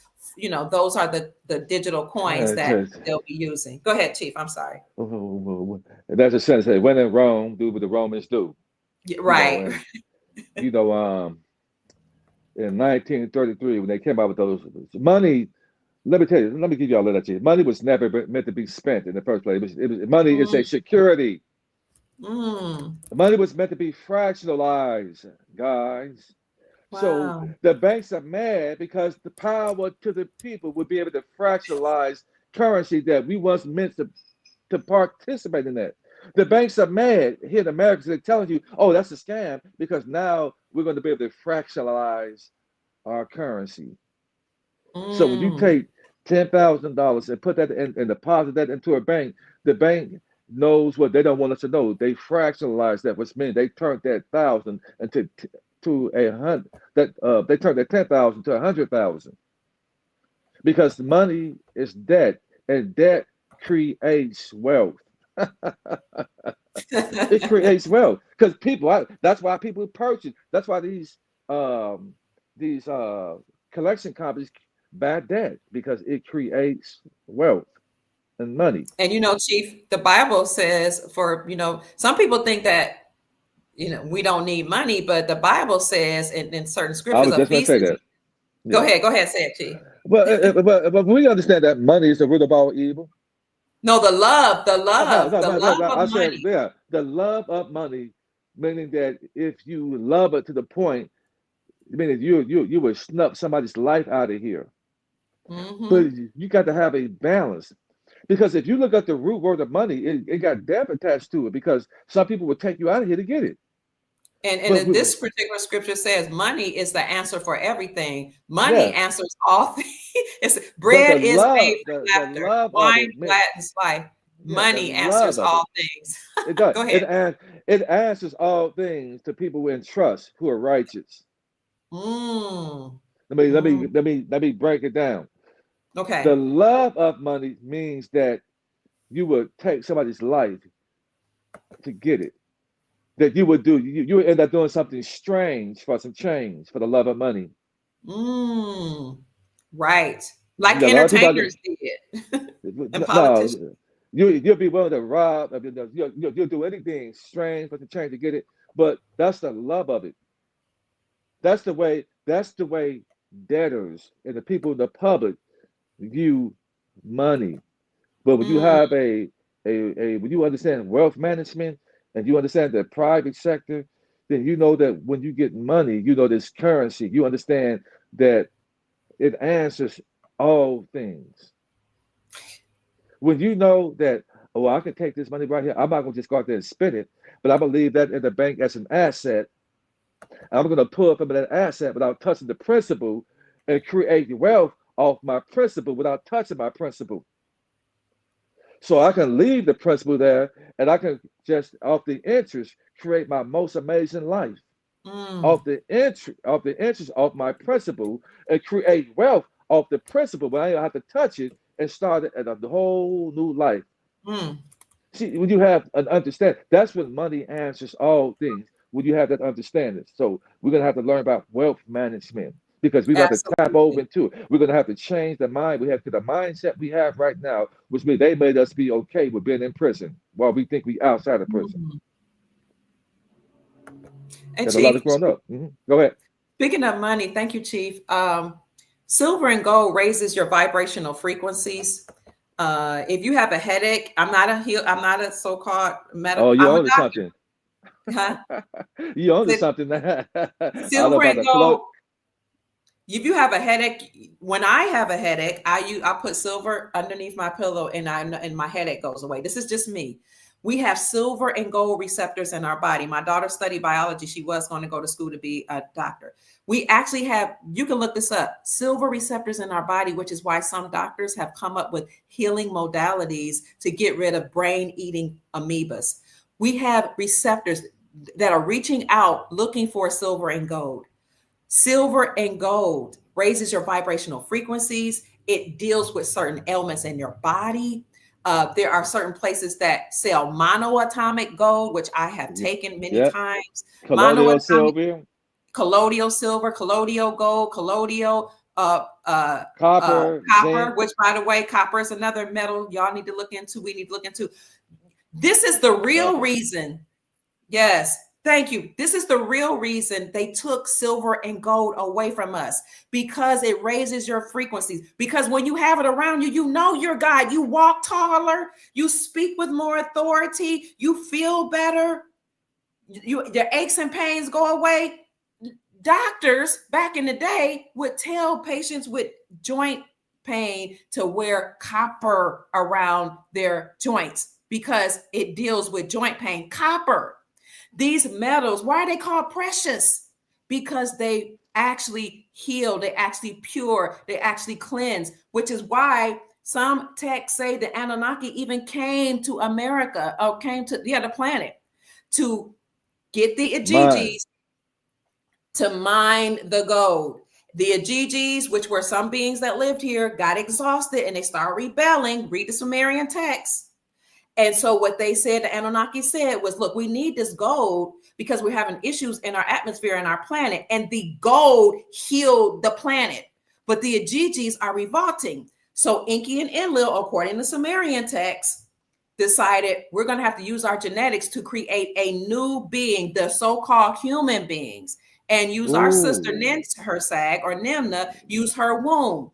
Those are the digital coins that they'll be using. Go ahead, Chief. I'm sorry. That's a sentence that when in Rome, do what the Romans do. Right. In 1933, when they came out with those money, let me give you all of that. Money was never meant to be spent in the first place. Money is a security. Money was meant to be fractionalized, guys. Wow. So the banks are mad because the power to the people would be able to fractionalize currency that we once meant to participate in that. The banks are mad here in America. So they're telling you, oh, that's a scam, because now we're going to be able to fractionalize our currency. So when you take $10,000 and put that in and deposit that into a bank, the bank knows what they don't want us to know. They fractionalize that, which means they turned that 1,000 into to 100. They turned that 10,000 to 100,000, because money is debt, and debt creates wealth. It creates wealth because people. That's why people purchase. That's why these collection companies buy debt, because it creates wealth and money. And Chief, the Bible says some people think that we don't need money, but the Bible says in certain scriptures. I was just going to say that. Yeah. Go ahead, say it, Chief. But we understand that money is the root of all evil. No, the love of money. The love of money, meaning that if you love it to the point, meaning you would snuff somebody's life out of here. But you got to have a balance, because if you look at the root word of money, it got death attached to it, because some people would take you out of here to get it. And this particular scripture says money is the answer for everything. Money answers all things. Bread is made for laughter. Wine gladdens life. Money answers all things. It does. Go ahead. It answers all things to people in trust who are righteous. Let me break it down. Okay. The love of money means that you would take somebody's life to get it. That you would do, you end up doing something strange for some change for the love of money. Right. Like entertainers did. And politicians. You'll be willing to rob, you'll do anything strange for the change to get it, but that's the love of it. That's the way debtors and the people in the public view money. But when you have when you understand wealth management, and you understand the private sector, then you know that when you get money, you know this currency, you understand that it answers all things. When you know that, oh, I can take this money right here, I'm not going to just go out there and spend it, but I'm going to leave that in the bank as an asset. I'm going to pull from that asset without touching the principal and create wealth off my principal without touching my principal. So I can leave the principal there and I can just, off the interest, create my most amazing life. Off the interest of my principal and create wealth off the principal, but I don't have to touch it and start it at a whole new life. See, when you have an understanding, that's when money answers all things. When you have that understanding, so we're gonna have to learn about wealth management because we got to tap over into it. We're gonna have to change the mind we have to the mindset we have right now, which means they made us be okay with being in prison while we think we outside of prison. And There's Chief, a lot of growing up. Go ahead. Speaking of money, thank you, Chief. Silver and gold raises your vibrational frequencies. If you have a headache, I'm not a so-called medical. Oh, you own something. Huh? You own something. Silver and gold. If you have a headache, when I have a headache, I put silver underneath my pillow and my headache goes away. This is just me. We have silver and gold receptors in our body. My daughter studied biology. She was going to go to school to be a doctor. We actually have, you can look this up, silver receptors in our body, which is why some doctors have come up with healing modalities to get rid of brain-eating amoebas. We have receptors that are reaching out, looking for silver and gold. Silver and gold raises your vibrational frequencies. It deals with certain ailments in your body. There are certain places that sell monoatomic gold, which I have taken many times. Colloidal silver, colloidal gold, colloidal copper, which, by the way, copper is another metal y'all need to look into. We need to look into. This is the real reason. Yes. Thank you. This is the real reason they took silver and gold away from us, because it raises your frequencies. Because when you have it around you, you know you're God. You walk taller. You speak with more authority. You feel better. Your aches and pains go away. Doctors back in the day would tell patients with joint pain to wear copper around their joints because it deals with joint pain. Copper. These metals, why are they called precious? Because they actually heal, they actually pure, they actually cleanse, which is why some texts say the Anunnaki even came to America, or came to the planet to get the Ajijis to mine the gold. The Ajijis, which were some beings that lived here, got exhausted and they started rebelling. Read the Sumerian texts. And so what they said, the Anunnaki said was, look, we need this gold because we're having issues in our atmosphere and our planet. And the gold healed the planet. But the Ajijis are revolting. So Enki and Enlil, according to Sumerian texts, decided we're going to have to use our genetics to create a new being, the so-called human beings, and use our sister Ninshersag or Nimna, use her womb.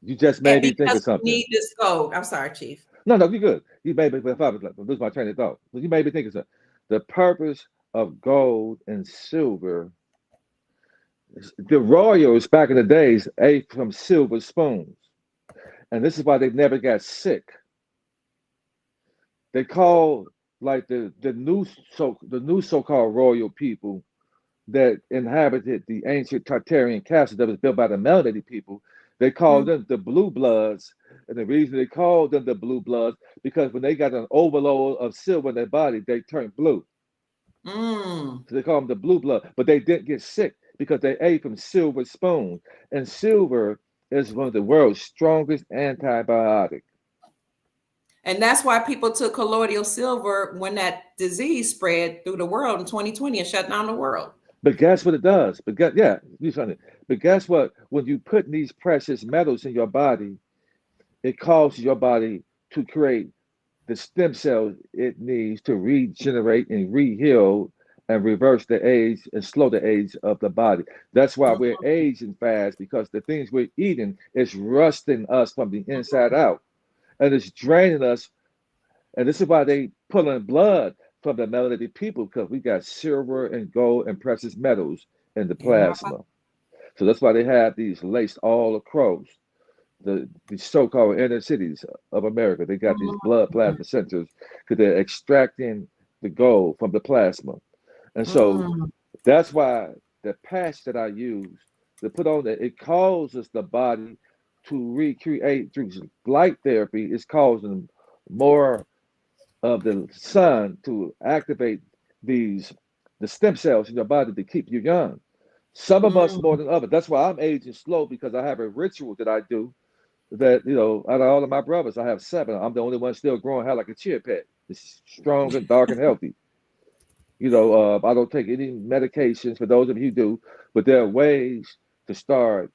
You just made me think of something. We need this gold. I'm sorry, Chief. No, you're good. You made me, if I was lose my train of thought. But you made me think of something. The purpose of gold and silver. The royals back in the days ate from silver spoons, and this is why they never got sick. They called like the new so-called royal people that inhabited the ancient Tarian castle that was built by the melanated people. They called them the blue bloods. And the reason they called them the blue bloods, because when they got an overload of silver in their body, they turned blue. So they call them the blue blood. But they didn't get sick because they ate from silver spoons. And silver is one of the world's strongest antibiotics. And that's why people took colloidal silver when that disease spread through the world in 2020 and shut down the world. But guess what it does? But guess what? When you put these precious metals in your body, it causes your body to create the stem cells it needs to regenerate and re-heal and reverse the age and slow the age of the body. That's why we're aging fast, because the things we're eating is rusting us from the inside out. And it's draining us. And this is why they pull in blood from the melanated people because we got silver and gold and precious metals in the Yeah. plasma. So that's why they have these laced all across the so-called inner cities of America. They got these blood plasma centers because they're extracting the gold from the plasma. And so Mm. that's why the patch that I use to put on it causes the body to recreate through light therapy. It's causing more of the sun to activate the stem cells in your body to keep you young. Some of us more Mm. than others. That's why I'm aging slow because I have a ritual that I do that, out of all of my brothers, I have 7. I'm the only one still growing hair like a chia pet. It's strong and dark and healthy. I don't take any medications for those of you who do, but there are ways to start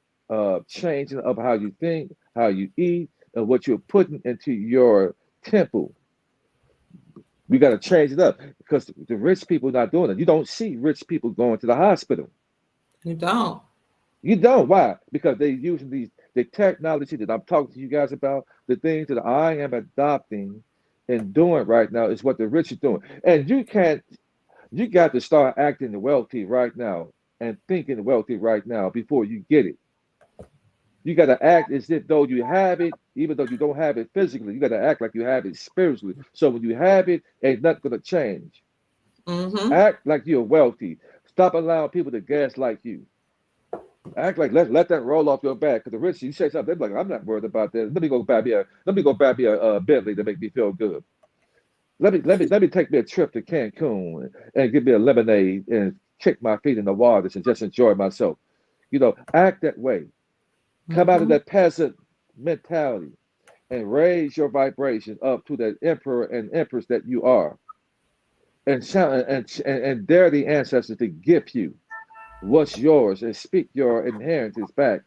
changing up how you think, how you eat, and what you're putting into your temple. We got to change it up because the rich people are not doing it. You don't see rich people going to the hospital. You don't. You don't. Why? Because they're using the technology that I'm talking to you guys about, the things that I am adopting and doing right now is what the rich are doing. And you got to start acting wealthy right now and thinking wealthy right now before you get it. You got to act as if though you have it, even though you don't have it physically. You got to act like you have it spiritually. So when you have it, ain't nothing going to change. Mm-hmm. Act like you're wealthy. Stop allowing people to gaslight you. Act like let that roll off your back. Because the rich, you say something, they're like, I'm not worried about that. Let me go buy me a Bentley to make me feel good. Let me take me a trip to Cancun and give me a lemonade and kick my feet in the waters and just enjoy myself. Act that way. Come out of Mm-hmm. that peasant mentality and raise your vibration up to the emperor and empress that you are, and dare the ancestors to give you what's yours and speak your inheritance back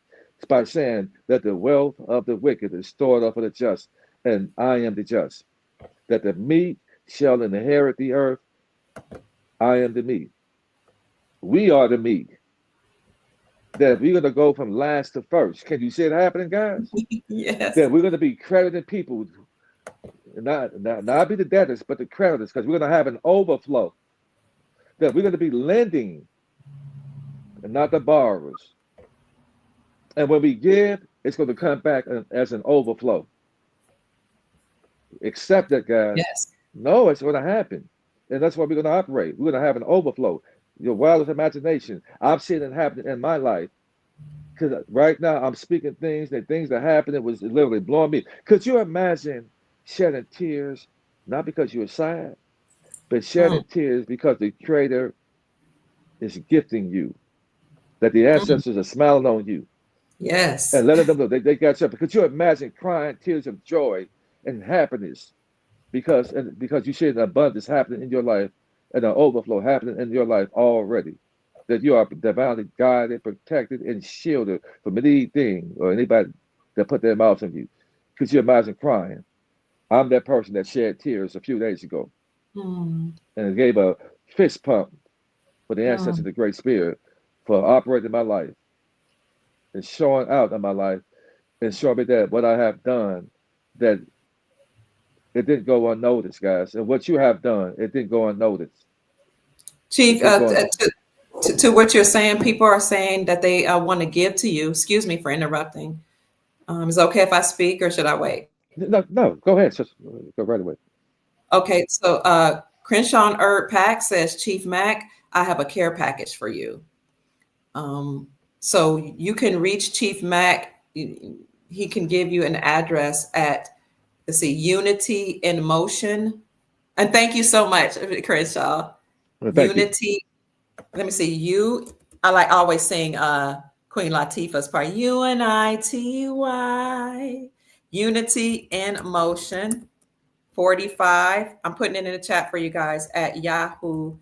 by saying that the wealth of the wicked is stored up for the just, and I am the just. That the meek shall inherit the earth. I am the meek. We are the meek. That we're going to go from last to first. Can you see it happening, guys? Yes. That we're going to be crediting people, not be the debtors, but the creditors, because we're going to have an overflow. That we're going to be lending and not the borrowers. And when we give, it's going to come back as an overflow. Accept that, guys. Yes. No, it's going to happen. And that's why we're going to operate. We're going to have an overflow. Your wildest imagination. I've seen it happen in my life. Because right now I'm speaking things that happened that was literally blowing me. Could you imagine shedding tears, not because you were sad, but shedding tears because the Creator is gifting you, that the ancestors are smiling on you Yes. and letting them know they got something. Could you imagine crying tears of joy and happiness because you see an abundance happening in your life and an overflow happening in your life already? That you are divinely guided, protected, and shielded from anything or anybody that put their mouth on you. Could you imagine crying? I'm that person that shed tears a few days ago Mm. and gave a fist pump for the ancestors of the Great Spirit for operating my life and showing out in my life and showing me that what I have done, that it didn't go unnoticed, guys. And what you have done, it didn't go unnoticed. It Chief, didn't go unnoticed. to what you're saying, people are saying that they want to give to you. Excuse me for interrupting. Is it okay if I speak or should I wait? No, go ahead. Just go right away. Okay, so Crenshaw Herb Pack says, Chief Mack, I have a care package for you. So you can reach Chief Mack. He can give you an address at, let's see, Unity in Motion. And thank you so much, Crenshaw. Well, thank you. Unity. Let me see. I like always saying Queen Latifah's part. UNITY. Unity in Motion. 45. I'm putting it in the chat for you guys at yahoo.com.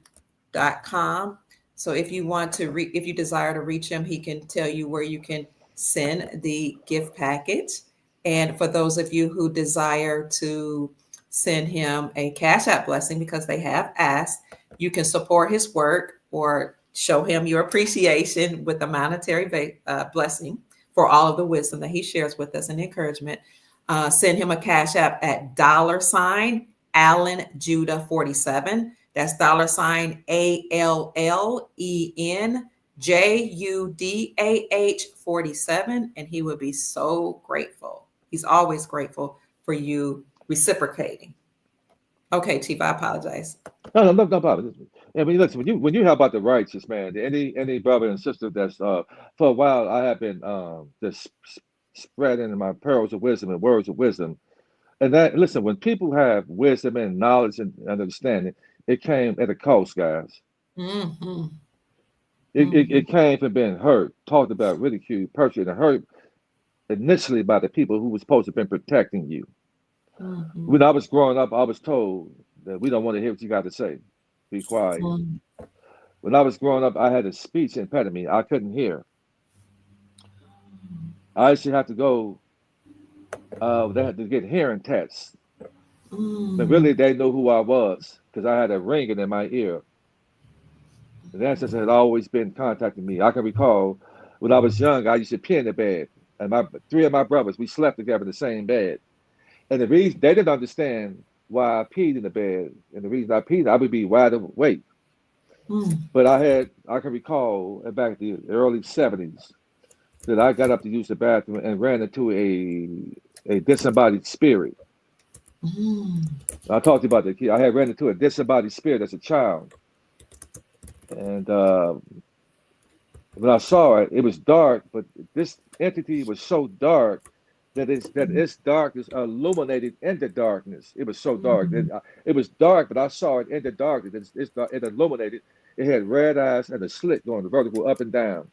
So if you want to if you desire to reach him, he can tell you where you can send the gift package. And for those of you who desire to send him a Cash App blessing because they have asked, you can support his work or show him your appreciation with a monetary blessing for all of the wisdom that he shares with us and encouragement. Send him a Cash App at $Alan Judah 47. That's $ALLENJUDAH47. And he would be so grateful. He's always grateful for you reciprocating. Okay, Chief, I apologize. No problem. I mean, listen, when you help out the righteous, man, any brother and sister that's for a while I have been just spreading my pearls of wisdom and words of wisdom. And that, listen, when people have wisdom and knowledge and understanding, it came at a cost, guys. Mm-hmm. It came from being hurt, talked about, ridiculed, persecuted, and hurt initially by the people who were supposed to have been protecting you. Mm-hmm. When I was growing up, I was told that we don't want to hear what you got to say. Be quiet. Mm-hmm. When I was growing up, I had a speech impediment. I couldn't hear. I used to have to go, they had to get hearing tests. But really, they knew who I was because I had a ringing in my ear. The ancestors had always been contacting me. I can recall when I was young, I used to pee in the bed. And three of my brothers, we slept together in the same bed. And the reason they didn't understand why I peed in the bed, and the reason I peed, I would be wide awake. But I can recall back in the early 70s that I got up to use the bathroom and ran into a disembodied spirit. I talked to you about the kid. I had ran into a disembodied spirit as a child. And when I saw it, it was dark, but this entity was so dark that its darkness illuminated in the darkness. It was so dark. It was dark, but I saw it in the darkness. It illuminated. It had red eyes and a slit going vertical up and down.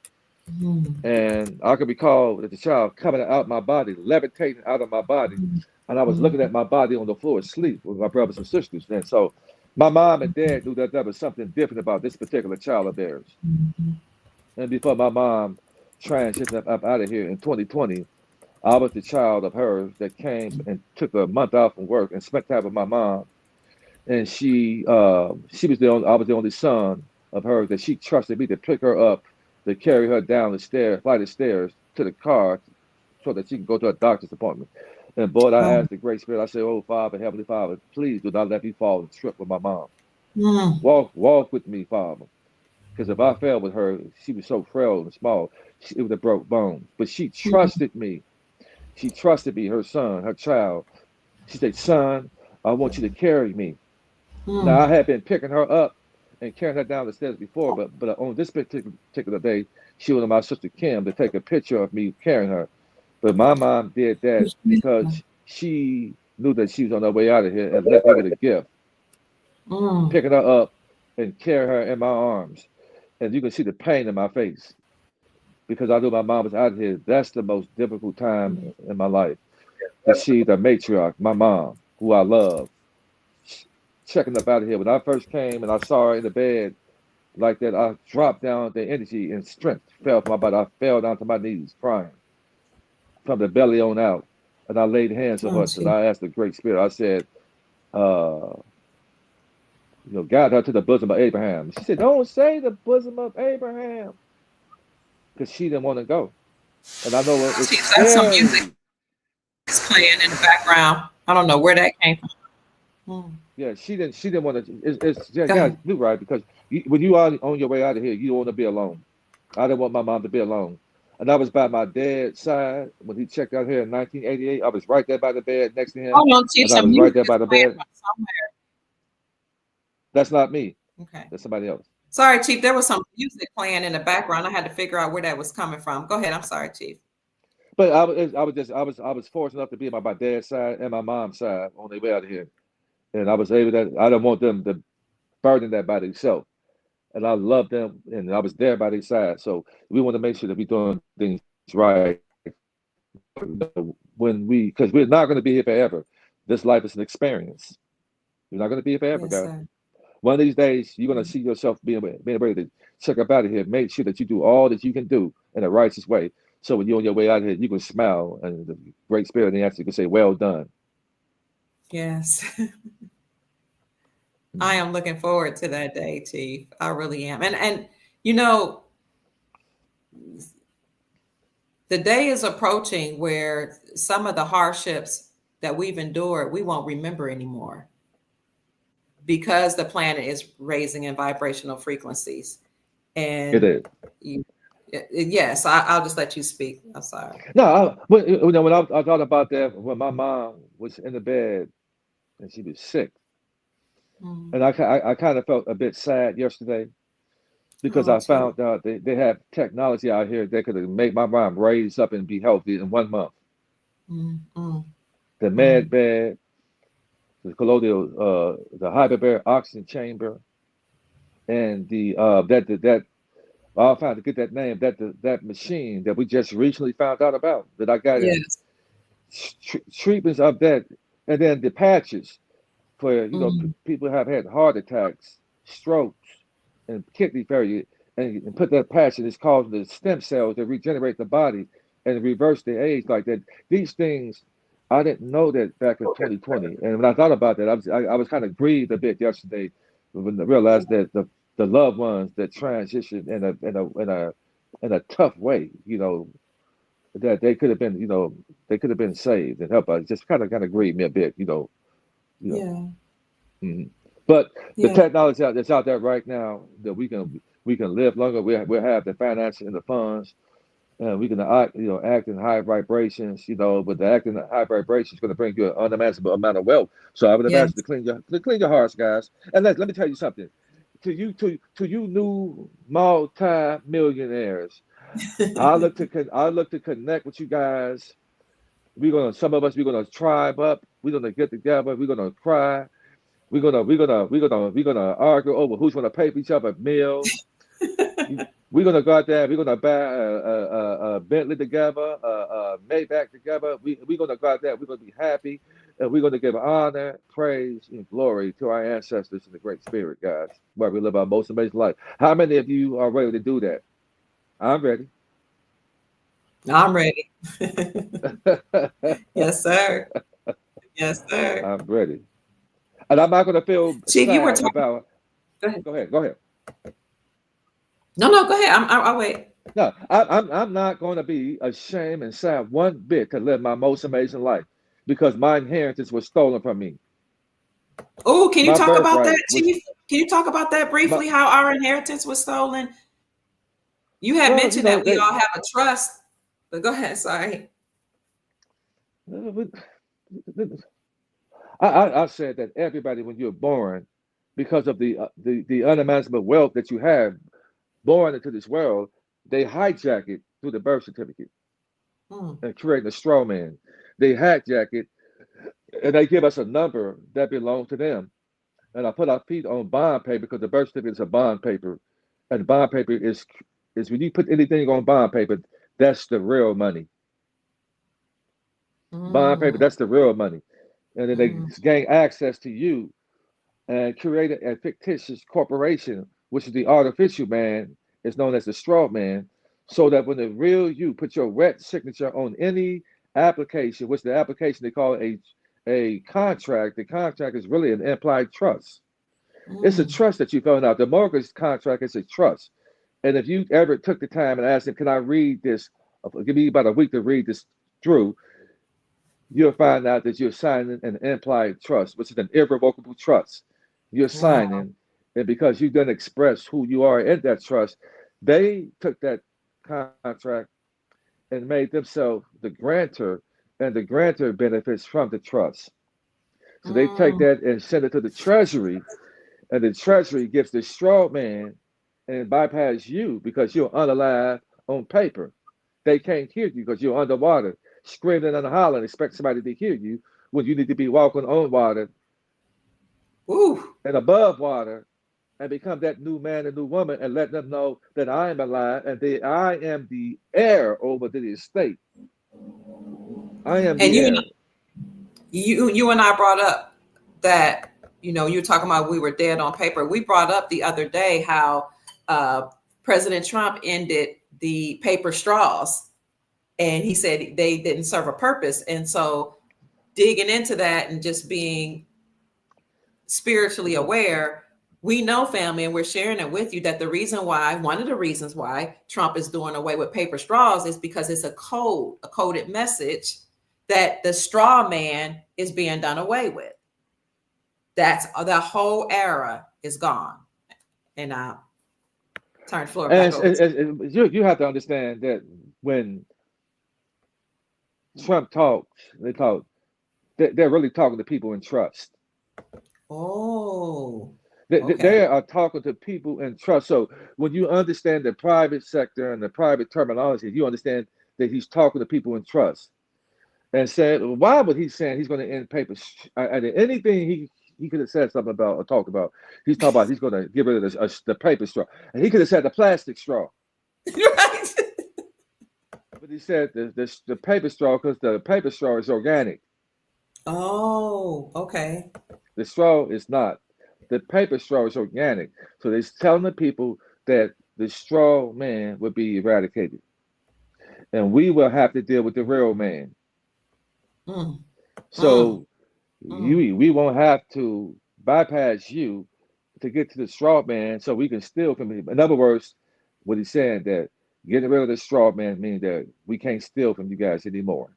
And I can recall as a child coming out my body, levitating out of my body. And I was looking at my body on the floor asleep with my brothers and sisters. And so my mom and dad knew that there was something different about this particular child of theirs. And before my mom transitioned up out of here in 2020, I was the child of hers that came and took a month off from work and spent time with my mom. And I was the only son of hers that she trusted me to pick her up, to carry her down the flight of stairs to the car so that she could go to a doctor's appointment. And boy, I asked the Great Spirit, I said, "Oh, Father, Heavenly Father, please do not let me fall and trip with my mom. Walk with me, Father. Because if I fell with her, she was so frail and small, it would have broke bones. But she trusted me. She trusted me, her son, her child. She said, son, I want you to carry me." Now, I had been picking her up and carrying her down the stairs before, but on this particular day, she wanted my sister Kim to take a picture of me carrying her. But my mom did that because she knew that she was on her way out of here and left me with a gift. Picking her up and carrying her in my arms. And you can see the pain in my face because I knew my mom was out of here. That's the most difficult time in my life. To see the matriarch, my mom, who I love, checking up out of here. When I first came and I saw her in the bed like that, I dropped down. The energy and strength fell from my body. I fell down to my knees crying from the belly on out. And I laid hands on her and I asked the Great Spirit, I said, guide her to the bosom of Abraham. She said, don't say the bosom of Abraham. Because she didn't want to go. And I know it was scary. Some music is playing in the background. I don't know where that came from. Yeah, she didn't want to. Guys, you're right, because when you are on your way out of here, you don't want to be alone. I didn't want my mom to be alone. And I was by my dad's side when he checked out here in 1988. I was right there by the bed next to him. Oh, no, Chief, and I was right there by the bed. Somewhere. That's not me. Okay. That's somebody else. Sorry, Chief. There was some music playing in the background. I had to figure out where that was coming from. Go ahead. I'm sorry, Chief. But I was fortunate enough to be by my dad's side and my mom's side on their way out of here. And I was able to, I didn't want them to burden that by themselves. And I loved them, and I was there by their side. So we want to make sure that we're doing things right. Because we're not going to be here forever. This life is an experience. You're not going to be here forever, guys. Sir. One of these days, you're going to see yourself being able to check up out of here. Make sure that you do all that you can do in a righteous way. So when you're on your way out of here, you can smile, and the Great Spirit in the answer can say, well done. Yes. I am looking forward to that day, Chief. I really am. And the day is approaching where some of the hardships that we've endured, we won't remember anymore. because the planet is raising in vibrational frequencies. And It is. Yes, I'll just let you speak. I'm sorry. No, when I thought about that, when my mom was in the bed and she was sick, and I kind of felt a bit sad yesterday because Oh, I found out they have technology out here that could make my mom raise up and be healthy in 1 month. The med bed, the colloidal, the hyperbaric oxygen chamber, and the that I found to get that name, that machine that we just recently found out about, that I got in yes. treatments of that, and then the patches for people have had heart attacks, strokes, and kidney failure, and put that patch in. It's called the stem cells that regenerate the body and reverse the age like that. These things, I didn't know that back in 2020, and when I thought about that, I was kind of grieved a bit yesterday when I realized that the loved ones that transitioned in a tough way, that they could have been saved and helped us. Just kind of grieved me a bit, Yeah. Mhm. But the technology that's out there right now that we can live longer. We have the finances and the funds, and we can act in high vibrations. But the acting in high vibrations is going to bring you an unimaginable amount of wealth. So I would imagine to clean your hearts, guys. And let me tell you something. To you new multi-millionaires, I look to connect with you guys. Some of us we're gonna tribe up. We're gonna get together. We're gonna cry. We're gonna argue over who's gonna pay for each other meals. We're gonna go out there. We're gonna buy a Bentley together, a Maybach together. We're gonna go out there. We're gonna be happy, and we're gonna give honor, praise, and glory to our ancestors in the Great Spirit, guys. Where we live our most amazing life. How many of you are ready to do that? I'm ready. I'm ready. Yes, sir. Yes, sir. I'm ready. And I'm not going to feel Chief, you were sad talking. about. Go ahead. No, go ahead. I'll wait. No, I'm not going to be ashamed and sad one bit to live my most amazing life because my inheritance was stolen from me. Oh, can you My talk about birthright that, Chief? Can you talk about that briefly? How our inheritance was stolen? You had mentioned that we all have a trust, but go ahead. Sorry. I said that everybody, when you're born, because of the unimaginable wealth that you have, born into this world, they hijack it through the birth certificate and create a straw man. They hijack it and they give us a number that belongs to them. And I put our feet on bond paper because the birth certificate is a bond paper, and bond paper is when you put anything on bond paper, that's the real money. Bond paper, that's the real money. And then they gain access to you and create a fictitious corporation, which is the artificial man, is known as the straw man, so that when the real you put your wet signature on any application, which the application they call a contract, the contract is really an implied trust. It's a trust that you found out. The mortgage contract is a trust. And if you ever took the time and asked them, can I read this? Give me about a week to read this through. You'll find out that you're signing an implied trust, which is an irrevocable trust. You're signing, and because you didn't express who you are in that trust, they took that contract and made themselves the grantor, and the grantor benefits from the trust. So they take that and send it to the treasury, and the treasury gives the straw man and bypass you because you're unalive on paper. They can't hear you because you're underwater, screaming and hollering, expect somebody to hear you when you need to be walking on water and above water and become that new man and new woman and let them know that I am alive and that I am the heir over to the estate. I am the heir. You and I brought up that, you were talking about we were dead on paper. We brought up the other day how President Trump ended the paper straws, and he said they didn't serve a purpose. And so digging into that and just being spiritually aware, we know, family, and we're sharing it with you, that one of the reasons why Trump is doing away with paper straws is because it's a coded message that the straw man is being done away with. That's the whole era is gone. And I turn the floor back And over to you have to understand that when Trump talks, they're really talking to people in trust. Oh, They okay. are talking to people in trust. So when you understand the private sector and the private terminology, you understand that he's talking to people in trust. And said, why would he saying he's going to end papers? And anything he could have said something about or talked about, he's talking about he's going to get rid of the paper straw. And he could have said the plastic straw. Right. But he said the paper straw because the paper straw is organic. Oh, okay. The straw is not. The paper straw is organic. So they're telling the people that the straw man would be eradicated. And we will have to deal with the real man. Mm, mm, So mm. we won't have to bypass you to get to the straw man so we can steal from him. In other words, what he's saying that getting rid of the straw man means that we can't steal from you guys anymore.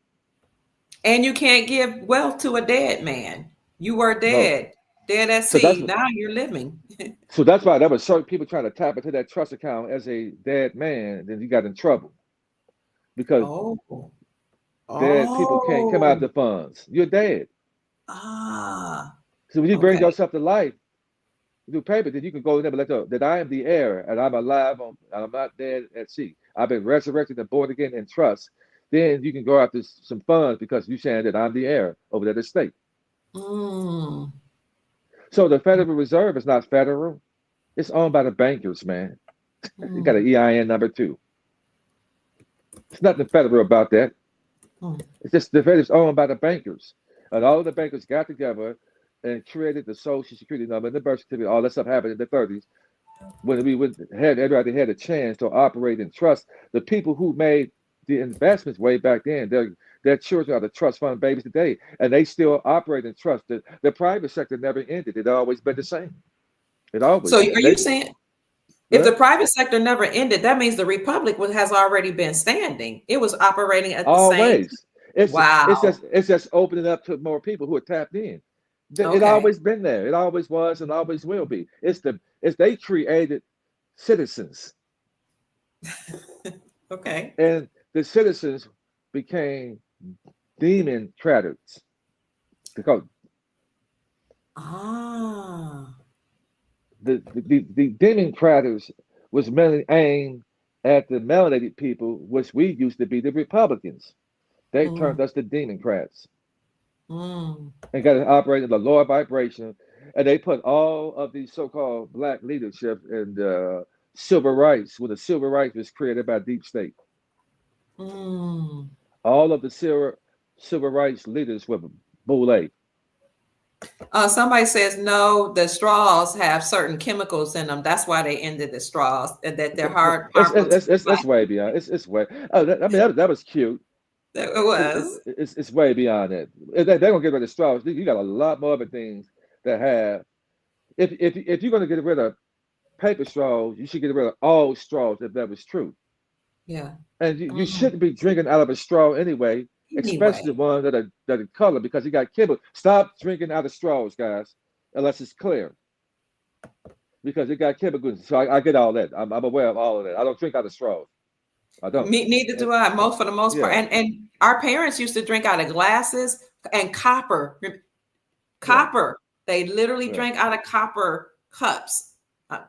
And you can't give wealth to a dead man. You were No. dead, dead at So that's sea. Now you're living. so that's why there were certain people trying to tap into that trust account as a dead man, then you got in trouble because Oh, dead people can't come out oh, the funds. You're dead. ah, So when you bring okay. yourself to life, do paper, then you can go in there and let go that I am the heir and I'm alive and I'm not dead at sea. I've been resurrected and born again in trust. Then you can go after some funds because you're saying that I'm the heir over that estate. Mm, So the Federal Reserve is not federal. It's owned by the bankers, man. You got an mm, EIN number too. It's nothing federal about that. mm. It's just the Fed is owned by the bankers. And all of the bankers got together and created the social security number and the birth certificate. All that stuff happened in the 30s when everybody had a chance to operate and trust. The people who made the investments way back then, their children are the trust fund babies today, and they still operate in trust. The private sector never ended. It always been the same. It So always are you they saying if the well, private sector never ended, that means the republic has already been standing? It was operating at the same. always. Wow. It's just opening up to more people who are tapped in. It Okay. always been there. It always was and always will be. It's they created citizens, Okay. and the citizens became demon traders because Ah. the demon traders was mainly aimed at the melanated people, which we used to be the Republicans. They turned Mm, us to democrats mm. and got to operate in the lower vibration. And they put all of these so-called black leadership and civil rights, when the civil rights was created by deep state. Mm. All of the civil rights leaders were Boule. Somebody says no, the straws have certain chemicals in them. That's why they ended the straws, that they're harmful to the It's body. way beyond. It's way. Oh, I mean that was cute. It was. It's way beyond that. They're gonna get rid of straws. You got a lot more other things that have. If you're gonna get rid of paper straws, you should get rid of all straws if that was true. Yeah. And you Mm. shouldn't be drinking out of a straw anyway, especially Anyway. the ones that are colored because you got kibble. Stop drinking out of straws, guys, unless it's clear because it got chemicals. So I get all that. I'm aware of all of that. I don't drink out of straws. I don't. Me, neither And, do I. Most for the most part, yeah, and our parents used to drink out of glasses and copper. yeah, Copper. They literally yeah, drank out of copper cups, uh,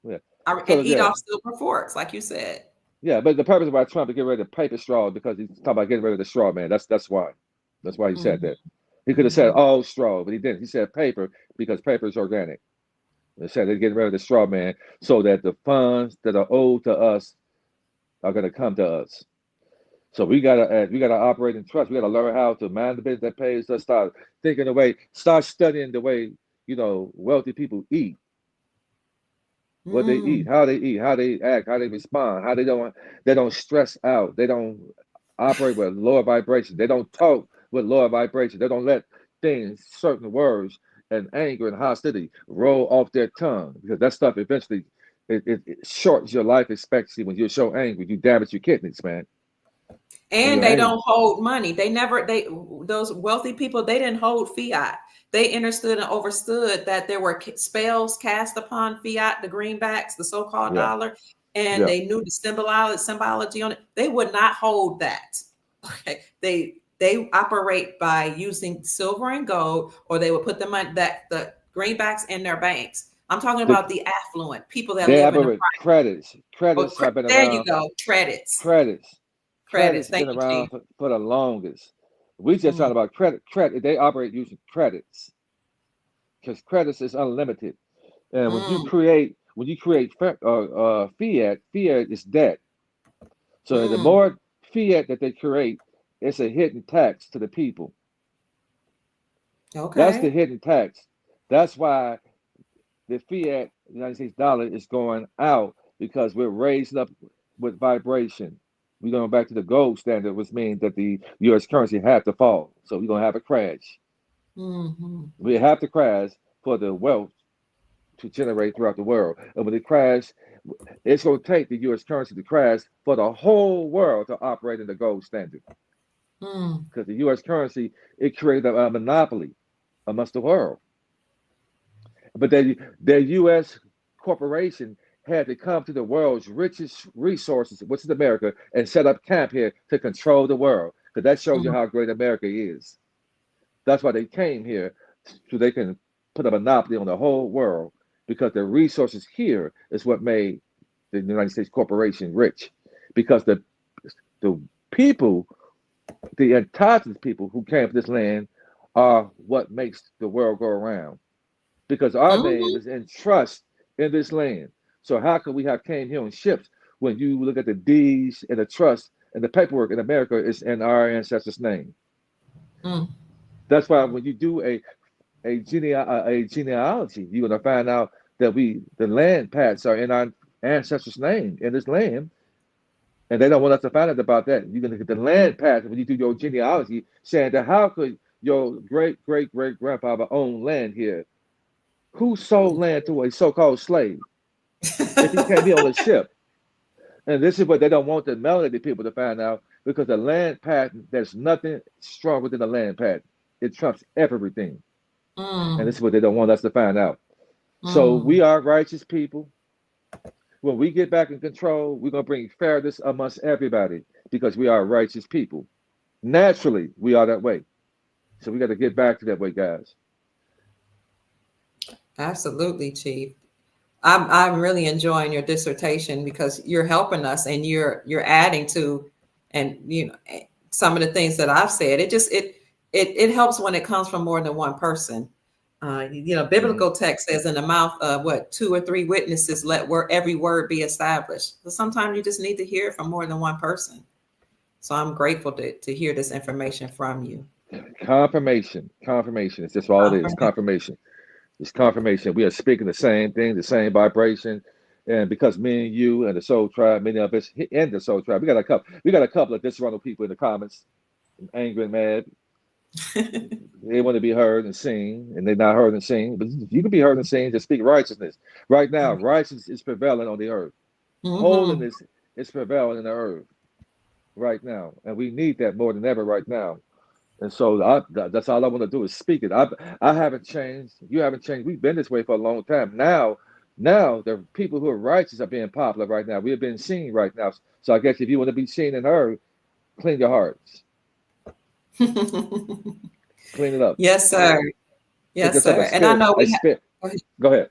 yeah. and So eat yeah, off silver forks, like you said. yeah. But the purpose of why Trump to get rid of paper straws because he's talking about getting rid of the straw man. That's why. That's why he said Hmm. that. He could have said Hmm. all straw, but he didn't. He said paper because paper is organic. They said they're getting rid of the straw man so that the funds that are owed to us are going to come to us. So we gotta operate in trust. We gotta learn how to mind the business that pays us. Start thinking the way. Start studying the way wealthy people eat, what they Mm. eat, how they act, how they respond, how they don't stress out. They don't operate with lower vibration. They don't talk with lower vibration. They don't let things, certain words, and anger and hostility roll off their tongue because that stuff eventually it shortens your life expectancy when you're so angry. You damage your kidneys, man. When And you're they angry. don't hold money. They never, those wealthy people, they didn't hold fiat. they understood and overstood that there were spells cast upon fiat, the greenbacks, the so-called dollar, and they knew the symbology on it. They would not hold that. Okay, they operate by using silver and gold, or they would put the money, that the greenbacks in their banks. I'm talking about the affluent people that live in the credits. Credits have been there around. You go. Credits Credits Thank been you, around for the longest. We just talking about credit. They operate using credits because credits is unlimited. And when you create fiat is debt. So the more fiat that they create, it's a hidden tax to the people. Okay. That's the hidden tax. That's why the fiat United States dollar is going out, because we're raising up with vibration. We're going back to the gold standard, which means that the U.S. currency had to fall. So we're going to have a crash. We have to crash for the wealth to generate throughout the world. And when it crashes, it's going to take the U.S. currency to crash for the whole world to operate in the gold standard. Because the U.S. currency, it created a monopoly amongst the world. But their U.S. corporation had to come to the world's richest resources, which is America, and set up camp here to control the world. Because that shows you how great America is. That's why they came here, so they can put a monopoly on the whole world, because the resources here is what made the United States corporation rich. Because the people, the indigenous people who came to this land, are what makes the world go around. Because our name is in trust in this land. So how could we have came here on ships when you look at the deeds and the trust and the paperwork in America is in our ancestors' name? That's why when you do a genealogy, you're gonna find out that the land patents are in our ancestors' name in this land, and they don't want us to find out about that. You're gonna get the land patents when you do your genealogy, saying that how could your great great great grandfather own land here? Who sold land to a so-called slave if he came here on a ship? And this is what they don't want the melanated people to find out, because the land patent, there's nothing stronger than the land patent. It trumps everything. And this is what they don't want us to find out. So we are righteous people. When we get back in control, we're going to bring fairness amongst everybody, because we are righteous people. Naturally, we are that way. So we got to get back to that way, guys. Absolutely, Chief. I'm really enjoying your dissertation, because you're helping us, and you're adding to, and some of the things that I've said. It helps when it comes from more than one person. Biblical text says, in the mouth of 2 or 3 witnesses, let every word be established. So sometimes you just need to hear it from more than one person. So I'm grateful to hear this information from you. Confirmation. It's just all it is. Confirmation. It's confirmation. We are speaking the same thing, the same vibration. And because me and you and the Soul Tribe, many of us in the Soul Tribe, we got a couple of disgruntled people in the comments, angry and mad. They want to be heard and seen, and they're not heard and seen. But you can be heard and seen. Just speak righteousness. Right now, righteousness is prevailing on the earth. Holiness is prevailing in the earth right now, and we need that more than ever right now. And so that's all I want to do is speak it. I haven't changed. You haven't changed. We've been this way for a long time. Now the people who are righteous are being popular right now. We are being seen right now. So I guess if you want to be seen and heard, clean your hearts. Clean it up. Yes, sir. Yes, sir. And I know Go ahead.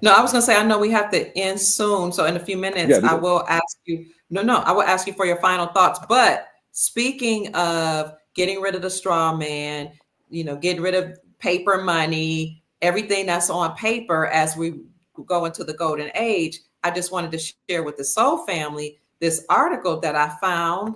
No, I was going to say, I know we have to end soon. So in a few minutes, I will ask you. I will ask you for your final thoughts. But speaking of getting rid of the straw man, getting rid of paper money, everything that's on paper as we go into the golden age, I just wanted to share with the Soul family this article that I found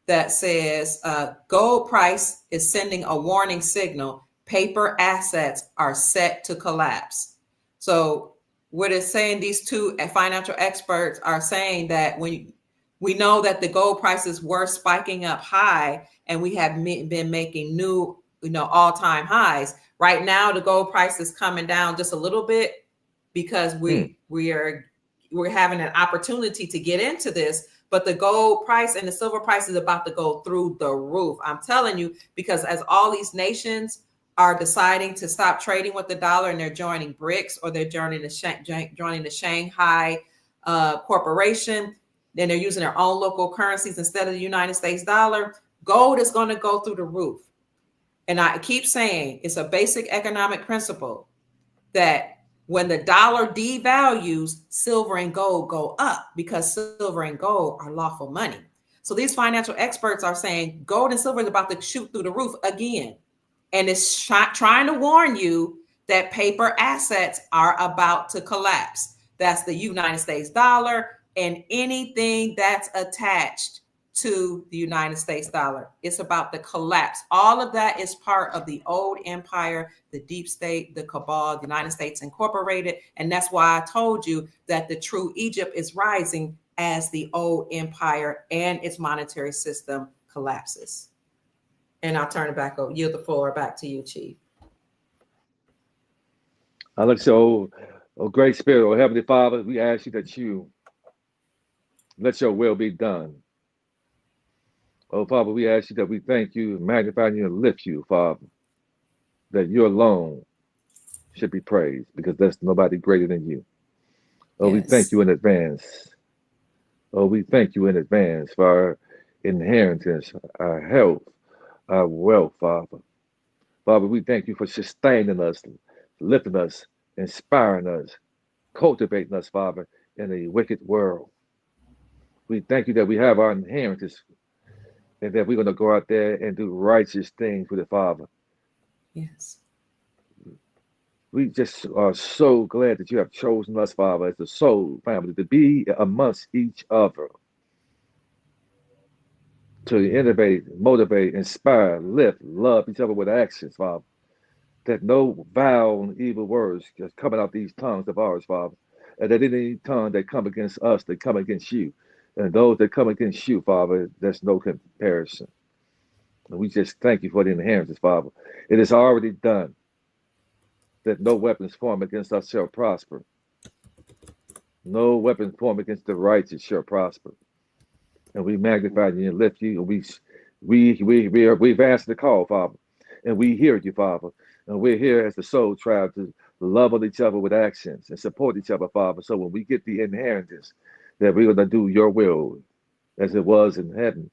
that says gold price is sending a warning signal. Paper assets are set to collapse. So what it's saying, these two financial experts are saying that when we know that the gold prices were spiking up high, and we have been making new, all-time highs. Right now, the gold price is coming down just a little bit, because we're having an opportunity to get into this. But the gold price and the silver price is about to go through the roof. I'm telling you, because as all these nations are deciding to stop trading with the dollar and they're joining BRICS, or they're joining the Shanghai Corporation, then they're using their own local currencies instead of the United States dollar, gold is going to go through the roof. And I keep saying it's a basic economic principle that when the dollar devalues, silver and gold go up, because silver and gold are lawful money. So these financial experts are saying gold and silver is about to shoot through the roof again. And it's trying to warn you that paper assets are about to collapse. That's the United States dollar and anything that's attached to the United States dollar. It's about the collapse. All of that is part of the old empire, the deep state, the cabal, the United States Incorporated. And that's why I told you that the true Egypt is rising as the old empire and its monetary system collapses. And I'll turn it back over, yield the floor back to you, Chief. I look so, oh great spirit, oh Heavenly Father, we ask you that you let your will be done. Oh, Father, we ask you that we thank you, magnify you, and lift you, Father, that you alone should be praised, because there's nobody greater than you. Oh, yes. We thank you in advance. Oh, we thank you in advance for our inheritance, our health, our wealth, Father. Father, we thank you for sustaining us, lifting us, inspiring us, cultivating us, Father, in a wicked world. We thank you that we have our inheritance, and that we're going to go out there and do righteous things with the Father. Yes. We just are so glad that you have chosen us, Father, as the soul family, to be amongst each other, to innovate, motivate, inspire, lift, love each other with actions, Father. That no vile and evil words just coming out these tongues of ours, Father. And that any tongue that come against us, they come against you. And those that come against you, Father, there's no comparison. And we just thank you for the inheritance, Father. It is already done, that no weapons formed against us shall prosper. No weapons formed against the righteous shall prosper. And we magnify you and lift you. And we've answered the call, Father. And we hear you, Father. And we're here as the soul tribe to love on each other with actions and support each other, Father. So when we get the inheritance, that we're going to do your will as it was in heaven,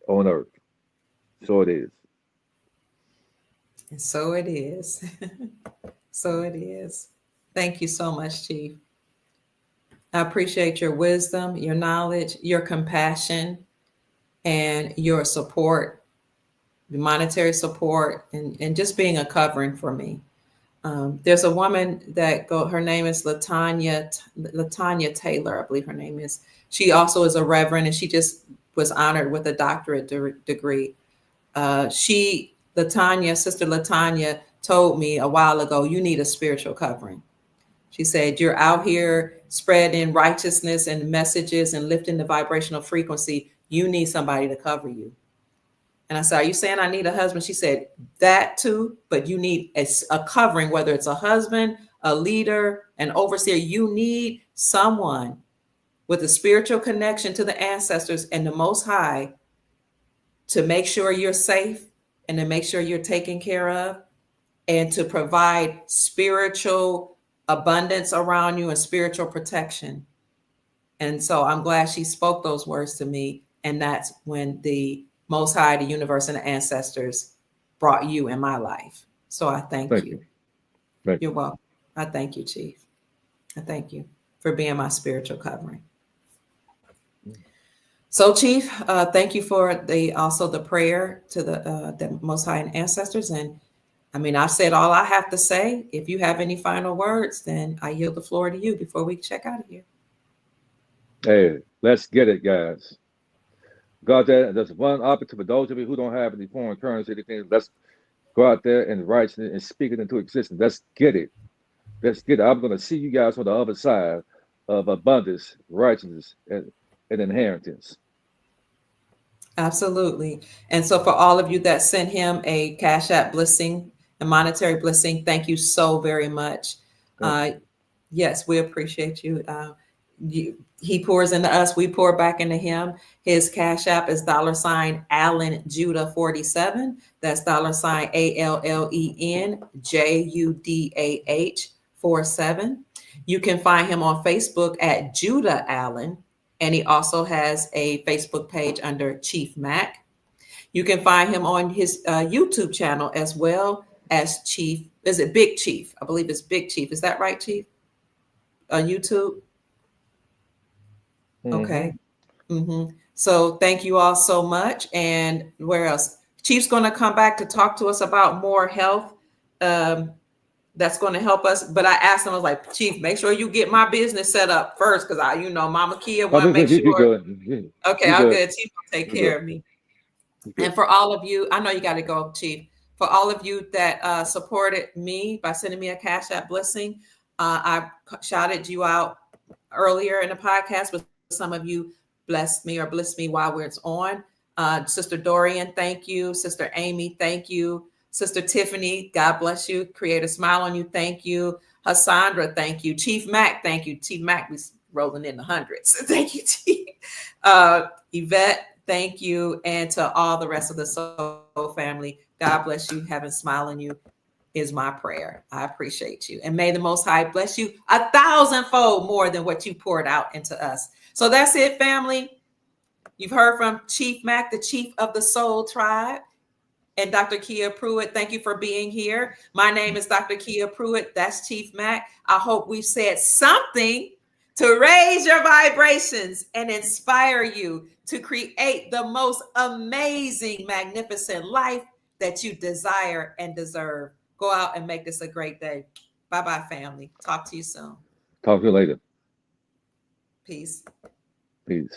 on earth. So it is. And so it is. So it is. Thank you so much, Chief. I appreciate your wisdom, your knowledge, your compassion, and your support, the monetary support, and just being a covering for me. There's a woman that her name is Latanya Taylor, I believe her name is. She also is a reverend, and she just was honored with a doctorate degree. Sister Latanya told me a while ago, you need a spiritual covering. She said, you're out here spreading righteousness and messages and lifting the vibrational frequency. You need somebody to cover you. And I said, are you saying I need a husband? She said, that too, but you need a covering, whether it's a husband, a leader, an overseer. You need someone with a spiritual connection to the ancestors and the Most High to make sure you're safe and to make sure you're taken care of, and to provide spiritual abundance around you and spiritual protection. And so I'm glad she spoke those words to me. And that's when the Most High, the universe, and the ancestors brought you in my life. So I thank you. You're welcome. I thank you, Chief. I thank you for being my spiritual covering. So, Chief, thank you for the prayer to the Most High and ancestors. And I mean, I've said all I have to say. If you have any final words, then I yield the floor to you before we check out of here. Hey, let's get it, guys. Go out there. There's one opportunity for those of you who don't have any foreign currency, anything. Let's go out there and write it and speak it into existence. Let's get it. Let's get it. I'm going to see you guys on the other side of abundance, righteousness, and inheritance. Absolutely. And so for all of you that sent him a Cash App blessing, a monetary blessing, thank you so very much. Yes, we appreciate you. he pours into us, we pour back into him. His Cash App is $Allen Judah 47. That's $ALLEN JUDAH 47. You can find him on Facebook at Judah Allen, and he also has a Facebook page under Chief Mack. You can find him on his YouTube channel as well as Chief. Is it Big Chief? I believe it's Big Chief. Is that right, Chief? On YouTube? Okay. So thank you all so much. And where else? Chief's going to come back to talk to us about more health. That's going to help us. But I asked him, I was like, Chief, make sure you get my business set up first, because Mama Kia want to make sure. Okay, I'm good. Chief will take care of me. And for all of you, I know you got to go, Chief. For all of you that supported me by sending me a Cash App blessing, I shouted you out earlier in the podcast, but some of you blessed me while it's on. Sister Dorian, thank you. Sister Amy, thank you. Sister Tiffany, God bless you. Create a smile on you. Thank you. Hassandra, thank you. Chief Mack, thank you. Chief Mack was rolling in the hundreds. Thank you, Chief. Yvette, thank you. And to all the rest of the Soul family, God bless you. Having a smile on you is my prayer. I appreciate you. And may the Most High bless you 1,000-fold more than what you poured out into us. So that's it, family. You've heard from Chief Mack, the Chief of the Soul Tribe, and Dr. Kia Pruitt. Thank you for being here. My name is Dr. Kia Pruitt. That's Chief Mack. I hope we've said something to raise your vibrations and inspire you to create the most amazing, magnificent life that you desire and deserve. Go out and make this a great day. Bye-bye, family. Talk to you soon. Talk to you later. Peace. Peace.